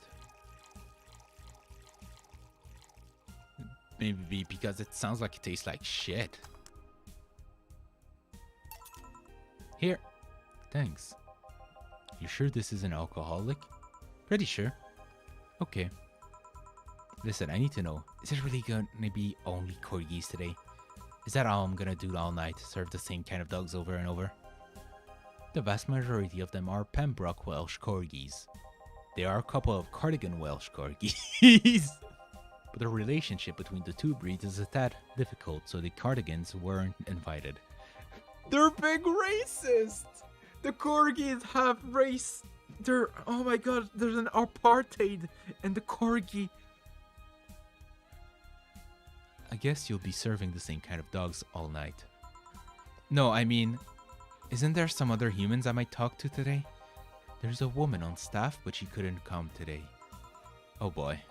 Maybe because it sounds like it tastes like shit. Here. Thanks. You sure this isn't alcoholic? Pretty sure. Okay. Listen, I need to know. Is it really gonna be only Corgis today? Is that all I'm gonna do all night? Serve the same kind of dogs over and over? The vast majority of them are Pembroke Welsh Corgis. There are a couple of Cardigan Welsh Corgis. but the relationship between the two breeds is a tad difficult, so the Cardigans weren't invited. They're big racists! The Corgis have race. Oh my god, there's an apartheid in the Corgi. I guess you'll be serving the same kind of dogs all night. No, I mean, isn't there some other humans I might talk to today? There's a woman on staff, but she couldn't come today. Oh boy.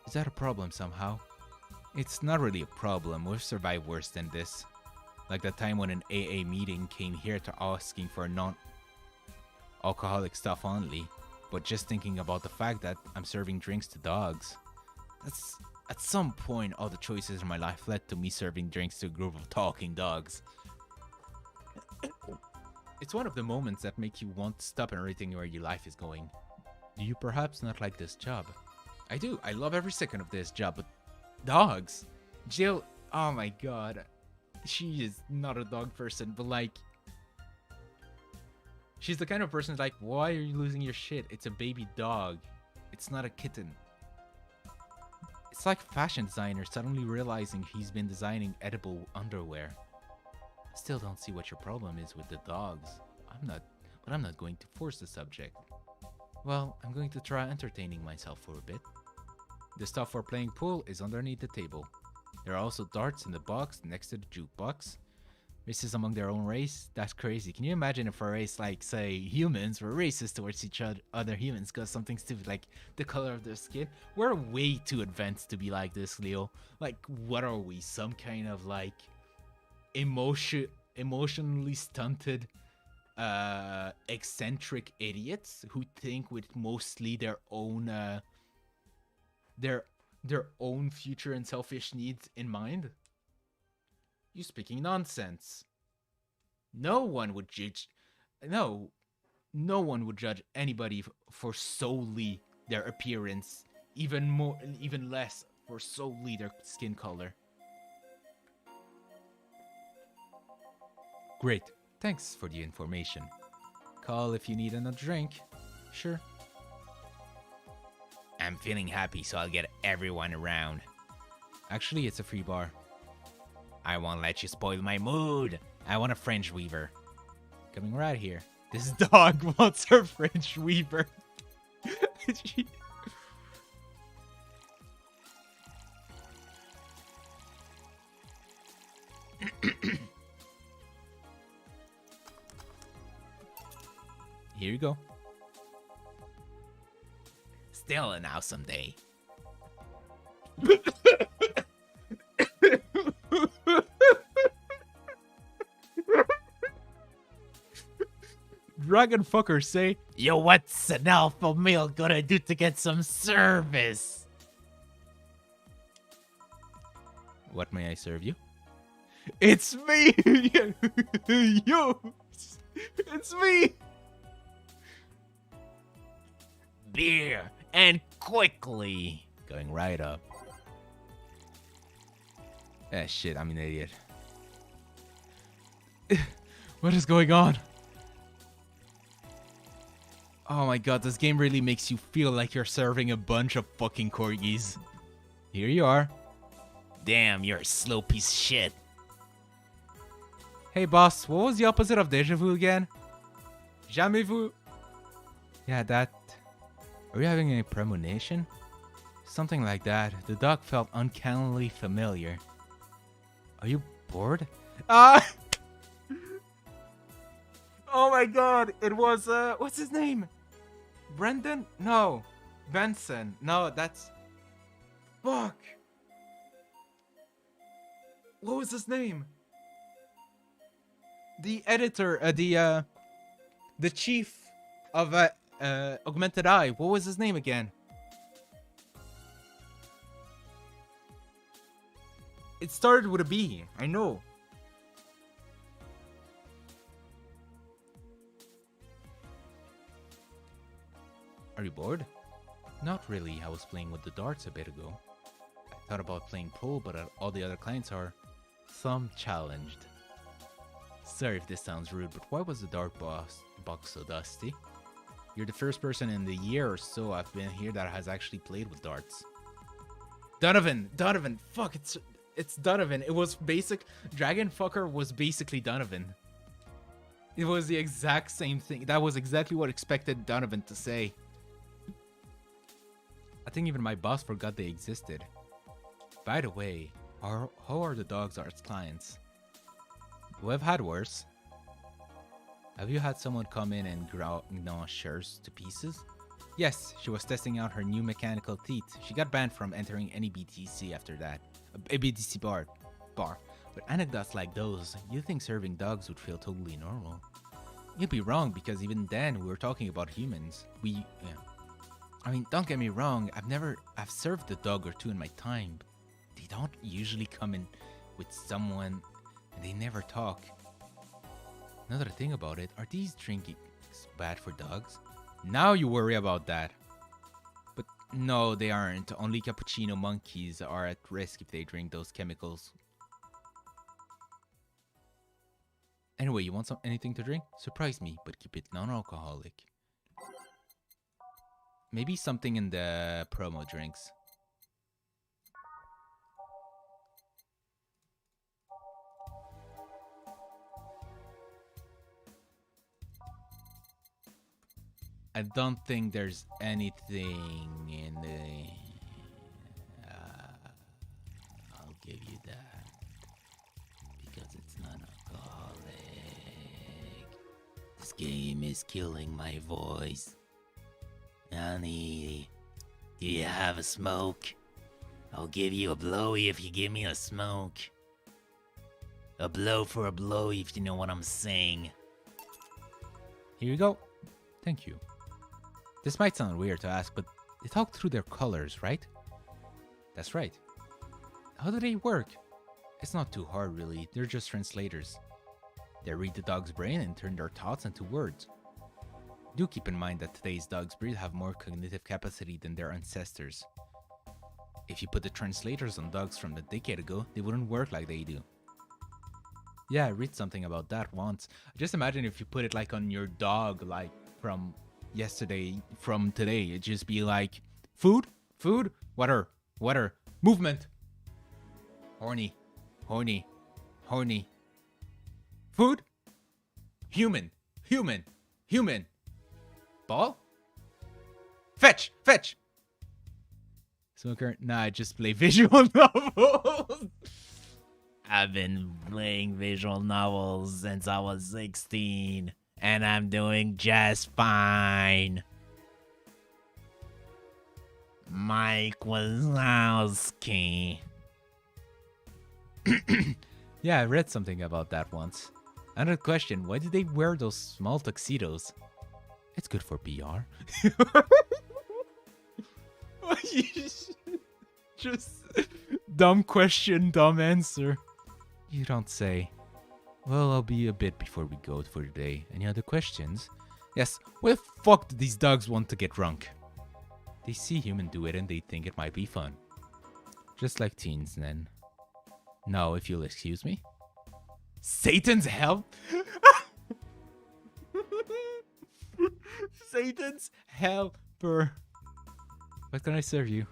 Is that a problem somehow? It's not really a problem. We've survived worse than this. Like the time when an AA meeting came here to asking for non-alcoholic stuff only, but just thinking about the fact that I'm serving drinks to dogs. That's at some point all the choices in my life led to me serving drinks to a group of talking dogs. It's one of the moments that make you want to stop and rethink where your life is going. Do you perhaps not like this job? I do. I love every second of this job, but dogs? Jill, oh my god. She is not a dog person, but like... She's the kind of person like, why are you losing your shit? It's a baby dog. It's not a kitten. It's like a fashion designer suddenly realizing he's been designing edible underwear. I still don't see what your problem is with the dogs. I'm not going to force the subject. Well, I'm going to try entertaining myself for a bit. The stuff for playing pool is underneath the table. There are also darts in the box next to the jukebox. Races among their own race? That's crazy. Can you imagine if a race like, say, humans were racist towards each other humans because something stupid like the color of their skin? We're way too advanced to be like this, Leo. Like, what are we? Some kind of like emotionally stunted eccentric idiots who think with mostly their own future and selfish needs in mind? You speaking nonsense. No one would judge anybody for solely their appearance, even less for solely their skin color. Great. Thanks for the information. Call if you need another drink. Sure. I'm feeling happy, so I'll get everyone around. Actually, it's a free bar. I won't let you spoil my mood. I want a French weaver. Coming right here. This dog wants her French weaver. Here you go. Still an awesome day. Dragon fuckers say, yo, what's an alpha male gonna do to get some service? What may I serve you? It's me! Yo! It's me! Beer, and quickly. Going right up. Ah, shit, I'm an idiot. What is going on? Oh my god, this game really makes you feel like you're serving a bunch of fucking corgis. Here you are. Damn, you're a slow piece of shit. Hey boss, what was the opposite of déjà vu again? Jamais vu. Yeah, that... Are you having a premonition? Something like that. The dog felt uncannily familiar. Are you bored? Ah! Oh my god, it was, what's his name? Brendan? No. Benson. No, that's... Fuck. What was his name? The editor, the chief of, Augmented Eye. What was his name again? It started with a B. I know. Are you bored? Not really. I was playing with the darts a bit ago. I thought about playing pool, but all the other clients are some challenged. Sorry if this sounds rude, but why was the dart box so dusty? You're the first person in the year or so I've been here that has actually played with darts. Donovan. Donovan. Fuck, it's Donovan. It was basic. Dragon Fucker was basically Donovan. It was the exact same thing. That was exactly what I expected Donovan to say. I think even my boss forgot they existed. By the way, how are the dogs arts clients? We've had worse. Have you had someone come in and gnaw shirts to pieces? Yes, she was testing out her new mechanical teeth. She got banned from entering any BTC after that. A BTC bar. But anecdotes like those, you'd think serving dogs would feel totally normal. You'd be wrong, because even then we were talking about humans. I mean, don't get me wrong, I've served a dog or two in my time. But they don't usually come in with someone and they never talk. Another thing about it, are these drinks bad for dogs? Now you worry about that. But no, they aren't. Only cappuccino monkeys are at risk if they drink those chemicals. Anyway, you want anything to drink? Surprise me, but keep it non-alcoholic. Maybe something in the promo drinks. I don't think there's anything in the... I'll give you that. Because it's non-alcoholic. This game is killing my voice. Honey, do you have a smoke? I'll give you a blowy if you give me a smoke. A blow for a blowy if you know what I'm saying. Here you go. Thank you. This might sound weird to ask, but they talk through their colors, right? That's right. How do they work? It's not too hard, really. They're just translators. They read the dog's brain and turn their thoughts into words. Do keep in mind that today's dog's breed have more cognitive capacity than their ancestors. If you put the translators on dogs from a decade ago, they wouldn't work like they do. Yeah, I read something about that once. Just imagine if you put it like on your dog, like from yesterday, from today. It'd just be like, food, water, movement, horny, food, human, ball, fetch. Smoker, nah, I just play visual novels. I've been playing visual novels since I was 16. And I'm doing just fine. Mike Wazowski. Yeah, I read something about that once. Another question, why do they wear those small tuxedos? It's good for PR. Just dumb question, dumb answer. You don't say. Well, I'll be a bit before we go for today. Any other questions? Yes, why the fuck do these dogs want to get drunk? They see human do it and they think it might be fun. Just like teens then. Now, if you'll excuse me. Satan's help? Satan's helper. What can I serve you?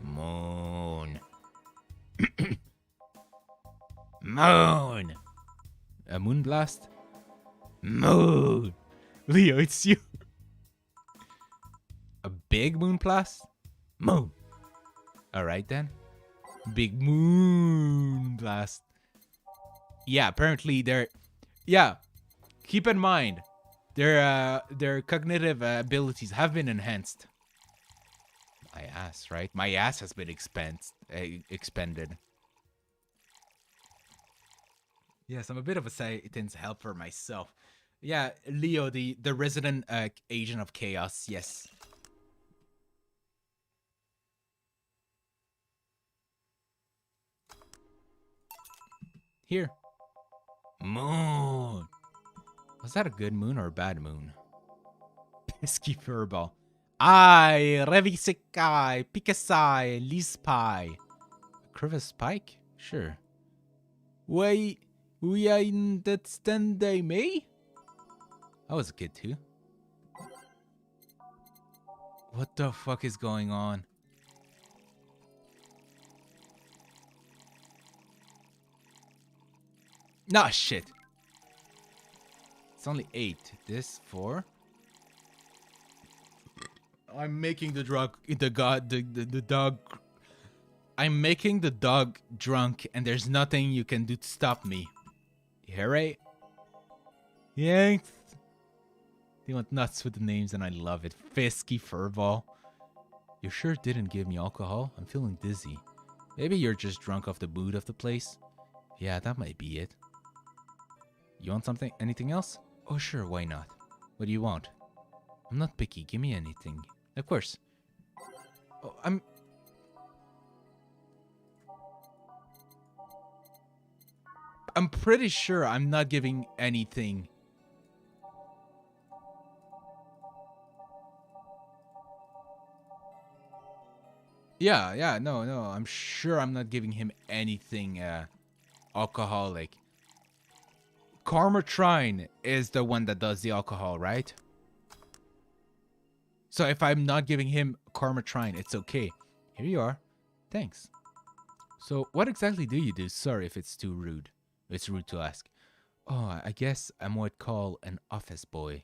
Moon. Moon. A moon blast? Moon. Leo, it's you. A big moon blast? Moon. Alright then. Big moon blast. Yeah, apparently they're... Yeah. Keep in mind, their cognitive abilities have been enhanced. My ass, right? My ass has been expended. Yes, I'm a bit of a Satan's helper myself. Yeah, Leo, the resident agent of chaos, yes. Here. Moon. Was that a good moon or a bad moon? Pesky furball. I Revisikai, Picasai, Lispai. Crevice Pike? Sure. We are in that stand day, May? I was a kid too. What the fuck is going on? Nah, shit. It's only 8. This 4. I'm making the dog. I'm making the dog drunk, and there's nothing you can do to stop me. You hear it? Yanks. They went nuts with the names, and I love it. Fisky Furball. You sure didn't give me alcohol? I'm feeling dizzy. Maybe you're just drunk off the mood of the place. Yeah, that might be it. You want something? Anything else? Oh, sure, why not? What do you want? I'm not picky. Give me anything. Of course. Oh, I'm pretty sure I'm not giving anything. Yeah, no. I'm sure I'm not giving him anything alcoholic. Carmatrine is the one that does the alcohol, right? So if I'm not giving him Carmatrine, it's okay. Here you are. Thanks. So what exactly do you do? Sorry if it's too rude. It's rude to ask. Oh, I guess I'm what call an office boy.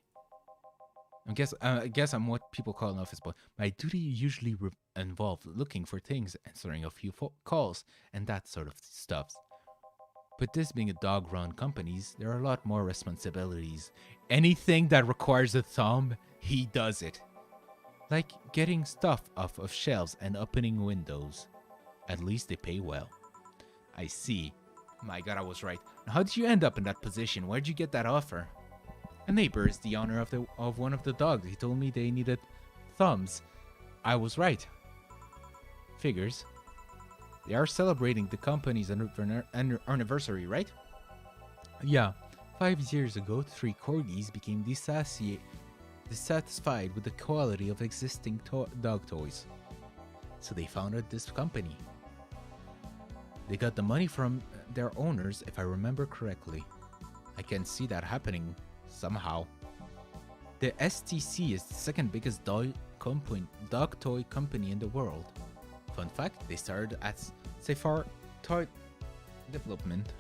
I guess I'm what people call an office boy. My duty usually involves looking for things, answering a few calls, and that sort of stuff. But this being a dog-run company, there are a lot more responsibilities. Anything that requires a thumb, he does it. Like getting stuff off of shelves and opening windows. At least they pay well. I see. My god, I was right. Now, how did you end up in that position? Where'd you get that offer? A neighbor is the owner of one of the dogs. He told me they needed thumbs. I was right. Figures. They are celebrating the company's anniversary, right? Yeah. 5 years ago, 3 corgis became dissatisfied with the quality of existing dog toys. So they founded this company. They got the money from their owners, if I remember correctly. I can see that happening somehow. The STC is the second biggest dog toy company in the world. Fun fact, they started as Safar Toy Development.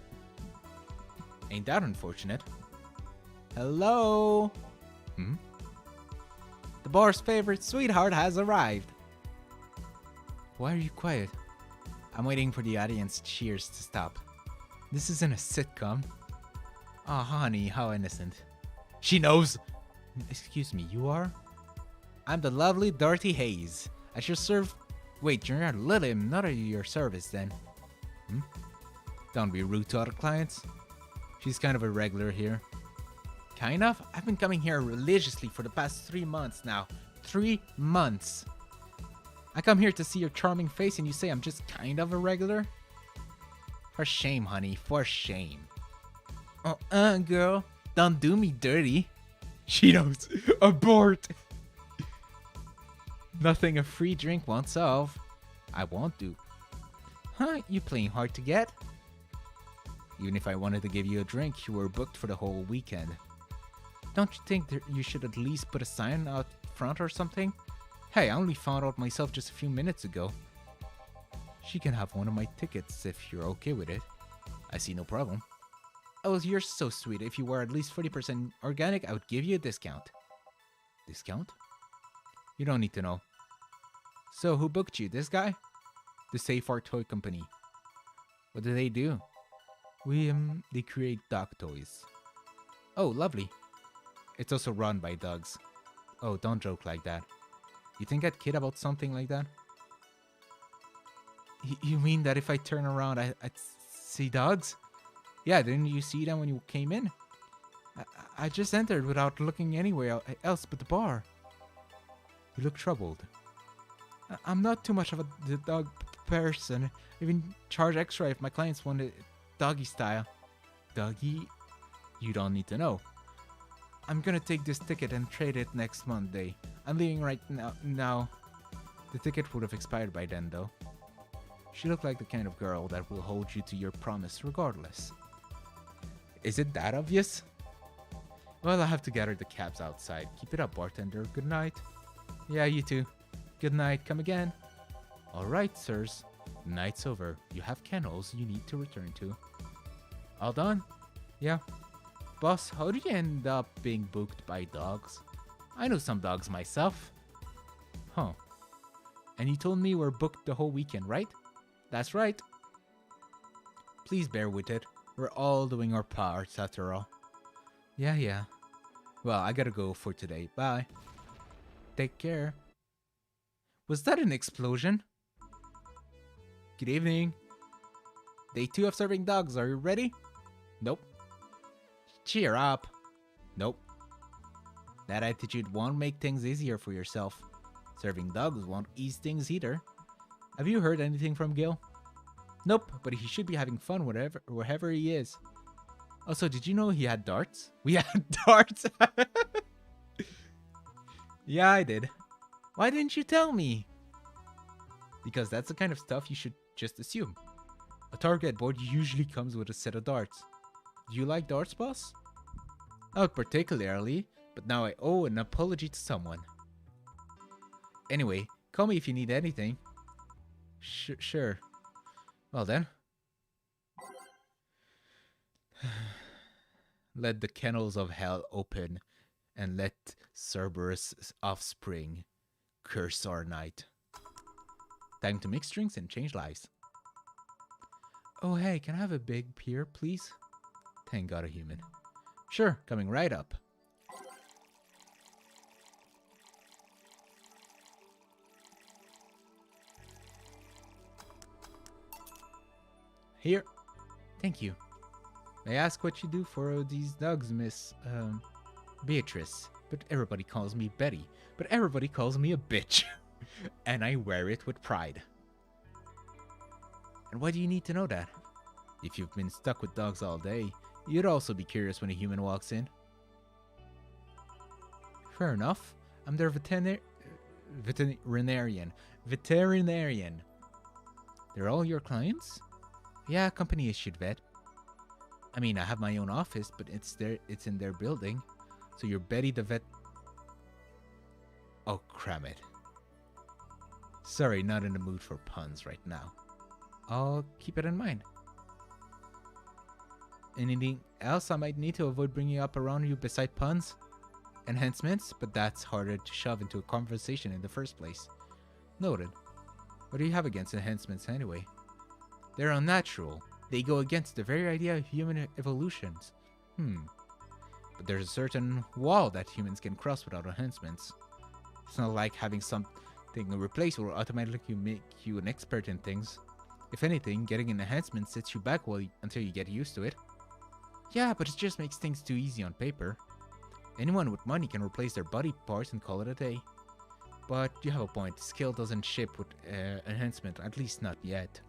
Ain't that unfortunate? Hello? The bar's favorite sweetheart has arrived. Why are you quiet? I'm waiting for the audience cheers to stop. This isn't a sitcom. Oh, honey, how innocent. She knows. Excuse me, you are? I'm the lovely Dorothy Hayes. I shall serve... Wait, you're not Lily. I'm not at your service then. Don't be rude to other clients. She's kind of a regular here. Kind of? I've been coming here religiously for the past 3 months now. 3 months. I come here to see your charming face and you say I'm just kind of a regular? For shame, honey. For shame. Girl. Don't do me dirty. She knows. Abort. Nothing a free drink won't solve. I won't do. Huh? You playing hard to get? Even if I wanted to give you a drink, you were booked for the whole weekend. Don't you think that you should at least put a sign out front or something? Hey, I only found out myself just a few minutes ago. She can have one of my tickets if you're okay with it. I see no problem. Oh, you're so sweet. If you were at least 40% organic, I would give you a discount. Discount? You don't need to know. So, who booked you? This guy? The Safar Toy Company. What do they do? They create dog toys. Oh, lovely. It's also run by dogs. Oh, don't joke like that. You think I'd kid about something like that? You mean that if I turn around, I'd see dogs? Yeah, didn't you see them when you came in? I just entered without looking anywhere else but the bar. You look troubled. I'm not too much of a dog person. I even charge extra if my clients want it doggy style. Doggy? You don't need to know. I'm gonna take this ticket and trade it next Monday. I'm leaving right now. The ticket would have expired by then, though. She looked like the kind of girl that will hold you to your promise regardless. Is it that obvious? Well, I have to gather the cabs outside. Keep it up, bartender. Good night. Yeah, you too. Good night. Come again. All right, sirs. The night's over. You have kennels you need to return to. All done? Yeah. Boss, how do you end up being booked by dogs? I know some dogs myself. Huh. And you told me we're booked the whole weekend, right? That's right. Please bear with it. We're all doing our parts after all. Yeah. Well, I gotta go for today. Bye. Take care. Was that an explosion? Good evening. Day 2 of serving dogs. Are you ready? Nope. Cheer up. Nope. That attitude won't make things easier for yourself. Serving dogs won't ease things either. Have you heard anything from Gil? Nope, but he should be having fun wherever he is. Also, did you know he had darts? We had darts! Yeah, I did. Why didn't you tell me? Because that's the kind of stuff you should just assume. A target board usually comes with a set of darts. Do you like darts, boss? Not particularly, but now I owe an apology to someone. Anyway, call me if you need anything. Sure. Well then. Let the kennels of hell open, and let Cerberus' offspring curse our night. Time to mix drinks and change lives. Oh hey, can I have a big beer, please? Thank God a human. Sure, coming right up. Here. Thank you. May I ask what you do for these dogs, Miss, Beatrice? But everybody calls me Betty. But everybody calls me a bitch. And I wear it with pride. And why do you need to know that? If you've been stuck with dogs all day, you'd also be curious when a human walks in. Fair enough. I'm their veterinarian. Veterinarian. They're all your clients? Yeah, company issued vet. I mean, I have my own office, but it's in their building. So you're Betty the vet. Oh, cram it. Sorry, not in the mood for puns right now. I'll keep it in mind. Anything else I might need to avoid bringing up around you beside puns? Enhancements, but that's harder to shove into a conversation in the first place. Noted. What do you have against enhancements anyway? They're unnatural. They go against the very idea of human evolutions. But there's a certain wall that humans can cross without enhancements. It's not like having something replaced will automatically make you an expert in things. If anything, getting an enhancement sets you back until you get used to it. Yeah, but it just makes things too easy on paper. Anyone with money can replace their body parts and call it a day. But you have a point, skill doesn't ship with enhancement, at least not yet.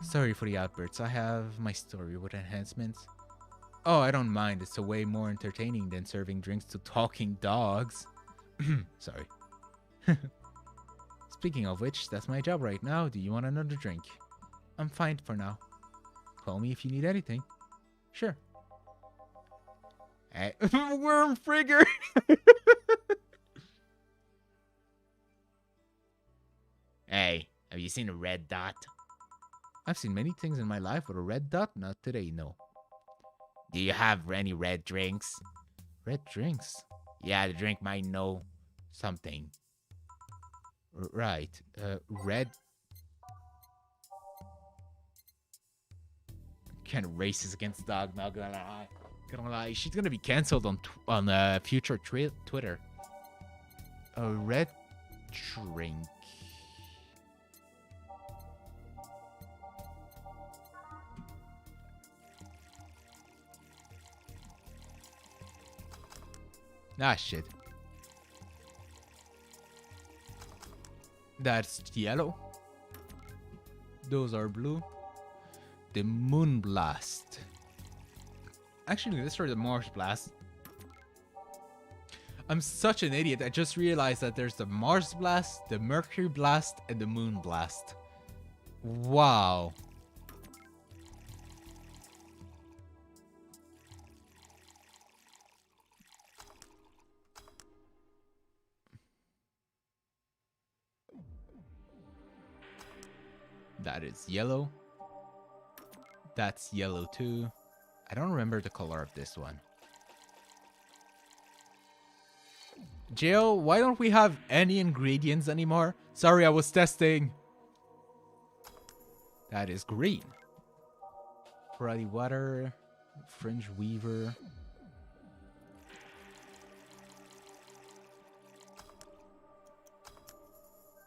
Sorry for the outbursts, I have my story with enhancements. Oh, I don't mind, it's a way more entertaining than serving drinks to talking dogs. Sorry. Speaking of which, that's my job right now. Do you want another drink? I'm fine for now. Call me if you need anything. Sure. Hey, worm frigger! Hey, have you seen a red dot? I've seen many things in my life with a red dot, not today, no. Do you have any red drinks? Red drinks? Yeah, the drink might know something. Right, red... Kind of racist against dog, not gonna lie. She's gonna be cancelled on future Twitter. A red drink. Ah, shit. That's yellow. Those are blue. The Moon Blast. Actually, let's try the Mars Blast. I'm such an idiot. I just realized that there's the Mars Blast, the Mercury Blast, and the Moon Blast. Wow. That is yellow. That's yellow too. I don't remember the color of this one. Jill, why don't we have any ingredients anymore? Sorry, I was testing. That is green. Ruddy water, fringe weaver.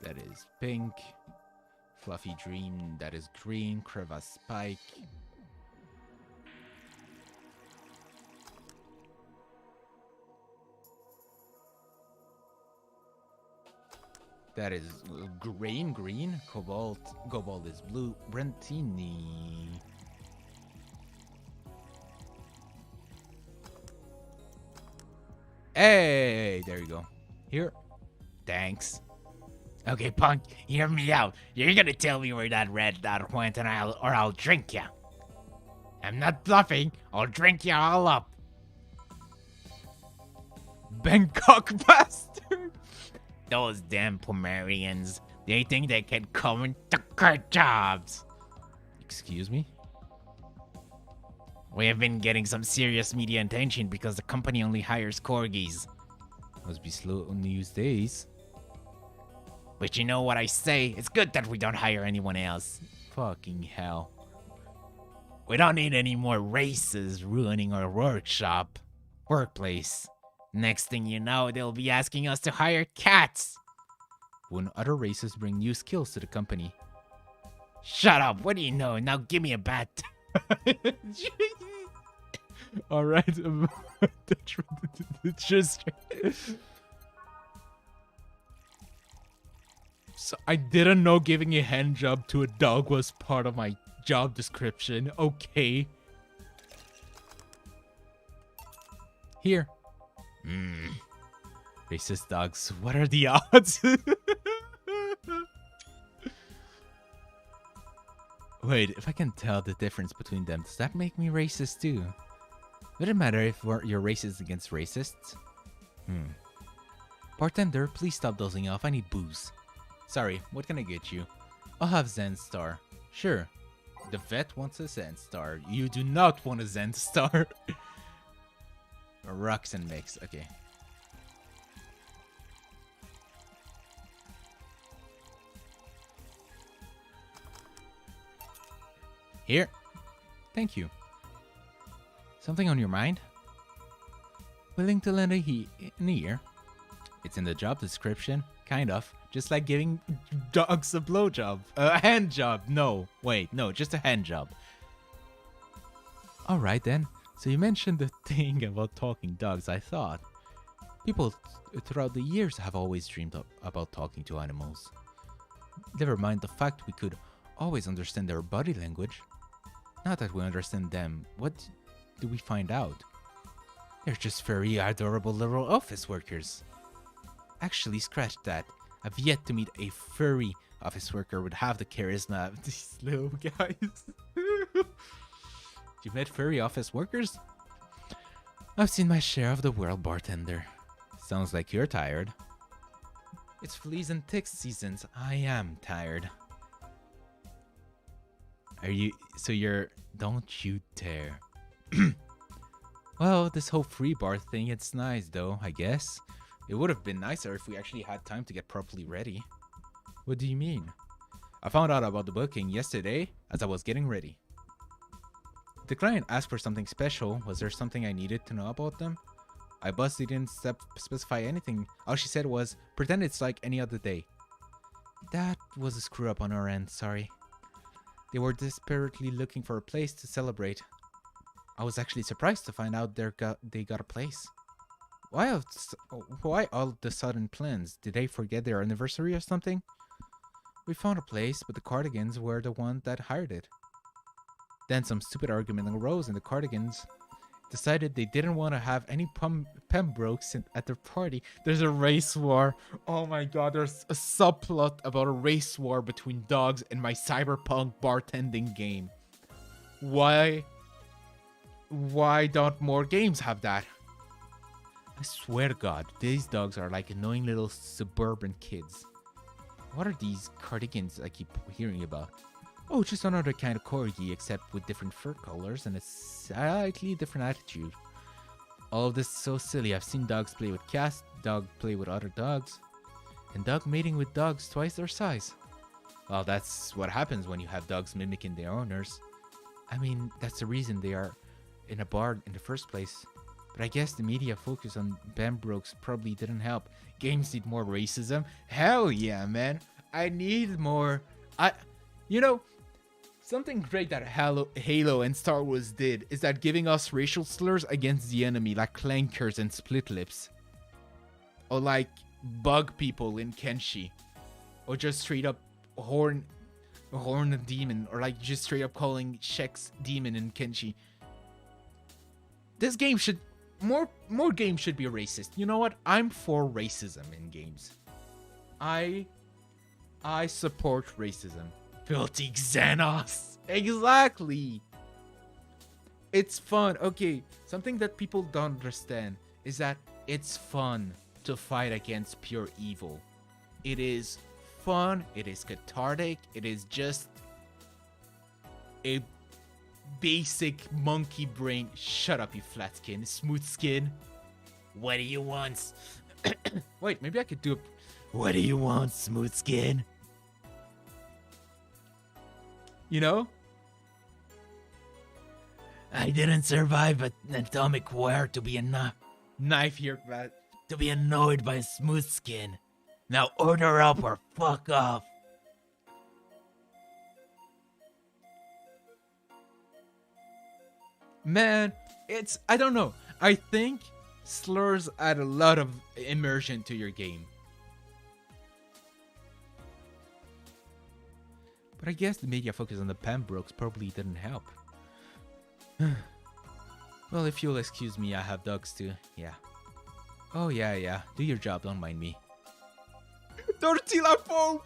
That is pink. Fluffy dream, that is green. Crevasse spike. That is green. Cobalt is blue. Brentini. Hey, there you go. Here. Thanks. Okay, punk, hear me out. You're gonna tell me where that red dot went and I'll drink ya. I'm not bluffing. I'll drink ya all up. Bangkok bastard. Those damn Pomerians. They think they can come and take our jobs. Excuse me? We have been getting some serious media attention because the company only hires corgis. Must be slow on these days. But you know what I say? It's good that we don't hire anyone else. Fucking hell. We don't need any more races ruining our workplace. Next thing you know, they'll be asking us to hire cats. When other races bring new skills to the company. Shut up, what do you know? Now give me a bat. Alright, just... So I didn't know giving a hand job to a dog was part of my job description. Okay. Here. Racist dogs. What are the odds? Wait, if I can tell the difference between them, does that make me racist too? Would it matter if you're racist against racists? Bartender, please stop dozing off. I need booze. Sorry, what can I get you? I'll have Zen Star. Sure. The vet wants a Zen Star. You do not want a Zen Star. Rocks and mix. Okay. Here. Thank you. Something on your mind? Willing to lend an ear? It's in the job description. Kind of. Just like giving dogs a blowjob. A hand job. No. Wait. No. Just a hand job. Alright then. So you mentioned the thing about talking dogs. I thought. People throughout the years have always dreamed about talking to animals. Never mind the fact we could always understand their body language. Now that we understand them, what do we find out? They're just very adorable little office workers. Actually, scratch that. I've yet to meet a furry office worker with half the charisma of these little guys. You met furry office workers? I've seen my share of the world, bartender. Sounds like you're tired. It's fleas and ticks seasons. I am tired. Are you... So you're... Don't you dare. Well, this whole free bar thing, it's nice though, I guess. It would have been nicer if we actually had time to get properly ready. What do you mean? I found out about the booking yesterday as I was getting ready. The client asked for something special. Was there something I needed to know about them? I busted didn't specify anything. All she said was, pretend it's like any other day. That was a screw up on our end, sorry. They were desperately looking for a place to celebrate. I was actually surprised to find out they got a place. Why all the sudden plans? Did they forget their anniversary or something? We found a place, but the Cardigans were the one that hired it. Then some stupid argument arose and the Cardigans decided they didn't want to have any Pembrokes at their party. There's a race war. Oh my god, there's a subplot about a race war between dogs in my cyberpunk bartending game. Why don't more games have that? I swear to god, these dogs are like annoying little suburban kids. What are these Cardigans I keep hearing about? Oh, just another kind of corgi, except with different fur colors and a slightly different attitude. All of this is so silly. I've seen dogs play with cats, dog play with other dogs, and dog mating with dogs twice their size. Well, that's what happens when you have dogs mimicking their owners. I mean, that's the reason they are in a bar in the first place. But I guess the media focus on Pembrokes probably didn't help. Games need more racism. Hell yeah, man. I need more. Something great that Halo and Star Wars did is that giving us racial slurs against the enemy, like clankers and split lips. Or like bug people in Kenshi. Or just straight up horn demon. Or like just straight up calling Shek's demon in Kenshi. This game should... More games should be racist. You know what? I'm for racism in games. I support racism. Filthy Xenos. Exactly. It's fun. Okay, something that people don't understand is that it's fun to fight against pure evil. It is fun. It is cathartic. It is just a basic monkey brain. Shut up, you flat skin. Smooth skin. What do you want? Wait, maybe I could do it. What do you want, smooth skin? You know? I didn't survive an atomic war to be Knife here, Matt. to be annoyed by smooth skin. Now order up or fuck off. Man, I don't know. I think slurs add a lot of immersion to your game. But I guess the media focus on the Pembrokes probably didn't help. Well, if you'll excuse me, I have dogs too. Yeah. Oh, yeah. Do your job, don't mind me. Tortilla Pope!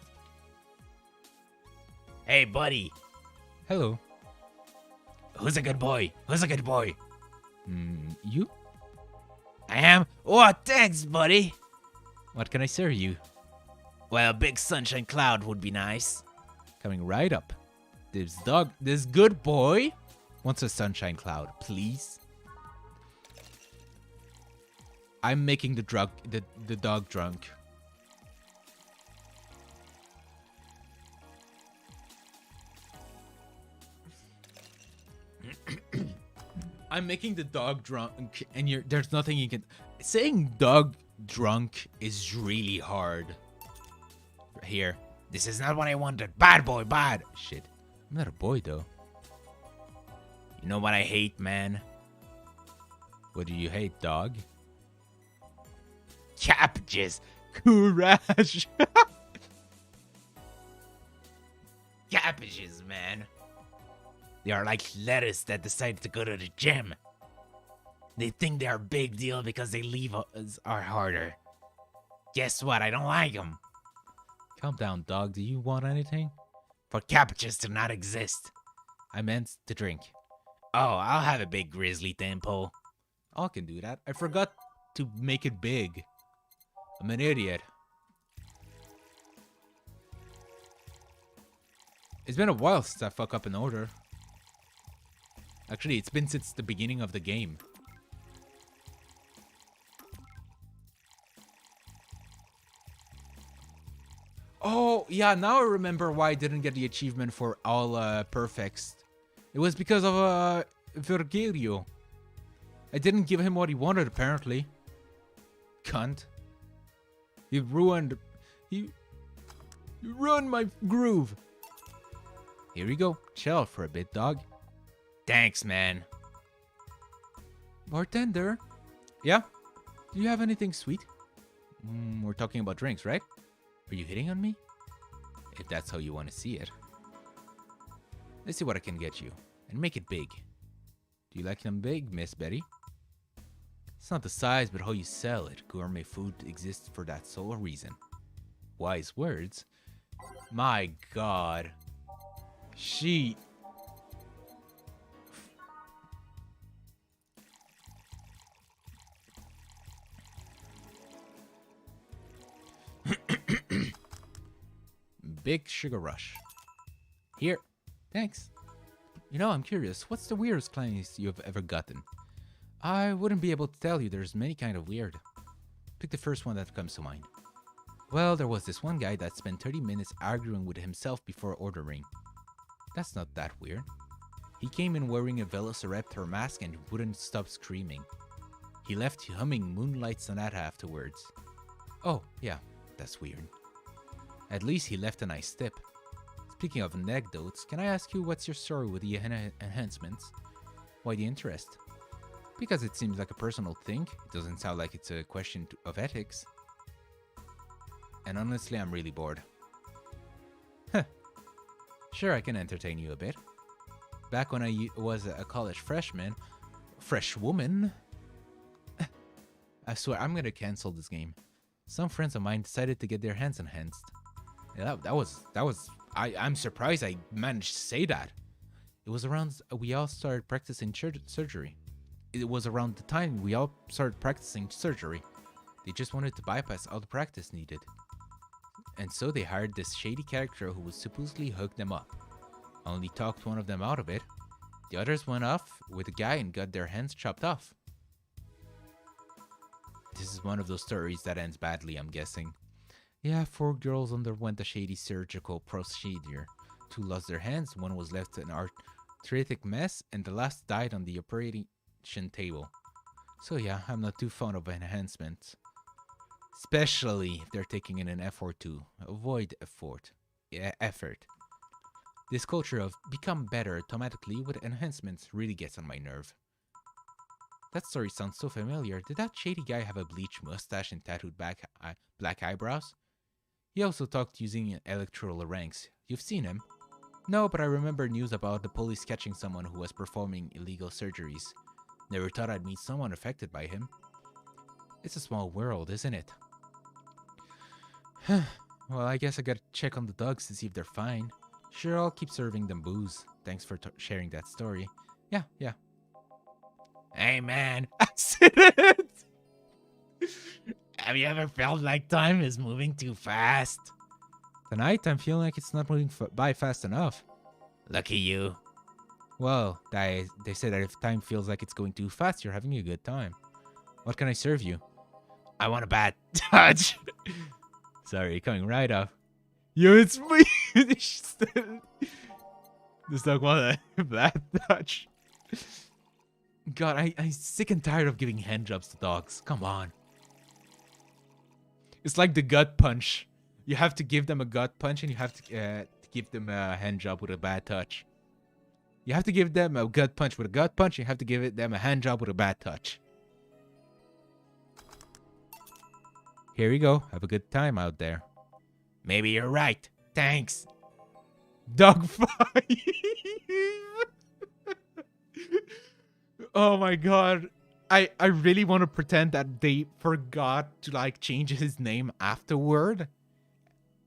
Hey, buddy. Hello. Who's a good boy? Who's a good boy? You? I am? Oh, thanks, buddy. What can I serve you? Well, a big sunshine cloud would be nice. Coming right up. This good boy wants a sunshine cloud, please. I'm making the dog drunk. I'm making the dog drunk, and there's nothing you can... Saying dog drunk is really hard. Here. This is not what I wanted. Bad boy, bad. Shit. I'm not a boy, though. You know what I hate, man? What do you hate, dog? Cabbages. Courage. Cabbages, man. They are like lettuce that decided to go to the gym. They think they're a big deal because they leave us are harder. Guess what? I don't like them. Calm down, dog. Do you want anything? For cabbages to not exist. I meant to drink. Oh, I'll have a big grizzly tempo. I can do that. I forgot to make it big. I'm an idiot. It's been a while since I fuck up an order. Actually, it's been since the beginning of the game. Oh, yeah, now I remember why I didn't get the achievement for all perfects. It was because of Virgilio. I didn't give him what he wanted, apparently. Cunt. You ruined my groove. Here we go. Chill for a bit, dog. Thanks, man. Bartender? Yeah? Do you have anything sweet? We're talking about drinks, right? Are you hitting on me? If that's how you want to see it. Let's see what I can get you. And make it big. Do you like them big, Miss Betty? It's not the size, but how you sell it. Gourmet food exists for that sole reason. Wise words. My god. She... Big sugar rush. Here. Thanks. You know, I'm curious, what's the weirdest clients you've ever gotten? I wouldn't be able to tell you, there's many kind of weird. Pick the first one that comes to mind. Well, there was this one guy that spent 30 minutes arguing with himself before ordering. That's not that weird. He came in wearing a Velociraptor mask and wouldn't stop screaming. He left humming Moonlight Sonata afterwards. Oh, yeah, that's weird. At least he left a nice tip. Speaking of anecdotes, can I ask you what's your story with the enhancements? Why the interest? Because it seems like a personal thing. It doesn't sound like it's a question of ethics. And honestly, I'm really bored. Huh. Sure, I can entertain you a bit. Back when I was a college fresh woman, I swear I'm gonna cancel this game. Some friends of mine decided to get their hands enhanced. Yeah, I'm surprised I managed to say that. It was around we all started practicing surgery. It was around the time we all started practicing surgery. They just wanted to bypass all the practice needed. And so they hired this shady character who would supposedly hook them up. Only talked one of them out of it. The others went off with a guy and got their hands chopped off. This is one of those stories that ends badly, I'm guessing. Yeah, 4 girls underwent a shady surgical procedure. 2 lost their hands, 1 was left an arthritic mess, and the last died on the operation table. So yeah, I'm not too fond of enhancements. Especially if they're taking in an effort to avoid effort. This culture of become better automatically with enhancements really gets on my nerve. That story sounds so familiar. Did that shady guy have a bleached mustache and tattooed black eyebrows? He also talked using electoral ranks. You've seen him? No, but I remember news about the police catching someone who was performing illegal surgeries. Never thought I'd meet someone affected by him. It's a small world, isn't it? Well, I guess I gotta check on the dogs to see if they're fine. Sure, I'll keep serving them booze. Thanks for sharing that story. Yeah. Hey man, accident! Have you ever felt like time is moving too fast? Tonight, I'm feeling like it's not moving by fast enough. Lucky you. Well, they say that if time feels like it's going too fast, you're having a good time. What can I serve you? I want a bad touch. Sorry, coming right up. Yo, it's me! This dog want a bad touch. God, I'm sick and tired of giving handjobs to dogs. Come on. It's like the gut punch. You have to give them a gut punch and you have to give them a handjob with a bad touch. You have to give them a gut punch with a gut punch. You have to give them a handjob with a bad touch. Here you go. Have a good time out there. Maybe you're right. Thanks. Dog 5. Oh my god. I really want to pretend that they forgot to like change his name afterward.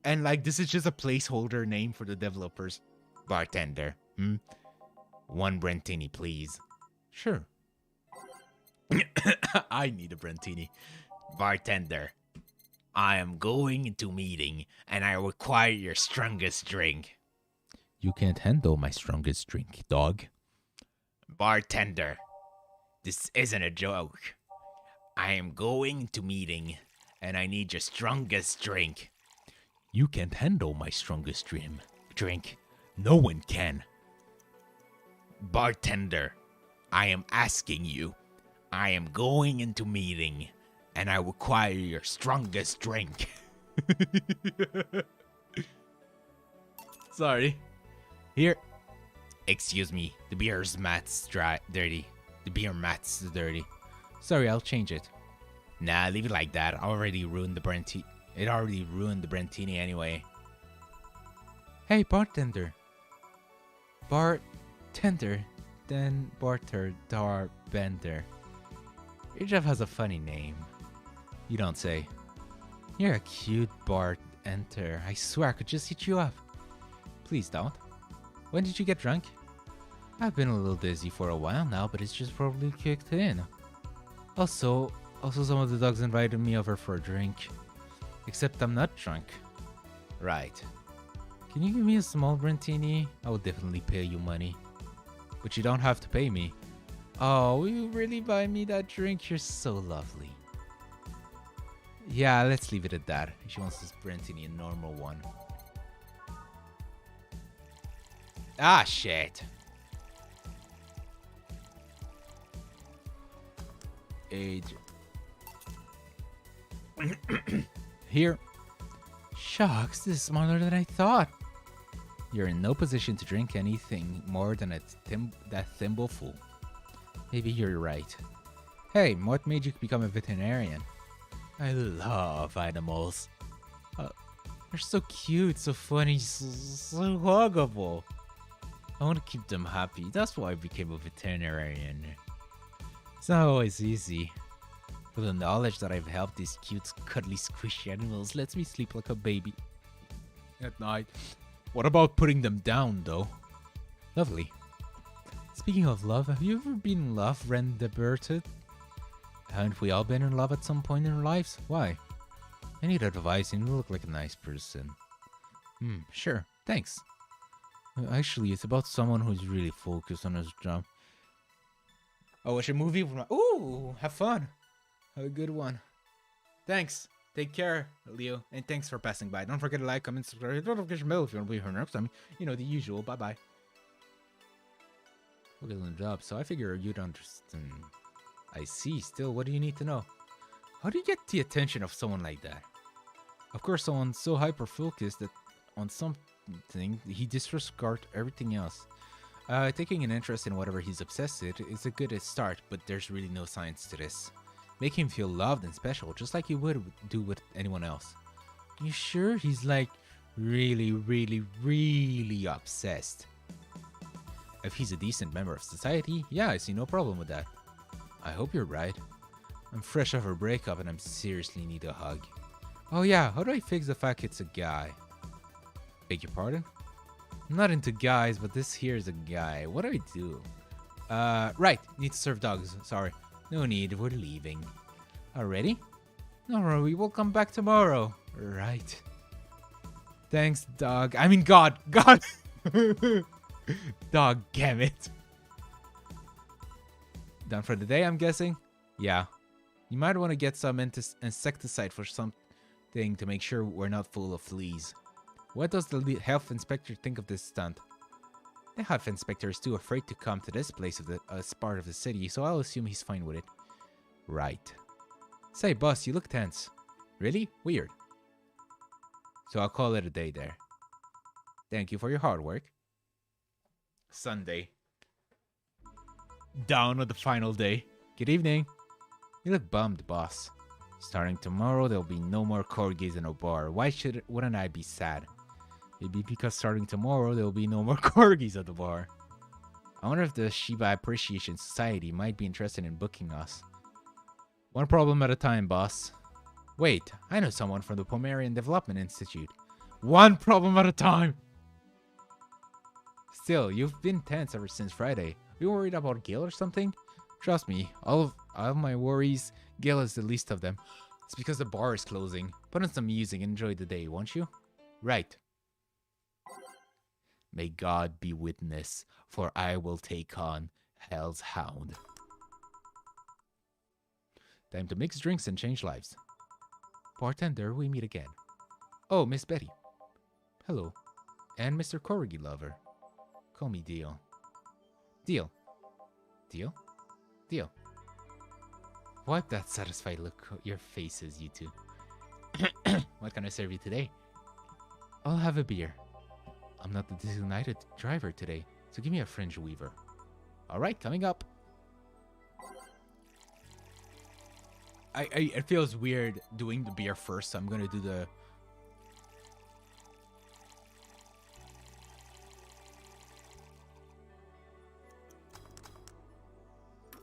And like this is just a placeholder name for the developers. Bartender, 1 Brentini, please. Sure. I need a Brentini. Bartender, I am going into meeting and I require your strongest drink. You can't handle my strongest drink, dog. Bartender, this isn't a joke. I am going to meeting and I need your strongest drink. You can't handle my strongest drink. No one can. Bartender, I am asking you. I am going into meeting and I require your strongest drink. Sorry. Here. Excuse me, the beer's mat's dirty. The beer mat's dirty. Sorry, I'll change it. Nah, leave it like that. I already ruined the Brentini. It already ruined the Brentini anyway. Hey, bartender. Bartender. Then Bender. Your job has a funny name. You don't say. You're a cute bartender. I swear I could just hit you up. Please don't. When did you get drunk? I've been a little dizzy for a while now, but it's just probably kicked in. Also some of the dogs invited me over for a drink. Except I'm not drunk. Right. Can you give me a small Brentini? I will definitely pay you money. But you don't have to pay me. Oh, will you really buy me that drink? You're so lovely. Yeah, let's leave it at that. She wants this Brentini, a normal one. Ah, shit. Age. Here. Shucks, this is smaller than I thought. You're in no position to drink anything more than that thimbleful. Maybe you're right. Hey, what made you become a veterinarian? I love animals. They're so cute, so funny, so huggable. I want to keep them happy. That's why I became a veterinarian. It's not always easy. But the knowledge that I've helped these cute, cuddly, squishy animals lets me sleep like a baby at night. What about putting them down, though? Lovely. Speaking of love, have you ever been in love, Rendeberted? Haven't we all been in love at some point in our lives? Why? I need advice and you look like a nice person. Sure. Thanks. Actually, it's about someone who's really focused on his job. Oh, watch a movie? Ooh, have fun. Have a good one. Thanks. Take care, Leo. And thanks for passing by. Don't forget to like, comment, subscribe. Don't forget your bell if you want to be here next time. You know, the usual. Bye-bye. Look at the job, so I figure you'd understand. I see. Still, what do you need to know? How do you get the attention of someone like that? Of course, someone so hyper-focused that on something, he disregards everything else. Taking an interest in whatever he's obsessed with is a good start, but there's really no science to this. Make him feel loved and special, just like you would do with anyone else. You sure he's like really, really, really obsessed? If he's a decent member of society, yeah, I see no problem with that. I hope you're right. I'm fresh off a breakup and I seriously need a hug. Oh yeah, how do I fix the fact it's a guy? Beg your pardon? I'm not into guys, but this here is a guy. What do I do? Right, need to serve dogs. Sorry. No need, we're leaving. Already? No, we will come back tomorrow. Right. Thanks, dog. I mean, God. God! Dog, damn it. Done for the day, I'm guessing? Yeah. You might want to get some insecticide for something to make sure we're not full of fleas. What does the health inspector think of this stunt? The health inspector is too afraid to come to this place as part of the city, so I'll assume he's fine with it. Right. Say, boss, you look tense. Really? Weird. So I'll call it a day there. Thank you for your hard work. Sunday. Down on the final day. Good evening. You look bummed, boss. Starting tomorrow, there'll be no more corgis in a bar. Wouldn't I be sad? Maybe because starting tomorrow, there'll be no more corgis at the bar. I wonder if the Shiba Appreciation Society might be interested in booking us. One problem at a time, boss. Wait, I know someone from the Pomerian Development Institute. One problem at a time! Still, you've been tense ever since Friday. Are you worried about Gil or something? Trust me, all of my worries, Gil is the least of them. It's because the bar is closing. Put on some music and enjoy the day, won't you? Right. May God be witness, for I will take on Hell's Hound. Time to mix drinks and change lives. Bartender, we meet again. Oh, Miss Betty. Hello. And Mr. Corgi Lover. Call me Deal. Deal. Deal? Deal. Wipe that satisfied look on your faces, you two. What can I serve you today? I'll have a beer. I'm not the designated driver today, so give me a fringe weaver. Alright, coming up. It feels weird doing the beer first, so I'm gonna do the...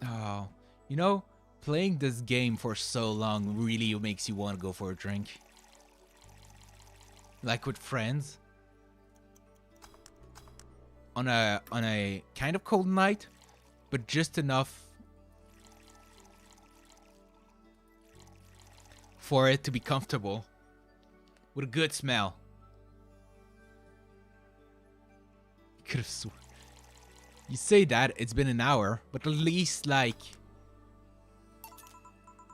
Oh, you know, playing this game for so long really makes you want to go for a drink. Like with friends. On a kind of cold night, but just enough for it to be comfortable with a good smell. could have sworn. You say that, it's been an hour, but at least, like...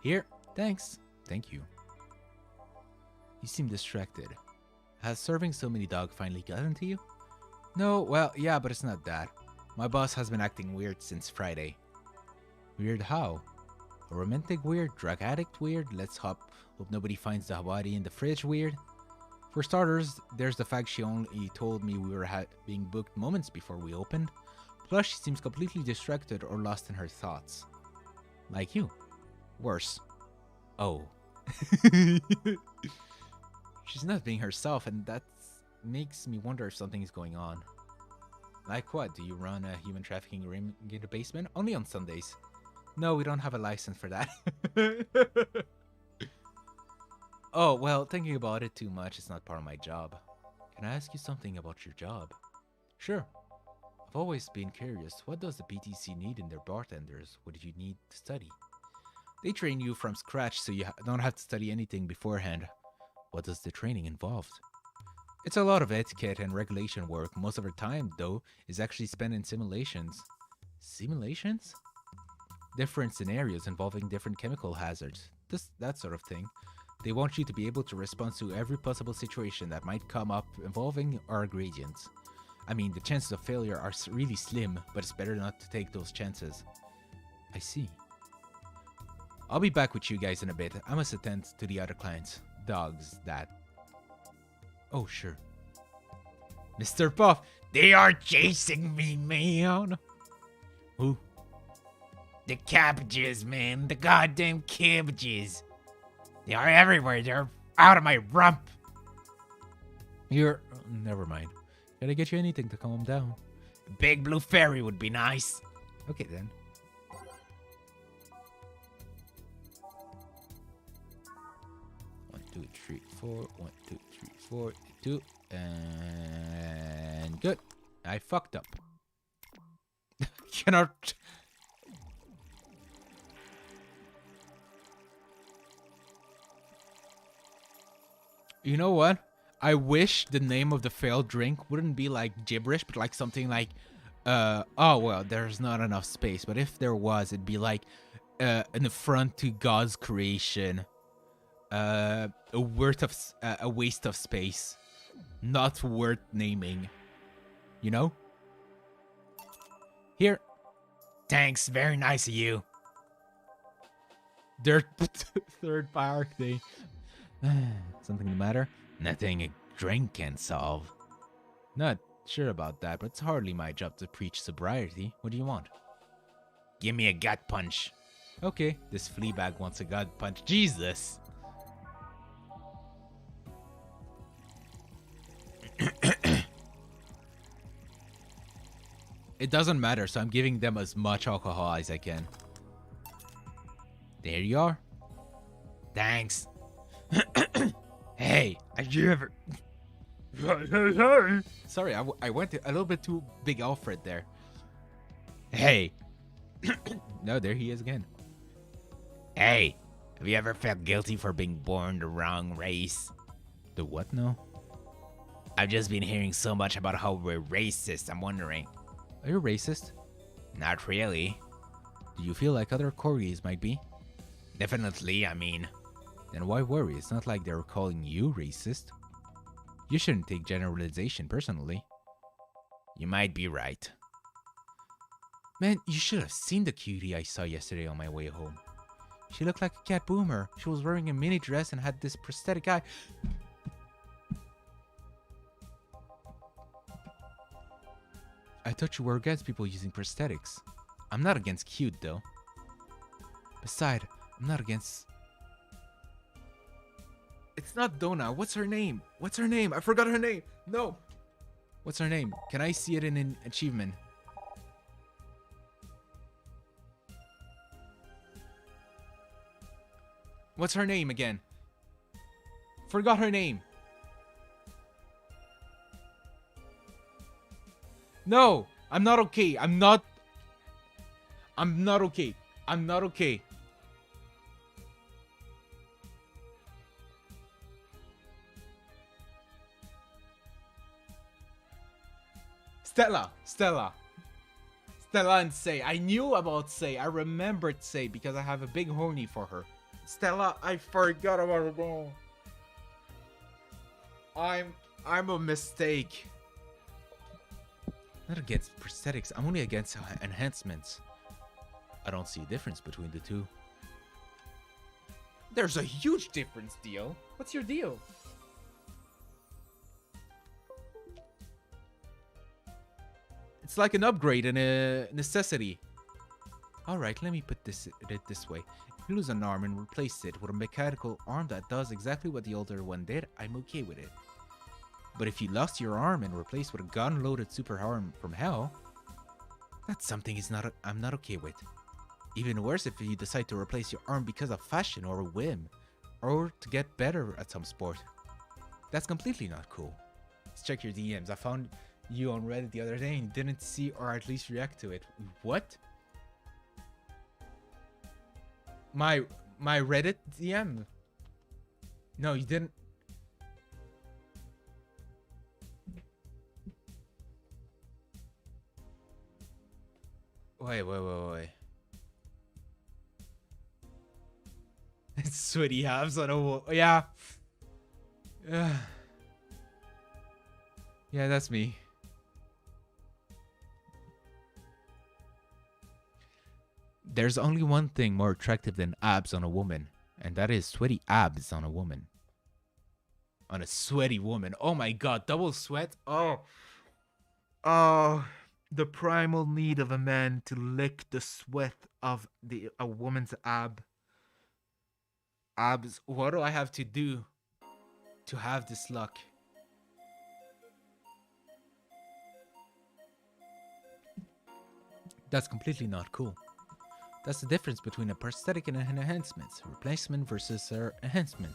Here, thanks. Thank you. You seem distracted. Has serving so many dogs finally gotten to you? No, well, yeah, but it's not that. My boss has been acting weird since Friday. Weird how? A romantic weird? Drug addict weird? Let's hope nobody finds the body in the fridge weird? For starters, there's the fact she only told me we were being booked moments before we opened. Plus, she seems completely distracted or lost in her thoughts. Like you. Worse. Oh. She's not being herself, and that makes me wonder if something is going on. Like what? Do you run a human trafficking ring in the basement? Only on Sundays. No, we don't have a license for that. Oh, well, thinking about it too much is not part of my job. Can I ask you something about your job? Sure. I've always been curious. What does the BTC need in their bartenders? What do you need to study? They train you from scratch, so you don't have to study anything beforehand. What does the training involve? It's a lot of etiquette and regulation work. Most of our time, though, is actually spent in simulations. Simulations? Different scenarios involving different chemical hazards. That sort of thing. They want you to be able to respond to every possible situation that might come up involving our ingredients. I mean, the chances of failure are really slim, but it's better not to take those chances. I see. I'll be back with you guys in a bit. I must attend to the other clients. Dogs, that. Oh, sure. Mr. Puff, They are chasing me, man. who? The cabbages, man. The goddamn cabbages. They are everywhere. They're out of my rump. Never mind. Can I get you anything to calm down? Big blue fairy would be nice. Okay, then. One, two, three, four. 1, 2, 3, 4. 2. And good. I fucked up. Cannot. You know what? I wish the name of the failed drink wouldn't be like gibberish, but like something like, oh well, there's not enough space. But if there was, it'd be like, an affront to God's creation, a waste of space, not worth naming. You know? Here, Thanks. Very nice of you. their third priority. Something the matter? Nothing a drink can solve. Not sure about that, but it's hardly my job to preach sobriety. What do you want? Give me a gut punch. Okay, this flea bag wants a gut punch. Jesus! It doesn't matter, so I'm giving them as much alcohol as I can. There you are. Thanks. Hey, have you ever... Sorry, I went a little bit too big Alfred there. Hey, No, there he is again. hey, have you ever felt guilty for being born the wrong race? The what now? I've just been hearing so much about how we're racist. I'm wondering. Are you racist? Not really. Do you feel like other corgis might be? Definitely, I mean. Then why worry? It's not like they're calling you racist. You shouldn't take generalization personally. You might be right. Man, you should have seen the cutie I saw yesterday on my way home. She looked like a cat boomer. She was wearing a mini dress and had this prosthetic eye. I thought you were against people using prosthetics. I'm not against cute, though. Besides, I'm not against... It's not Donna. What's her name? What's her name? I forgot her name. No. What's her name? Can I see it in an achievement? What's her name again? Forgot her name. No, I'm not okay. I'm not okay. I'm not okay. Stella and Say. I knew about Say. I remembered Say because I have a big horny for her. Stella, I forgot about her. Oh. I'm a mistake. Not against prosthetics. I'm only against enhancements. I don't see a difference between the two. There's a huge difference, Dio. What's your deal? It's like an upgrade and a necessity. Alright, let me put it this way. If you lose an arm and replace it with a mechanical arm that does exactly what the older one did, I'm okay with it. But if you lost your arm and replaced with a gun-loaded super arm from hell, that's something I'm not okay with. Even worse if you decide to replace your arm because of fashion or a whim, or to get better at some sport. That's completely not cool. Let's check your DMs. I found you on Reddit the other day and didn't see or at least react to it. What? My Reddit DM? No, you didn't. Wait. It's sweaty halves on a wall. Yeah. Yeah, that's me. There's only one thing more attractive than abs on a woman, and that is sweaty abs on a woman. On a sweaty woman. Oh my god, double sweat? Oh, the primal need of a man to lick the sweat of a woman's abs. What do I have to do to have this luck? That's completely not cool. That's the difference between a prosthetic and an enhancement. Replacement versus enhancement.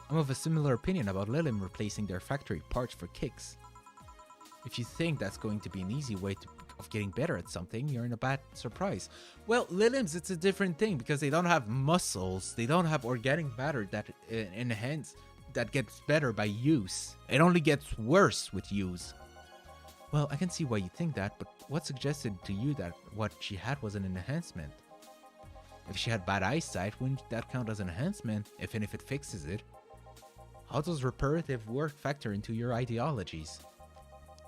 I'm of a similar opinion about Lilim replacing their factory parts for kicks. If you think that's going to be an easy way of getting better at something, you're in a bad surprise. Well, Lilims, it's a different thing because they don't have muscles. They don't have organic matter that that gets better by use. It only gets worse with use. Well, I can see why you think that, but what suggested to you that what she had was an enhancement? If she had bad eyesight, wouldn't that count as an enhancement, even if it fixes it? How does reparative work factor into your ideologies?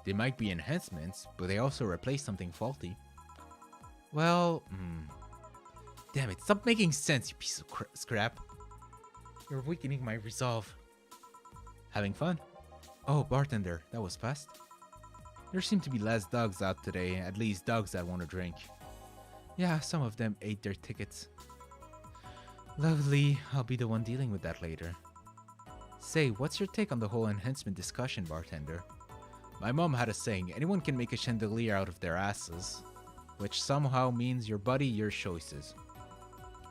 They might be enhancements, but they also replace something faulty. Well, damn it, stop making sense, you piece of scrap. You're weakening my resolve. Having fun? Oh, bartender, that was fast. There seem to be less dogs out today, at least dogs that want to drink. Yeah, some of them ate their tickets. Lovely, I'll be the one dealing with that later. Say, what's your take on the whole enhancement discussion, bartender? My mom had a saying, anyone can make a chandelier out of their asses, which somehow means your body, your choices.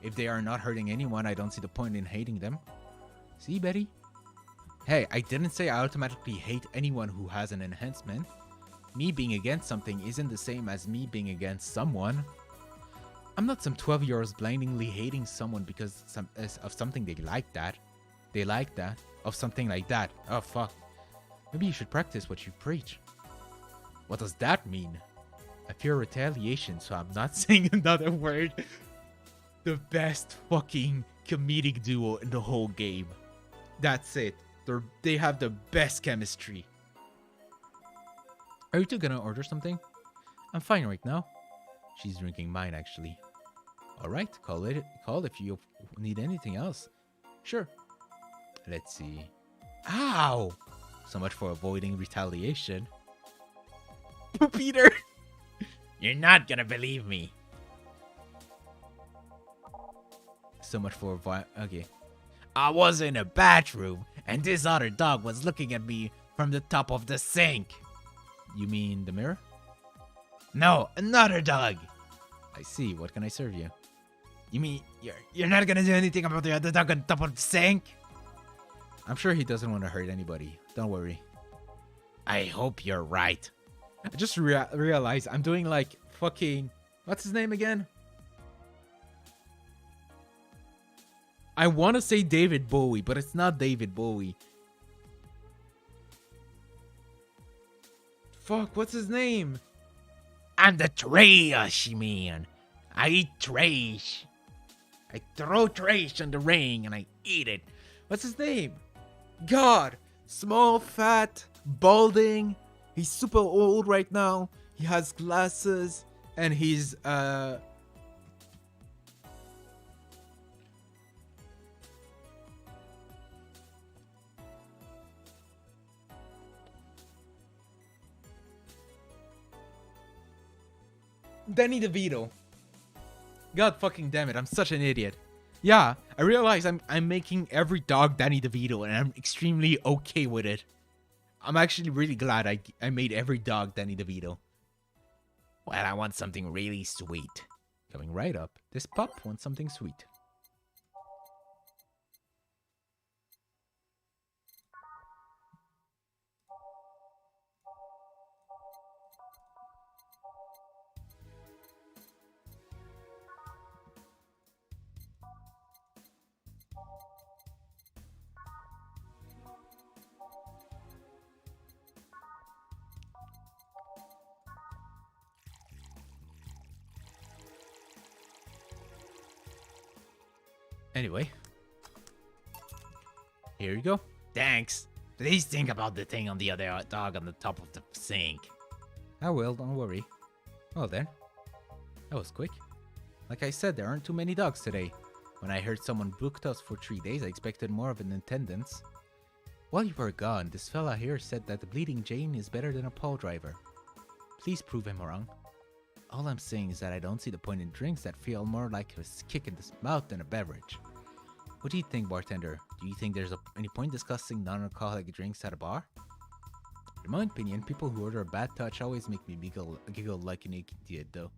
If they are not hurting anyone, I don't see the point in hating them. See, Betty? Hey, I didn't say I automatically hate anyone who has an enhancement. Me being against something isn't the same as me being against someone. I'm not some 12-year-olds blindingly hating someone because of something they like that. They like that. Of something like that. Oh, fuck. Maybe you should practice what you preach. What does that mean? I fear retaliation, so I'm not saying another word. The best fucking comedic duo in the whole game. That's it. They have the best chemistry. Are you two gonna order something? I'm fine right now. She's drinking mine, actually. Alright, call if you need anything else. Sure. Let's see. Ow! So much for avoiding retaliation. Peter! You're not gonna believe me. So much for okay. I was in a bathroom, and this other dog was looking at me from the top of the sink. You mean the mirror? No, another dog. I see. What can I serve you? You mean you're not gonna do anything about the other dog on top of the sink? I'm sure he doesn't want to hurt anybody. Don't worry. I hope you're right. I just realized I'm doing like fucking... What's his name again? I want to say David Bowie, but it's not David Bowie. Fuck, what's his name? I'm the trash man. I eat trash. I throw trash on the ring and I eat it. What's his name? God! Small, fat, balding. He's super old right now. He has glasses. And he's, Danny DeVito. God fucking damn it, I'm such an idiot. Yeah, I realize I'm making every dog Danny DeVito, and I'm extremely okay with it. I'm actually really glad I made every dog Danny DeVito. Well, I want something really sweet. Coming right up, this pup wants something sweet. Anyway, here you go. Thanks. Please think about the thing on the other dog on the top of the sink. I will, don't worry. Well then, that was quick. Like I said, there aren't too many dogs today. When I heard someone booked us for 3 days, I expected more of an attendance. While you were gone, this fella here said that the Bleeding Jane is better than a pole driver. Please prove him wrong. All I'm saying is that I don't see the point in drinks that feel more like a kick in the mouth than a beverage. What do you think, bartender? Do you think there's any point discussing non-alcoholic drinks at a bar? In my opinion, people who order a bad touch always make me giggle like an idiot, though.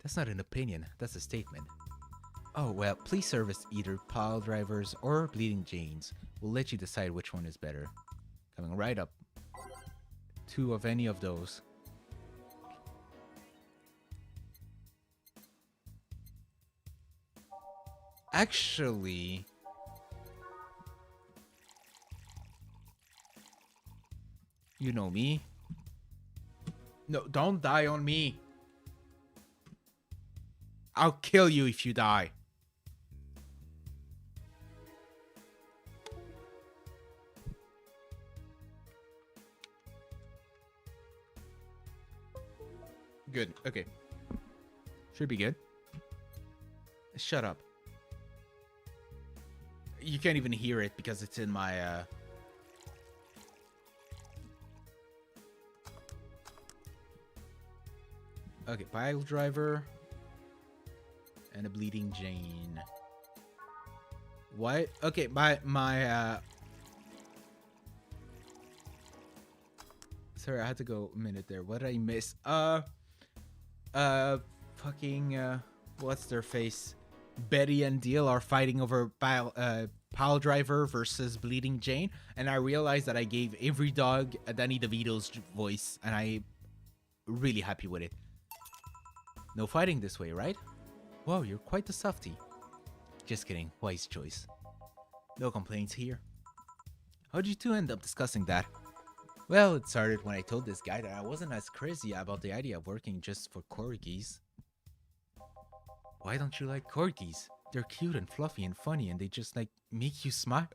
That's not an opinion, that's a statement. Oh well, please service either pile drivers or Bleeding Janes. We'll let you decide which one is better. Coming right up. 2 of any of those. Actually, you know me. No, don't die on me. I'll kill you if you die. Good, okay. Should be good. Shut up. You can't even hear it because it's in my, Okay, pile driver. And a Bleeding Jane. What? Okay, Sorry, I had to go a minute there. What did I miss? What's their face? Betty and Deal are fighting over pile driver versus Bleeding Jane, and I realized that I gave every dog a Danny DeVito's voice, and I'm really happy with it. No fighting this way, right? Wow, you're quite the softie. Just kidding, wise choice. No complaints here. How'd you two end up discussing that? Well, it started when I told this guy that I wasn't as crazy about the idea of working just for corgis. Why don't you like corgis? They're cute and fluffy and funny, and they just like make you smile.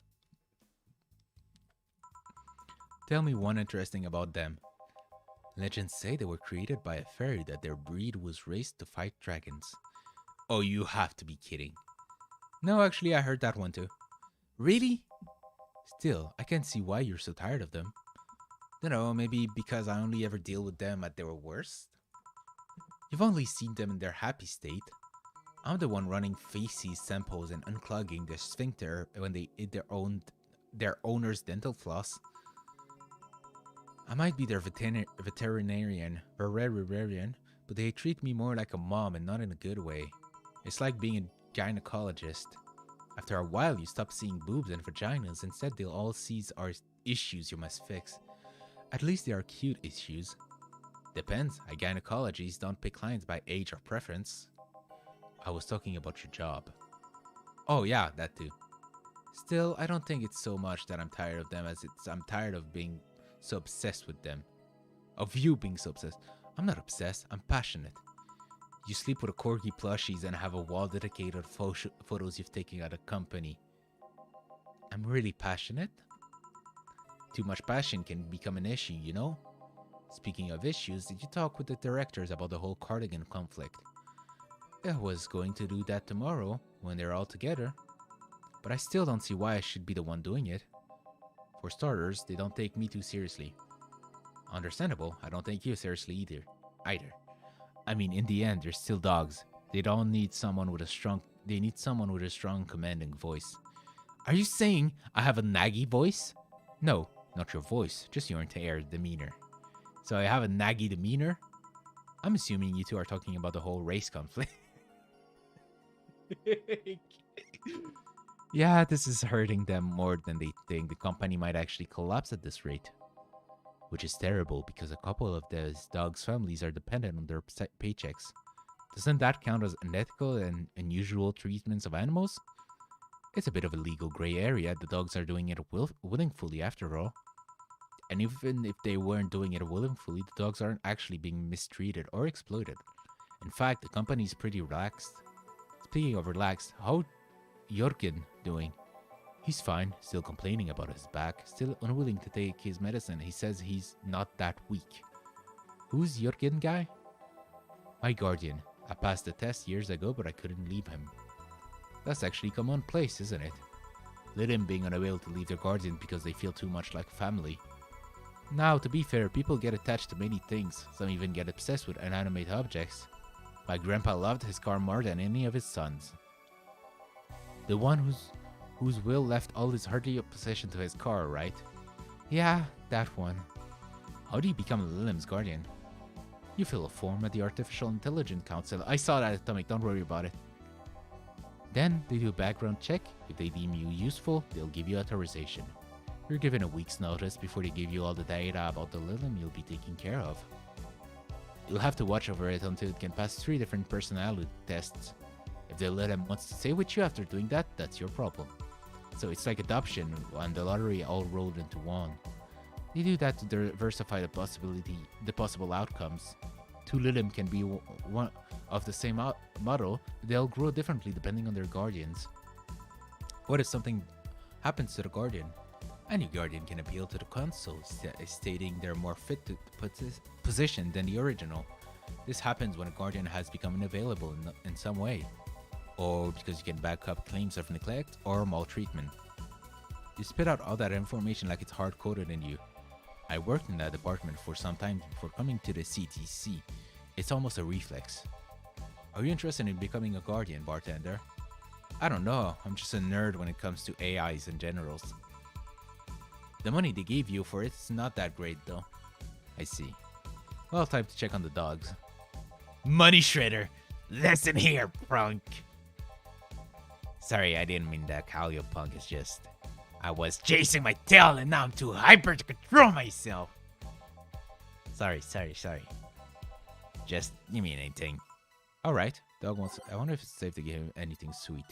Tell me one interesting about them. Legends say they were created by a fairy, that their breed was raised to fight dragons. Oh, you have to be kidding. No, actually, I heard that one too. Really? Still, I can't see why you're so tired of them. Dunno, maybe because I only ever deal with them at their worst? You've only seen them in their happy state. I'm the one running feces samples and unclogging the sphincter when they eat their owner's dental floss. I might be their veterinarian, but they treat me more like a mom and not in a good way. It's like being a gynecologist. After a while, you stop seeing boobs and vaginas. Instead, they'll all see are issues you must fix. At least they are cute issues. Depends. Gynecologists don't pick clients by age or preference. I was talking about your job. Oh yeah, that too. Still, I don't think it's so much that I'm tired of them as I'm tired of being so obsessed with them. Of you being so obsessed. I'm not obsessed, I'm passionate. You sleep with a corgi plushies and have a wall dedicated to photos you've taken at a company. I'm really passionate. Too much passion can become an issue, you know? Speaking of issues, did you talk with the directors about the whole cardigan conflict? I was going to do that tomorrow when they're all together, but I still don't see why I should be the one doing it. For starters, they don't take me too seriously. Understandable, I don't take you seriously either. I mean, in the end, they're still dogs. They need someone with a strong commanding voice. Are you saying I have a naggy voice? No, not your voice, just your entire demeanor. So I have a naggy demeanor? I'm assuming you two are talking about the whole race conflict. Yeah, this is hurting them more than they think. The company might actually collapse at this rate. Which is terrible because a couple of those dogs' families are dependent on their paychecks. Doesn't that count as unethical and unusual treatments of animals? It's a bit of a legal gray area. The dogs are doing it willingly after all. And even if they weren't doing it willingly, the dogs aren't actually being mistreated or exploited. In fact, the company is pretty relaxed. Speaking of relaxed, how's Jürgen doing? He's fine, still complaining about his back, still unwilling to take his medicine. He says he's not that weak. Who's Jürgen guy? My guardian. I passed the test years ago, but I couldn't leave him. That's actually commonplace, isn't it? Let him being unable to leave their guardian because they feel too much like family. Now, to be fair, people get attached to many things. Some even get obsessed with inanimate objects. My grandpa loved his car more than any of his sons. The one whose will left all his hearty possession to his car, right? Yeah, that one. How do you become Lilim's guardian? You fill a form at the Artificial Intelligence Council. I saw that, Atomic, don't worry about it. Then they do a background check. If they deem you useful, they'll give you authorization. You're given a week's notice before they give you all the data about the Lilim you'll be taking care of. You'll have to watch over it until it can pass 3 different personality tests. If the Lilim wants to stay with you after doing that, that's your problem. So it's like adoption and the lottery all rolled into one. They do that to diversify the possible outcomes. 2 Lilim can be one of the same model, they'll grow differently depending on their guardians. What if something happens to the guardian? A new guardian can appeal to the council, stating they're more fit to position than the original. This happens when a guardian has become unavailable in some way, or because you can back up claims of neglect or maltreatment. You spit out all that information like it's hard-coded in you. I worked in that department for some time before coming to the CTC. It's almost a reflex. Are you interested in becoming a guardian, bartender? I don't know, I'm just a nerd when it comes to AIs and generals. The money they gave you for it's not that great though. I see. Well, time to check on the dogs. Money shredder! Listen here, punk! Sorry, I didn't mean that call you punk, it's just... I was chasing my tail and now I'm too hyper to control myself! Sorry. Just, you mean anything. Alright, dog wants... I wonder if it's safe to give him anything sweet.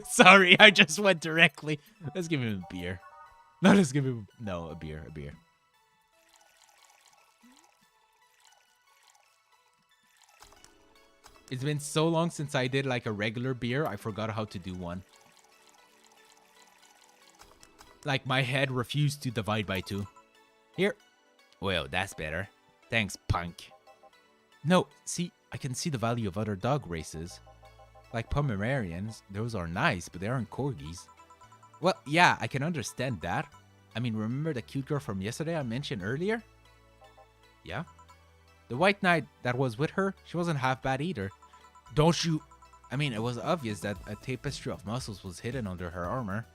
Sorry, I just went directly. Let's give him a beer. No, let's give him... No, a beer. It's been so long since I did like a regular beer, I forgot how to do one. Like my head refused to divide by 2. Here. Well, that's better. Thanks, punk. No, see, I can see the value of other dog races. Like Pomeranians, those are nice, but they aren't corgis. Well, yeah, I can understand that. I mean, remember the cute girl from yesterday I mentioned earlier? Yeah? The white knight that was with her, she wasn't half bad either. Don't you... I mean, it was obvious that a tapestry of muscles was hidden under her armor.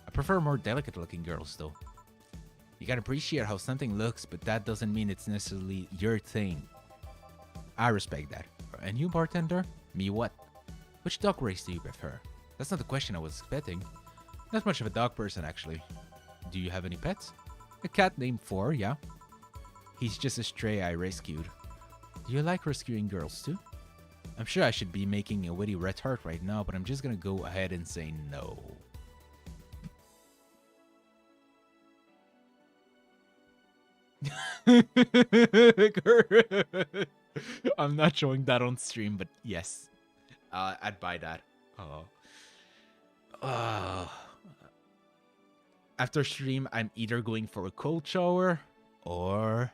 I prefer more delicate looking girls though. You can appreciate how something looks, but that doesn't mean it's necessarily your thing. I respect that. And you, bartender? Me what? Which dog race do you prefer? That's not the question I was expecting. Not much of a dog person, actually. Do you have any pets? A cat named 4, yeah. He's just a stray I rescued. Do you like rescuing girls too? I'm sure I should be making a witty retort right now, but I'm just gonna go ahead and say no. I'm not showing that on stream, but yes, I'd buy that. Oh. After stream, I'm either going for a cold shower or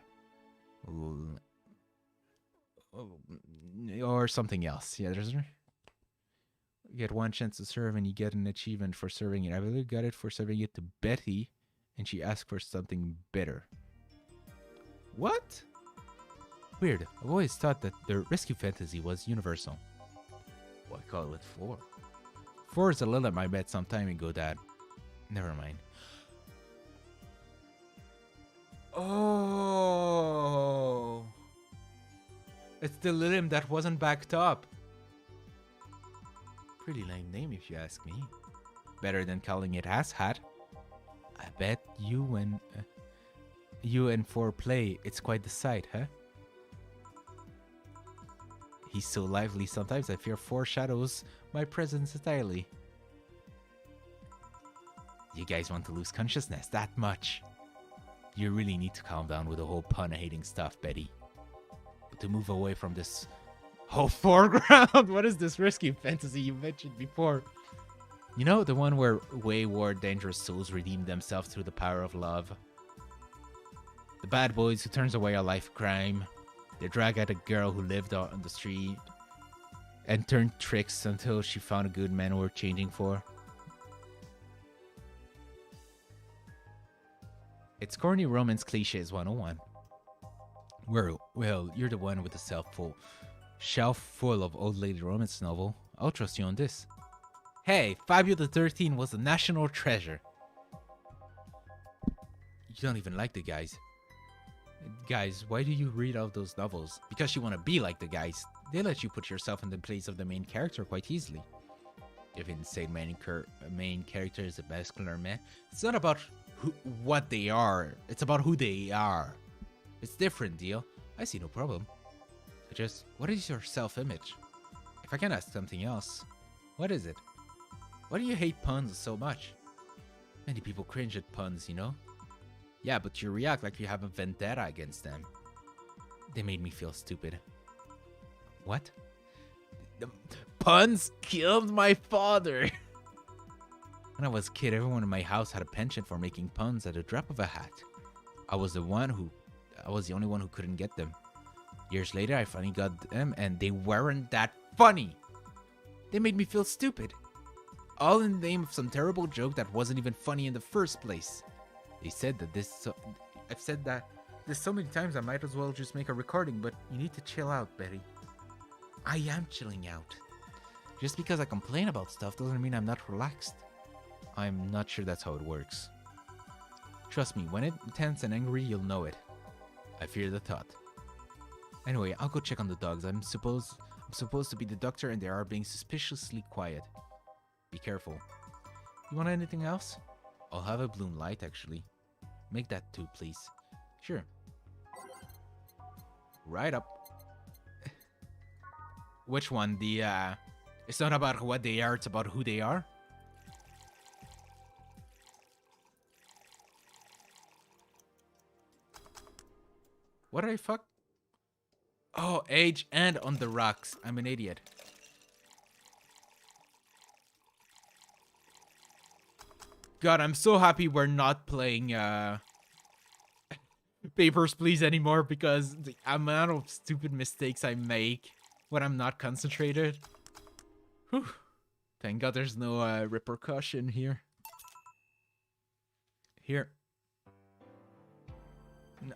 something else. Yeah, there's. You get one chance to serve, and you get an achievement for serving it. I really got it for serving it to Betty, and she asked for something better. What? Weird. I've always thought that the rescue fantasy was universal. Well, I call it 4. 4 is a Lilith I met some time ago, Dad. Never mind. Oh. It's the Lilith that wasn't backed up. Pretty lame name if you ask me. Better than calling it ass hat. I bet you and 4 play, it's quite the sight, huh? He's so lively sometimes I fear 4 shadows my presence entirely. You guys want to lose consciousness that much? You really need to calm down with the whole pun-hating stuff, Betty. But to move away from this whole foreground, what is this risky fantasy you mentioned before? You know, the one where wayward, dangerous souls redeem themselves through the power of love. The bad boys who turns away a life of crime. They drag out a girl who lived out on the street and turned tricks until she found a good man worth changing for. It's corny romance cliches 101. Well, you're the one with the shelf full of old lady romance novel. I'll trust you on this. Hey, Fabio the 13 was a national treasure. You don't even like the guys. Guys, why do you read all those novels? Because you want to be like the guys. They let you put yourself in the place of the main character quite easily. If insane main character is a masculine man, it's not about what they are. It's about who they are. It's different, deal. I see no problem. Just, what is your self-image? If I can ask something else, what is it? Why do you hate puns so much? Many people cringe at puns, you know? Yeah, but you react like you have a vendetta against them. They made me feel stupid. What? The puns killed my father! When I was a kid, everyone in my house had a penchant for making puns at a drop of a hat. I was the only one who couldn't get them. Years later, I finally got them, and they weren't that funny. They made me feel stupid. All in the name of some terrible joke that wasn't even funny in the first place. They said that I've said that this so many times I might as well just make a recording, but you need to chill out, Betty. I am chilling out. Just because I complain about stuff doesn't mean I'm not relaxed. I'm not sure that's how it works. Trust me, when it's tense and angry, you'll know it. I fear the thought. Anyway, I'll go check on the dogs. I'm supposed to be the doctor, and they are being suspiciously quiet. Be careful. You want anything else? I'll have a bloom light, actually. Make that too, please. Sure. Right up. Which one? It's not about what they are, it's about who they are? What did I fuck? Oh, age and on the rocks. I'm an idiot. God, I'm so happy we're not playing Papers, Please anymore, because the amount of stupid mistakes I make when I'm not concentrated. Whew. Thank God there's no repercussion here. Here.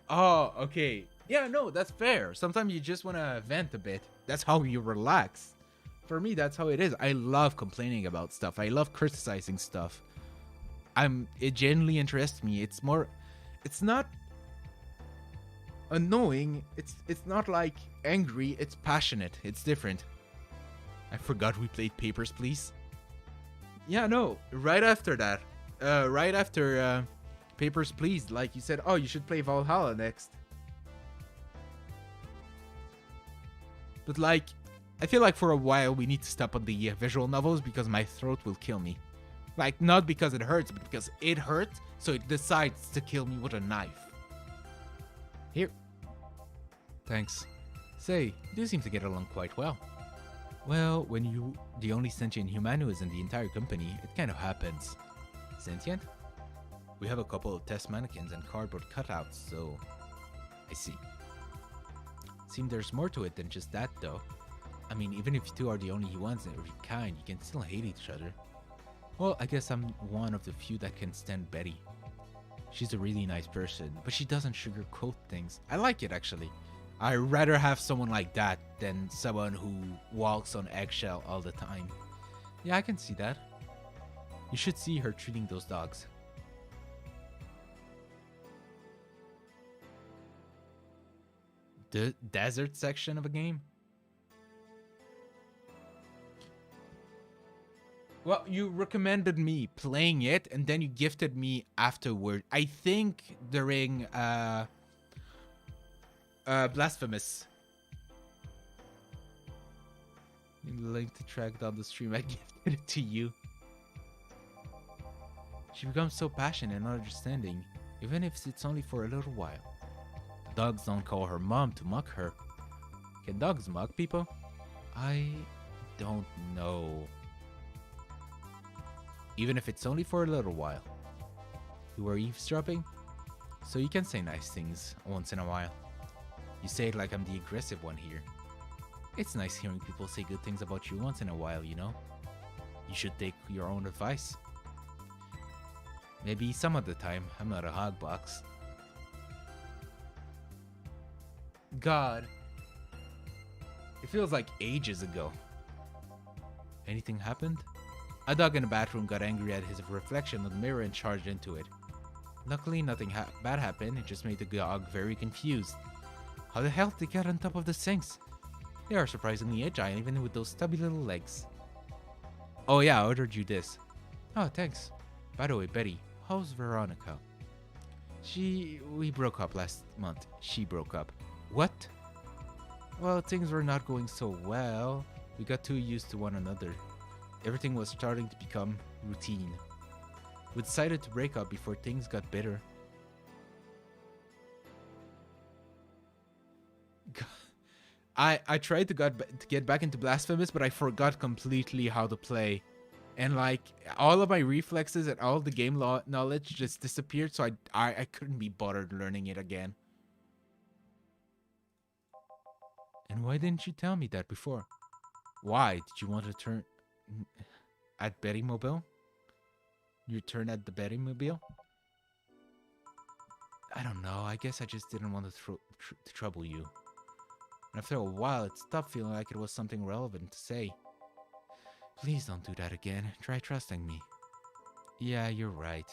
Oh, okay. Yeah, no, that's fair. Sometimes you just want to vent a bit. That's how you relax. For me, that's how it is. I love complaining about stuff. I love criticizing stuff. It genuinely interests me. It's not annoying. It's not like angry. It's passionate. It's different. I forgot we played Papers, Please. Yeah, no. Right after that. Right after Papers, Please. Like you said, oh, you should play Valhalla next. But like, I feel like for a while we need to stop on the visual novels because my throat will kill me. Like, not because it hurts, but because it hurts, so it decides to kill me with a knife. Here. Thanks. Say, you seem to get along quite well. Well, when you the only sentient human who is in the entire company, it kind of happens. Sentient? We have a couple of test mannequins and cardboard cutouts, so... I see. Seems there's more to it than just that, though. I mean, even if you two are the only humans of your kind, you can still hate each other. Well, I guess I'm one of the few that can stand Betty. She's a really nice person, but she doesn't sugarcoat things. I like it, actually. I'd rather have someone like that than someone who walks on eggshell all the time. Yeah, I can see that. You should see her treating those dogs. The desert section of a game? Well, you recommended me playing it, and then you gifted me afterward. I think during Blasphemous. Link to track down the stream. I gifted it to you. She becomes so passionate and understanding, even if it's only for a little while. The dogs don't call her mom to mock her. Can dogs mock people? I don't know. Even if it's only for a little while. You were eavesdropping? So you can say nice things once in a while. You say it like I'm the aggressive one here. It's nice hearing people say good things about you once in a while, you know? You should take your own advice. Maybe some of the time. I'm not a hogbox. God. It feels like ages ago. Anything happened? A dog in the bathroom got angry at his reflection of the mirror and charged into it. Luckily, nothing bad happened. It just made the dog very confused. How the hell did they get on top of the sinks? They are surprisingly agile, even with those stubby little legs. Oh yeah, I ordered you this. Oh, thanks. By the way, Betty, how's Veronica? We broke up last month. She broke up. What? Well, things were not going so well. We got too used to one another. Everything was starting to become routine. We decided to break up before things got better. I tried to get back into Blasphemous, but I forgot completely how to play. And like, all of my reflexes and all the game knowledge just disappeared, so I couldn't be bothered learning it again. And why didn't you tell me that before? Why? Did you want to turn at Betty Mobile? Your turn at the Betty Mobile? I don't know. I guess I just didn't want to trouble you. And after a while, it stopped feeling like it was something relevant to say. Please don't do that again. Try trusting me. Yeah, you're right.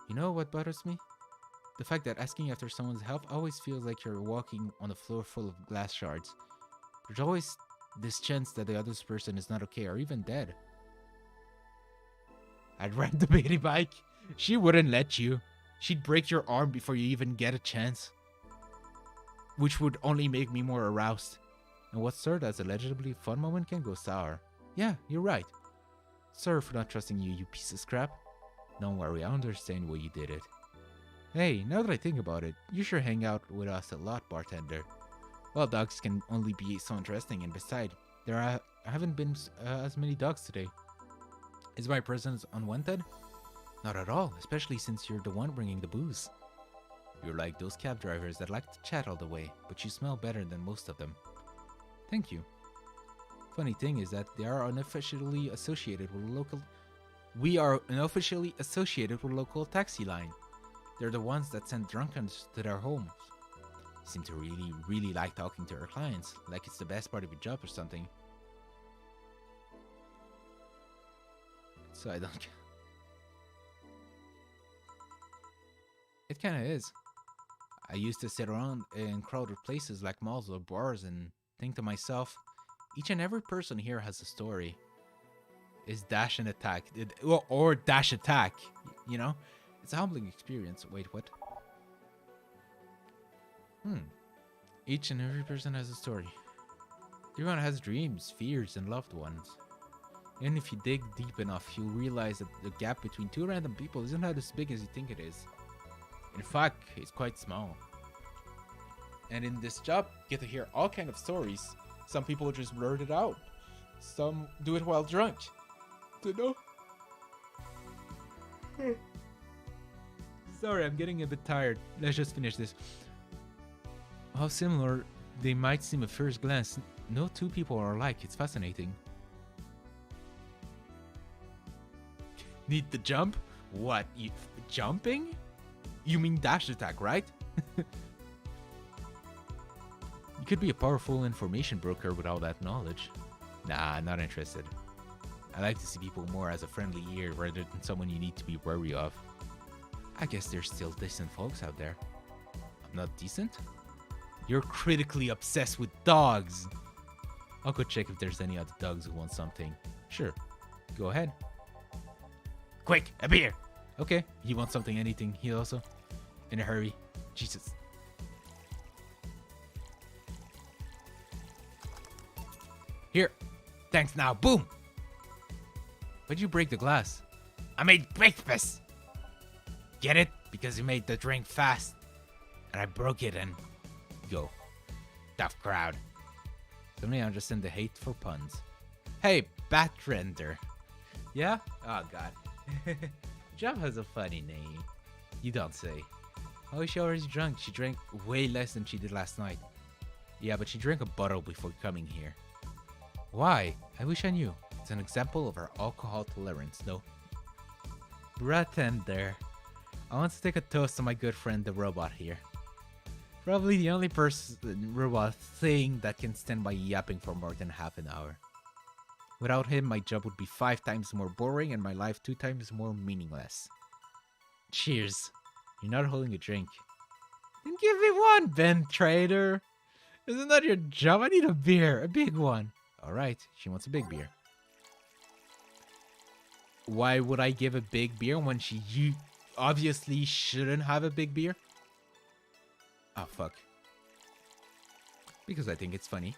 You know what bothers me? The fact that asking after someone's help always feels like you're walking on a floor full of glass shards. There's always this chance that the other person is not okay or even dead. I'd ride the baby bike. She wouldn't let you. She'd break your arm before you even get a chance. Which would only make me more aroused. And what started as a legibly fun moment can go sour. Yeah, you're right. Sorry for not trusting you, you piece of scrap. Don't worry, I understand why you did it. Hey, now that I think about it, you sure hang out with us a lot, bartender. Well, dogs can only be so interesting, and besides, there haven't been as many dogs today. Is my presence unwanted? Not at all, especially since you're the one bringing the booze. You're like those cab drivers that like to chat all the way, but you smell better than most of them. Thank you. Funny thing is that they are unofficially associated with local... We are unofficially associated with local taxi line. They're the ones that send drunkards to their homes. Seem to really like talking to our clients, like it's the best part of your job or something. So I don't... It kinda is. I used to sit around in crowded places like malls or bars and think to myself, each and every person here has a story. Is dash and attack, or dash attack, you know? It's a humbling experience. Wait, what? Each and every person has a story. Everyone has dreams, fears, and loved ones. And if you dig deep enough, you'll realize that the gap between two random people isn't as big as you think it is. In fact, it's quite small. And in this job, you get to hear all kind of stories. Some people just blurt it out. Some do it while drunk. To know. Sorry, I'm getting a bit tired. Let's just finish this. How similar they might seem at first glance. No two people are alike. It's fascinating. Need to jump? What? You jumping? You mean dash attack, right? You could be a powerful information broker with all that knowledge. Nah, not interested. I like to see people more as a friendly ear rather than someone you need to be wary of. I guess there's still decent folks out there. I'm not decent? You're critically obsessed with dogs. I'll go check if there's any other dogs who want something. Sure, go ahead. Quick, a beer! Okay, he wants something, anything. He also in a hurry. Jesus. Here. Thanks now. Boom! Why'd you break the glass? I made breakfast! Get it? Because you made the drink fast. And I broke it and... Go. Tough crowd. Suddenly I understand the hate for puns. Hey, Batrender. Yeah? Oh god. Job has a funny name. You don't say. Oh, is she already drunk? She drank way less than she did last night. Yeah, but she drank a bottle before coming here. Why? I wish I knew. It's an example of her alcohol tolerance, though. Bartender. I want to take a toast to my good friend the robot here. Probably the only robot thing that can stand by yapping for more than half an hour. Without him, my job would be 5 times more boring and my life 2 times more meaningless. Cheers. You're not holding a drink. Then give me one, Ben Trader. Isn't that your job? I need a beer, a big one. Alright, she wants a big beer. Why would I give a big beer when you obviously shouldn't have a big beer? Oh, fuck. Because I think it's funny.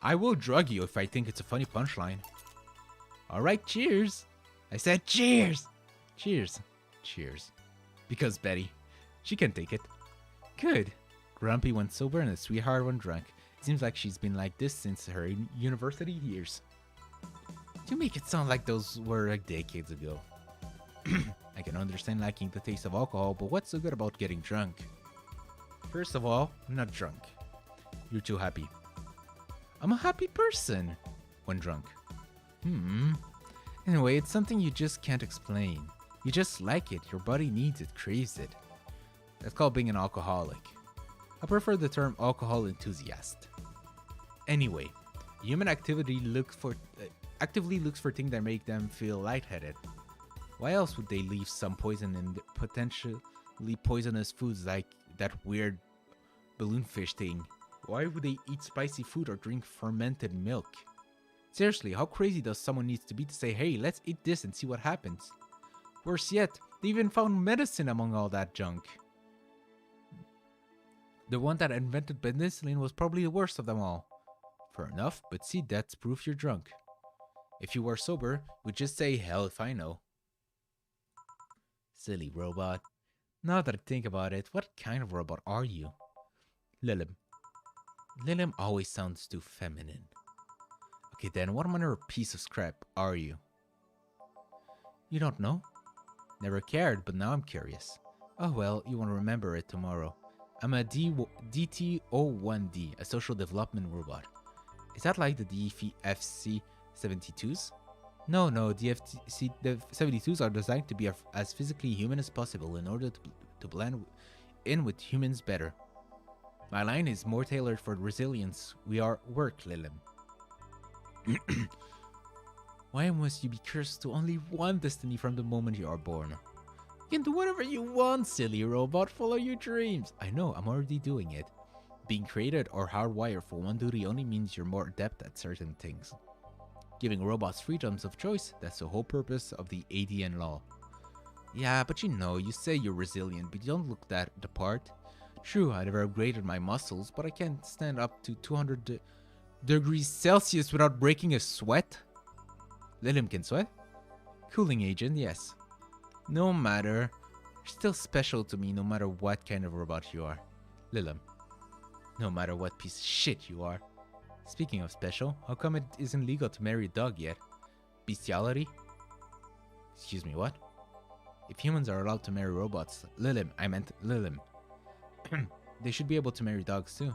I will drug you if I think it's a funny punchline. Alright, cheers. I said cheers. Cheers. Cheers. Because Betty, she can take it. Good. Grumpy when sober and a sweetheart when drunk. Seems like she's been like this since her university years. You make it sound like those were like decades ago. I can understand liking the taste of alcohol, but what's so good about getting drunk? First of all, I'm not drunk. You're too happy. I'm a happy person when drunk. Anyway, it's something you just can't explain. You just like it. Your body needs it, craves it. That's called being an alcoholic. I prefer the term alcohol enthusiast. Anyway, human actively looks for things that make them feel lightheaded. Why else would they leave some poison in the potentially poisonous foods like that weird balloonfish thing? Why would they eat spicy food or drink fermented milk? Seriously, how crazy does someone need to be to say, hey, let's eat this and see what happens? Worse yet, they even found medicine among all that junk. The one that invented penicillin was probably the worst of them all. Fair enough, but see, that's proof you're drunk. If you were sober, we'd just say, hell if I know. Silly robot. Now that I think about it, what kind of robot are you? Lilim. Lilim always sounds too feminine. Okay then, what manner of piece of scrap are you? You don't know? Never cared, but now I'm curious. Oh well, you won't remember it tomorrow. I'm a DT-01D, a social development robot. Is that like the DFC-72s? No, the 72s are designed to be as physically human as possible in order to blend in with humans better. My line is more tailored for resilience. We are work, Lilim. Why must you be cursed to only one destiny from the moment you are born? You can do whatever you want, silly robot. Follow your dreams. I know, I'm already doing it. Being created or hardwired for one duty only means you're more adept at certain things. Giving robots freedoms of choice, that's the whole purpose of the ADN law. Yeah, but you know, you say you're resilient, but you don't look the part. True, I never upgraded my muscles, but I can't stand up to 200 degrees Celsius without breaking a sweat. Lilim can sweat? Cooling agent, yes. No matter. You're still special to me no matter what kind of robot you are. Lilim. No matter what piece of shit you are. Speaking of special, how come it isn't legal to marry a dog yet? Bestiality? Excuse me, what? If humans are allowed to marry robots, Lilim, I meant Lilim. They should be able to marry dogs too.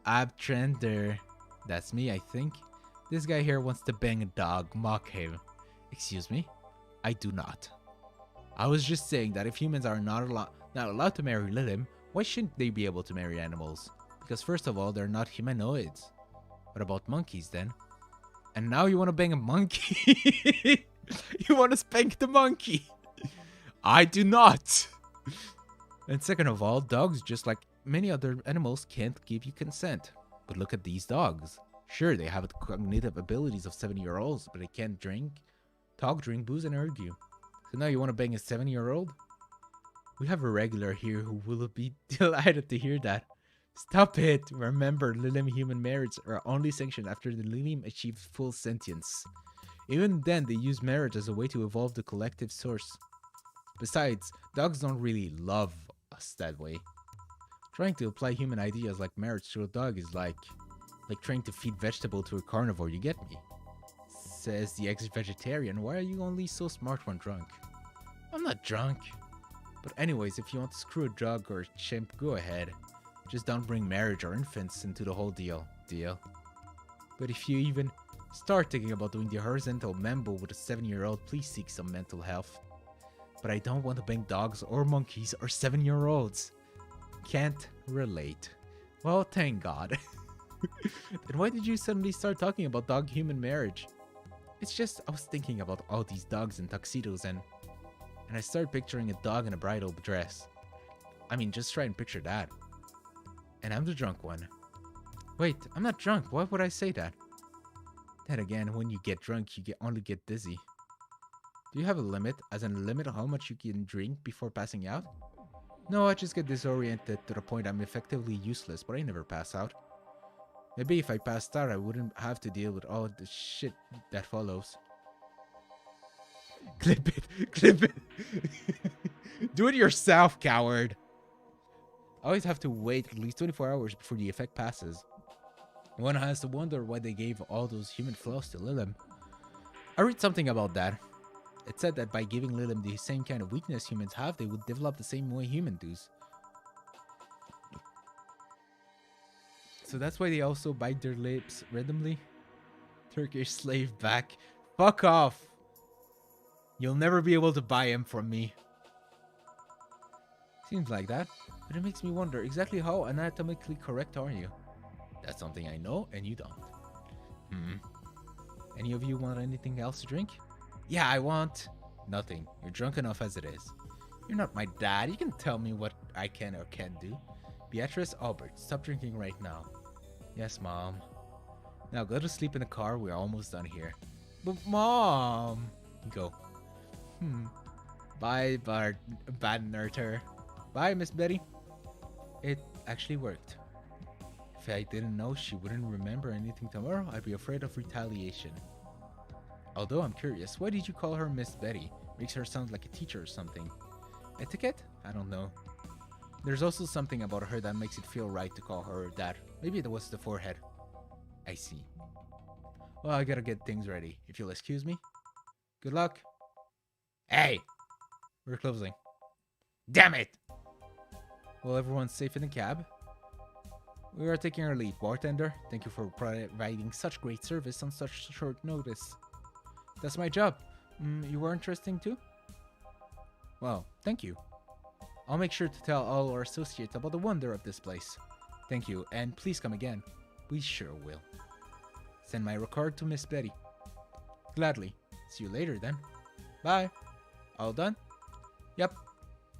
Abtrender. That's me, I think. This guy here wants to bang a dog. Mock him. Excuse me? I do not. I was just saying that if humans are not allowed to marry Lilim, why shouldn't they be able to marry animals? Because first of all, they're not humanoids. What about monkeys then? And now you want to bang a monkey? You want to spank the monkey? I do not. And second of all, dogs, just like many other animals, can't give you consent. But look at these dogs. Sure, they have the cognitive abilities of 7-year-olds, but they can't talk, drink booze, and argue. So now you want to bang a 7-year-old? We have a regular here who will be delighted to hear that. Stop it! Remember, Lilim human marriage are only sanctioned after the Lilim achieved full sentience. Even then, they use marriage as a way to evolve the collective source. Besides, dogs don't really love us that way. Trying to apply human ideas like marriage to a dog is like trying to feed vegetable to a carnivore, you get me? Says the ex-vegetarian, why are you only so smart when drunk? I'm not drunk. But anyways, if you want to screw a dog or a chimp, go ahead. Just don't bring marriage or infants into the whole deal. But if you even start thinking about doing the horizontal mambo with a 7-year-old, please seek some mental health. But I don't want to bang dogs or monkeys or 7-year-olds. Can't relate. Well, thank God. Then why did you suddenly start talking about dog-human marriage? It's just, I was thinking about all these dogs in tuxedos and I started picturing a dog in a bridal dress. I mean, just try and picture that. And I'm the drunk one. Wait, I'm not drunk. Why would I say that? Then again, when you get drunk, you only get dizzy. Do you have a limit? As in a limit of how much you can drink before passing out? No, I just get disoriented to the point I'm effectively useless, but I never pass out. Maybe if I passed out, I wouldn't have to deal with all the shit that follows. Clip it. Do it yourself, coward. I always have to wait at least 24 hours before the effect passes. One has to wonder why they gave all those human flaws to Lilim. I read something about that. It said that by giving Lilim the same kind of weakness humans have, they would develop the same way humans do. So that's why they also bite their lips randomly. Turkish slave back. Fuck off. You'll never be able to buy him from me. Seems like that. But it makes me wonder exactly how anatomically correct are you? That's something I know and you don't. Any of you want anything else to drink? Yeah, I want nothing. You're drunk enough as it is. You're not my dad. You can tell me what I can or can't do. Beatrice, Albert, stop drinking right now. Yes, Mom. Now go to sleep in the car. We're almost done here. But Mom! Go. Bye, bad nerder. Bye, Miss Betty. It actually worked. If I didn't know she wouldn't remember anything tomorrow, I'd be afraid of retaliation. Although I'm curious, why did you call her Miss Betty? Makes her sound like a teacher or something. Etiquette? I don't know. There's also something about her that makes it feel right to call her that. Maybe it was the forehead. I see. Well, I gotta get things ready. If you'll excuse me. Good luck. Hey! We're closing. Damn it! Well, everyone's safe in the cab. We are taking our leave. Bartender, thank you for providing such great service on such short notice. That's my job. You were interesting too? Well, thank you. I'll make sure to tell all our associates about the wonder of this place. Thank you, and please come again. We sure will. Send my regard to Miss Betty. Gladly. See you later then. Bye. All done? Yep.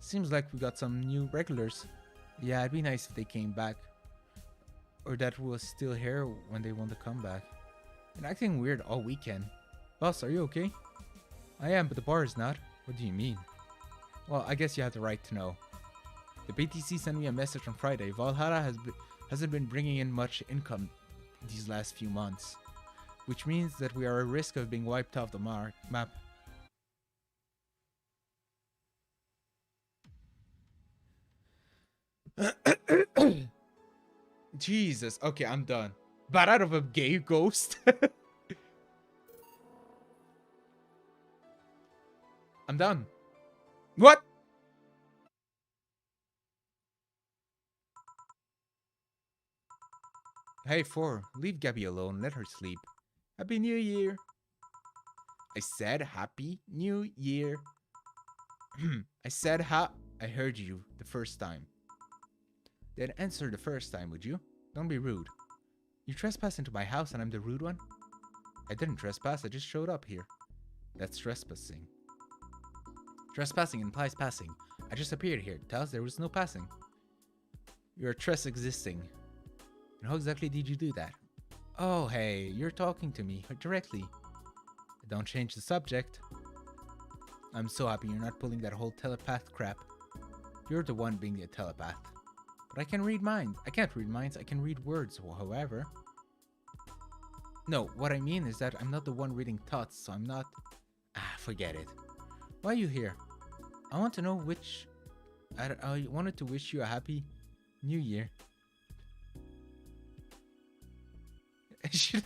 Seems like we got some new regulars. Yeah, it'd be nice if they came back. Or that was still here when they want to come back. Been acting weird all weekend. Boss, are you okay? I am, but the bar is not. What do you mean? Well, I guess you have the right to know. The BTC sent me a message on Friday. Valhalla hasn't been bringing in much income these last few months. Which means that we are at risk of being wiped off the map. Jesus. Okay, I'm done. But out of a gay ghost. I'm done. What? Hey, 4. Leave Gabby alone. Let her sleep. Happy New Year. I said Happy New Year. I said I heard you the first time. Then answer the first time, would you? Don't be rude. You trespassed into my house and I'm the rude one? I didn't trespass, I just showed up here. That's trespassing. Trespassing implies passing. I just appeared here. Tells there was no passing. You're trespassing. Existing. And how exactly did you do that? Oh, hey, you're talking to me directly. Don't change the subject. I'm so happy you're not pulling that whole telepath crap. You're the one being a telepath. But I can read minds. I can't read minds, I can read words, however. No, what I mean is that I'm not the one reading thoughts, so I'm not... forget it. Why are you here? I want to know which... I wanted to wish you a happy New Year.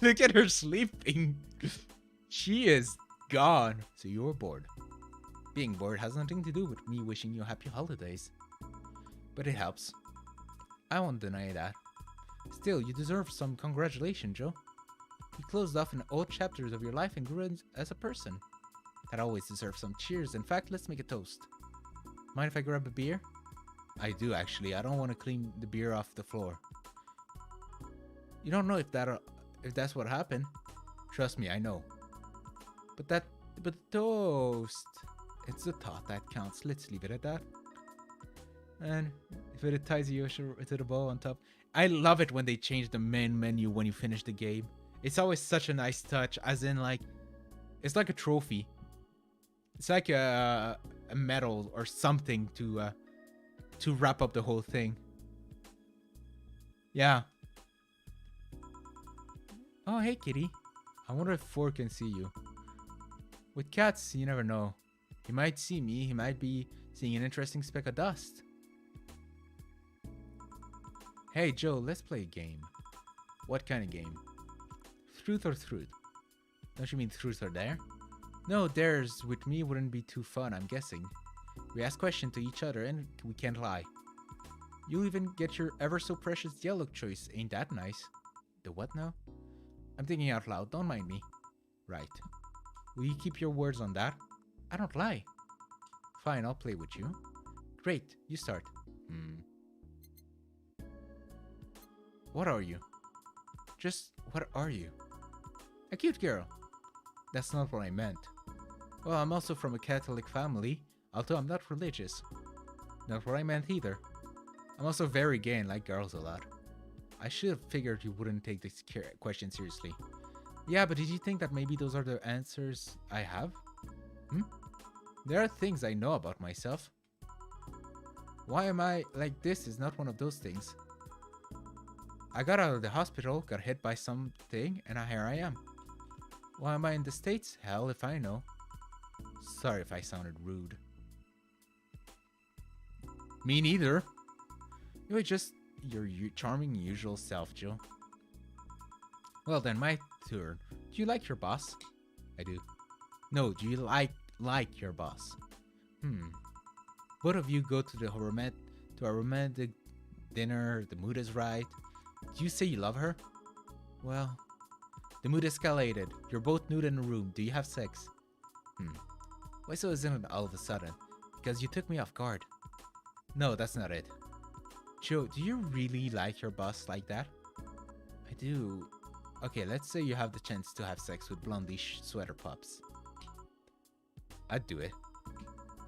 Look at her sleeping. She is gone. So you're bored. Being bored has nothing to do with me wishing you happy holidays. But it helps. I won't deny that. Still, you deserve some congratulations, Joe. You closed off in old chapters of your life and grew as a person. That always deserves some cheers. In fact, let's make a toast. Mind if I grab a beer? I do, actually. I don't want to clean the beer off the floor. You don't know if that's what happened. Trust me, I know. But toast. It's the thought that counts. Let's leave it at that. And if it ties you to the bow on top. I love it when they change the main menu when you finish the game. It's always such a nice touch, as in like, it's like a trophy. It's like a medal or something to wrap up the whole thing. Yeah. Oh, hey, kitty. I wonder if 4 can see you. With cats, you never know. He might see me. He might be seeing an interesting speck of dust. Hey, Joe, let's play a game. What kind of game? Truth or truth? Don't you mean truth or dare? No, dares with me wouldn't be too fun, I'm guessing. We ask questions to each other and we can't lie. You'll even get your ever so precious yellow choice. Ain't that nice? The what now? I'm thinking out loud, don't mind me. Right. Will you keep your words on that? I don't lie. Fine, I'll play with you. Great, you start. What are you? Just, what are you? A cute girl. That's not what I meant. Well, I'm also from a Catholic family, although I'm not religious. Not what I meant either. I'm also very gay and like girls a lot. I should have figured you wouldn't take this question seriously. Yeah, but did you think that maybe those are the answers I have? There are things I know about myself. Why am I like this is not one of those things. I got out of the hospital, got hit by something, and here I am. Why am I in the States? Hell if I know. Sorry if I sounded rude. Me neither. You're just your charming usual self, Joe. Well then, my turn. Do you like your boss? I do. No, do you like your boss? Both of you go to a romantic dinner, the mood is right. Do you say you love her? Well, the mood escalated. You're both nude in a room. Do you have sex? Why so isn't it all of a sudden? Because you took me off guard. No, that's not it. Joe, do you really like your boss like that? I do. Okay, let's say you have the chance to have sex with blondie sweater pups. I'd do it.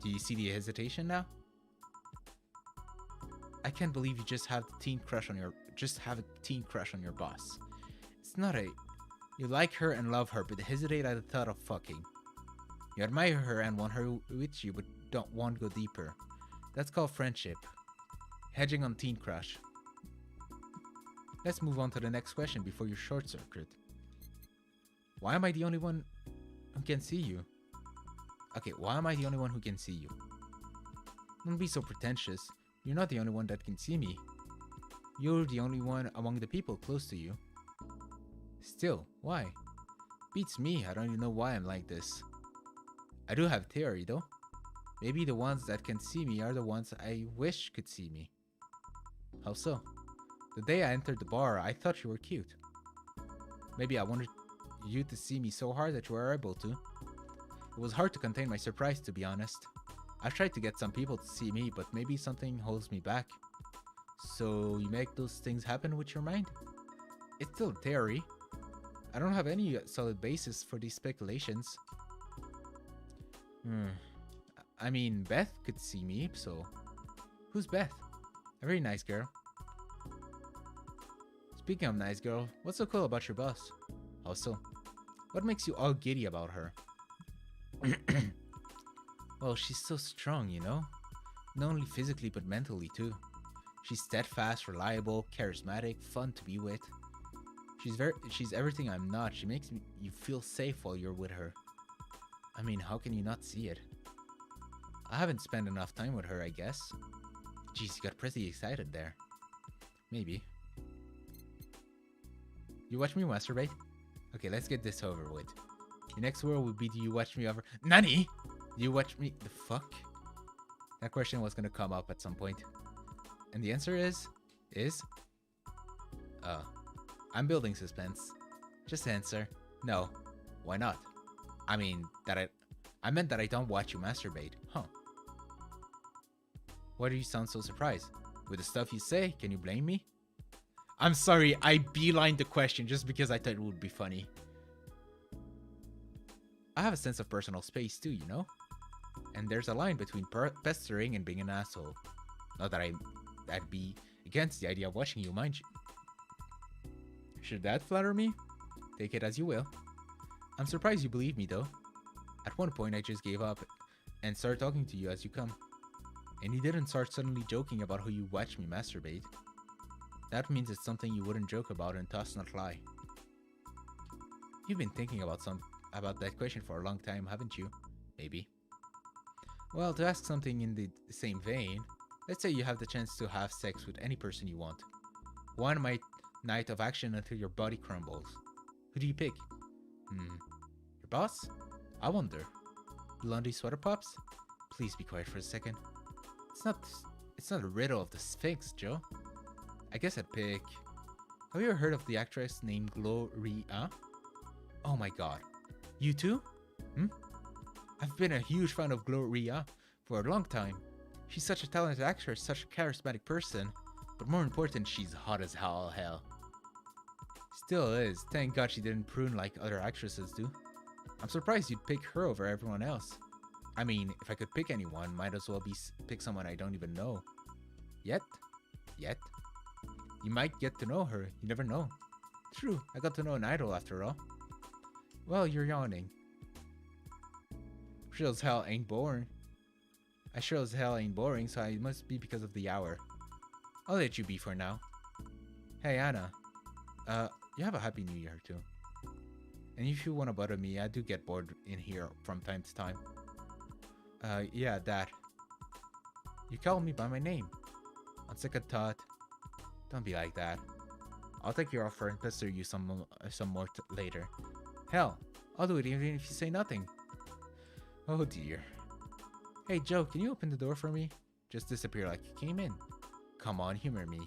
Do you see the hesitation now? I can't believe you just have a teen crush on your boss. It's not a... You like her and love her, but hesitate at the thought of fucking. You admire her and want her with you, but don't want to go deeper. That's called friendship. Hedging on teen crush. Let's move on to the next question before you short circuit. Why am I the only one who can see you? Okay, why am I the only one who can see you? Don't be so pretentious. You're not the only one that can see me. You're the only one among the people close to you. Still, why? Beats me, I don't even know why I'm like this. I do have theory though. Maybe the ones that can see me are the ones I wish could see me. How so? The day I entered the bar, I thought you were cute. Maybe I wanted you to see me so hard that you were able to. It was hard to contain my surprise, to be honest. I've tried to get some people to see me, but maybe something holds me back. So you make those things happen with your mind? It's still a theory. I don't have any solid basis for these speculations. I mean, Beth could see me, so... Who's Beth? A very nice girl. Speaking of nice girl, what's so cool about your boss? How so? What makes you all giddy about her? Well, she's so strong, you know? Not only physically, but mentally too. She's steadfast, reliable, charismatic, fun to be with. She's everything I'm not. She makes you feel safe while you're with her. I mean, how can you not see it? I haven't spent enough time with her, I guess. Jeez, you got pretty excited there. Maybe. You watch me masturbate? Okay, let's get this over with. The next word would be, do you watch me over... Nani? Do you watch me... The fuck? That question was gonna come up at some point. And the answer is... I'm building suspense. Just answer. No. Why not? I mean, I meant that I don't watch you masturbate. Huh. Why do you sound so surprised? With the stuff you say, can you blame me? I'm sorry, I beelined the question just because I thought it would be funny. I have a sense of personal space too, you know? And there's a line between pestering and being an asshole. Not that I'd be against the idea of watching you, mind you. Should that flatter me? Take it as you will. I'm surprised you believe me though. At one point I just gave up and started talking to you as you come. And you didn't start suddenly joking about how you watch me masturbate. That means it's something you wouldn't joke about and thus not lie. You've been thinking about that question for a long time, haven't you? Maybe. Well, to ask something in the same vein, let's say you have the chance to have sex with any person you want. One night of action until your body crumbles. Who do you pick? Your boss? I wonder. Blondie sweater pops? Please be quiet for a second. It's not a riddle of the Sphinx, Joe. I guess I'd pick... Have you ever heard of the actress named Gloria? Oh my god. You too? I've been a huge fan of Gloria for a long time. She's such a talented actress, such a charismatic person, but more important, she's hot as hell. Still is. Thank God she didn't prune like other actresses do. I'm surprised you'd pick her over everyone else. I mean, if I could pick anyone, might as well pick someone I don't even know. Yet? You might get to know her, you never know. True, I got to know an idol after all. Well, you're yawning. Sure as hell ain't boring. I sure as hell ain't boring, so it must be because of the hour. I'll let you be for now. Hey, Anna. You have a happy new year, too. And if you want to bother me, I do get bored in here from time to time. Yeah, that. You called me by my name. On second thought, don't be like that. I'll take your offer and pester you some more later. Hell, I'll do it even if you say nothing. Oh dear. Hey Joe, can you open the door for me? Just disappear like you came in. Come on, humor me.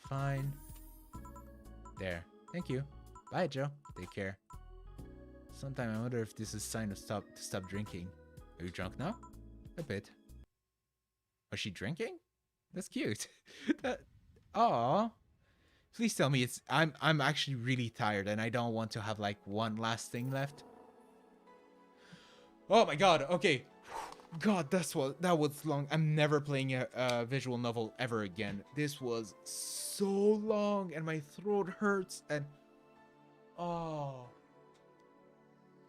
Fine. There. Thank you. Bye, Joe. Take care. Sometimes I wonder if this is a sign to stop drinking. Are you drunk now? A bit. Was she drinking? That's cute. Aww. Please tell me I'm actually really tired and I don't want to have like one last thing left. Oh my god, okay. God, that was long. I'm never playing a visual novel ever again. This was so long and my throat hurts and oh.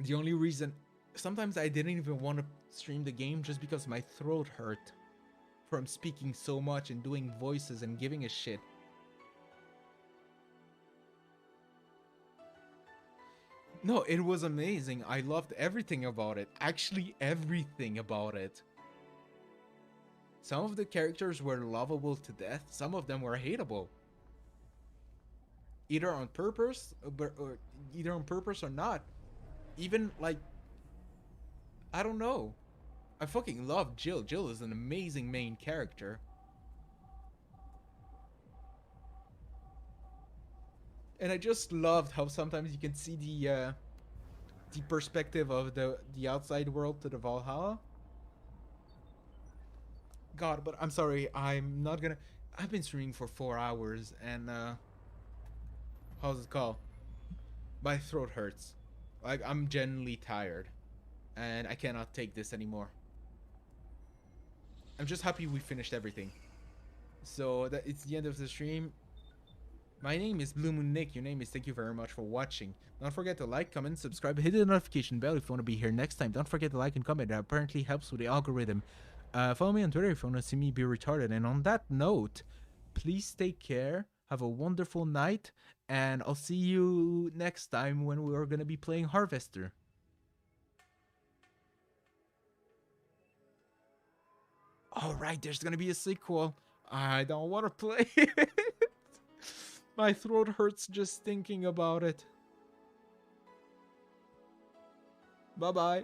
The only reason sometimes I didn't even want to stream the game just because my throat hurt from speaking so much and doing voices and giving a shit. No, it was amazing. I loved everything about it. Actually, everything about it. Some of the characters were lovable to death. Some of them were hateable. Either on purpose, or either on purpose or not. Even like, I don't know. I fucking love Jill. Jill is an amazing main character. And I just loved how sometimes you can see the perspective of the outside world to the Valhalla. God, but I'm sorry, I'm not gonna. I've been streaming for 4 hours, and how's it called? My throat hurts. Like, I'm genuinely tired, and I cannot take this anymore. I'm just happy we finished everything. So that it's the end of the stream. My name is BlueMoonNyK. Your name is. Thank you very much for watching. Don't forget to like, comment, subscribe, hit the notification bell if you want to be here next time. Don't forget to like and comment. That apparently helps with the algorithm. Follow me on Twitter if you want to see me be retarded. And on that note, please take care. Have a wonderful night. And I'll see you next time when we're going to be playing Harvester. Alright, there's going to be a sequel. I don't want to play it. My throat hurts just thinking about it. Bye-bye.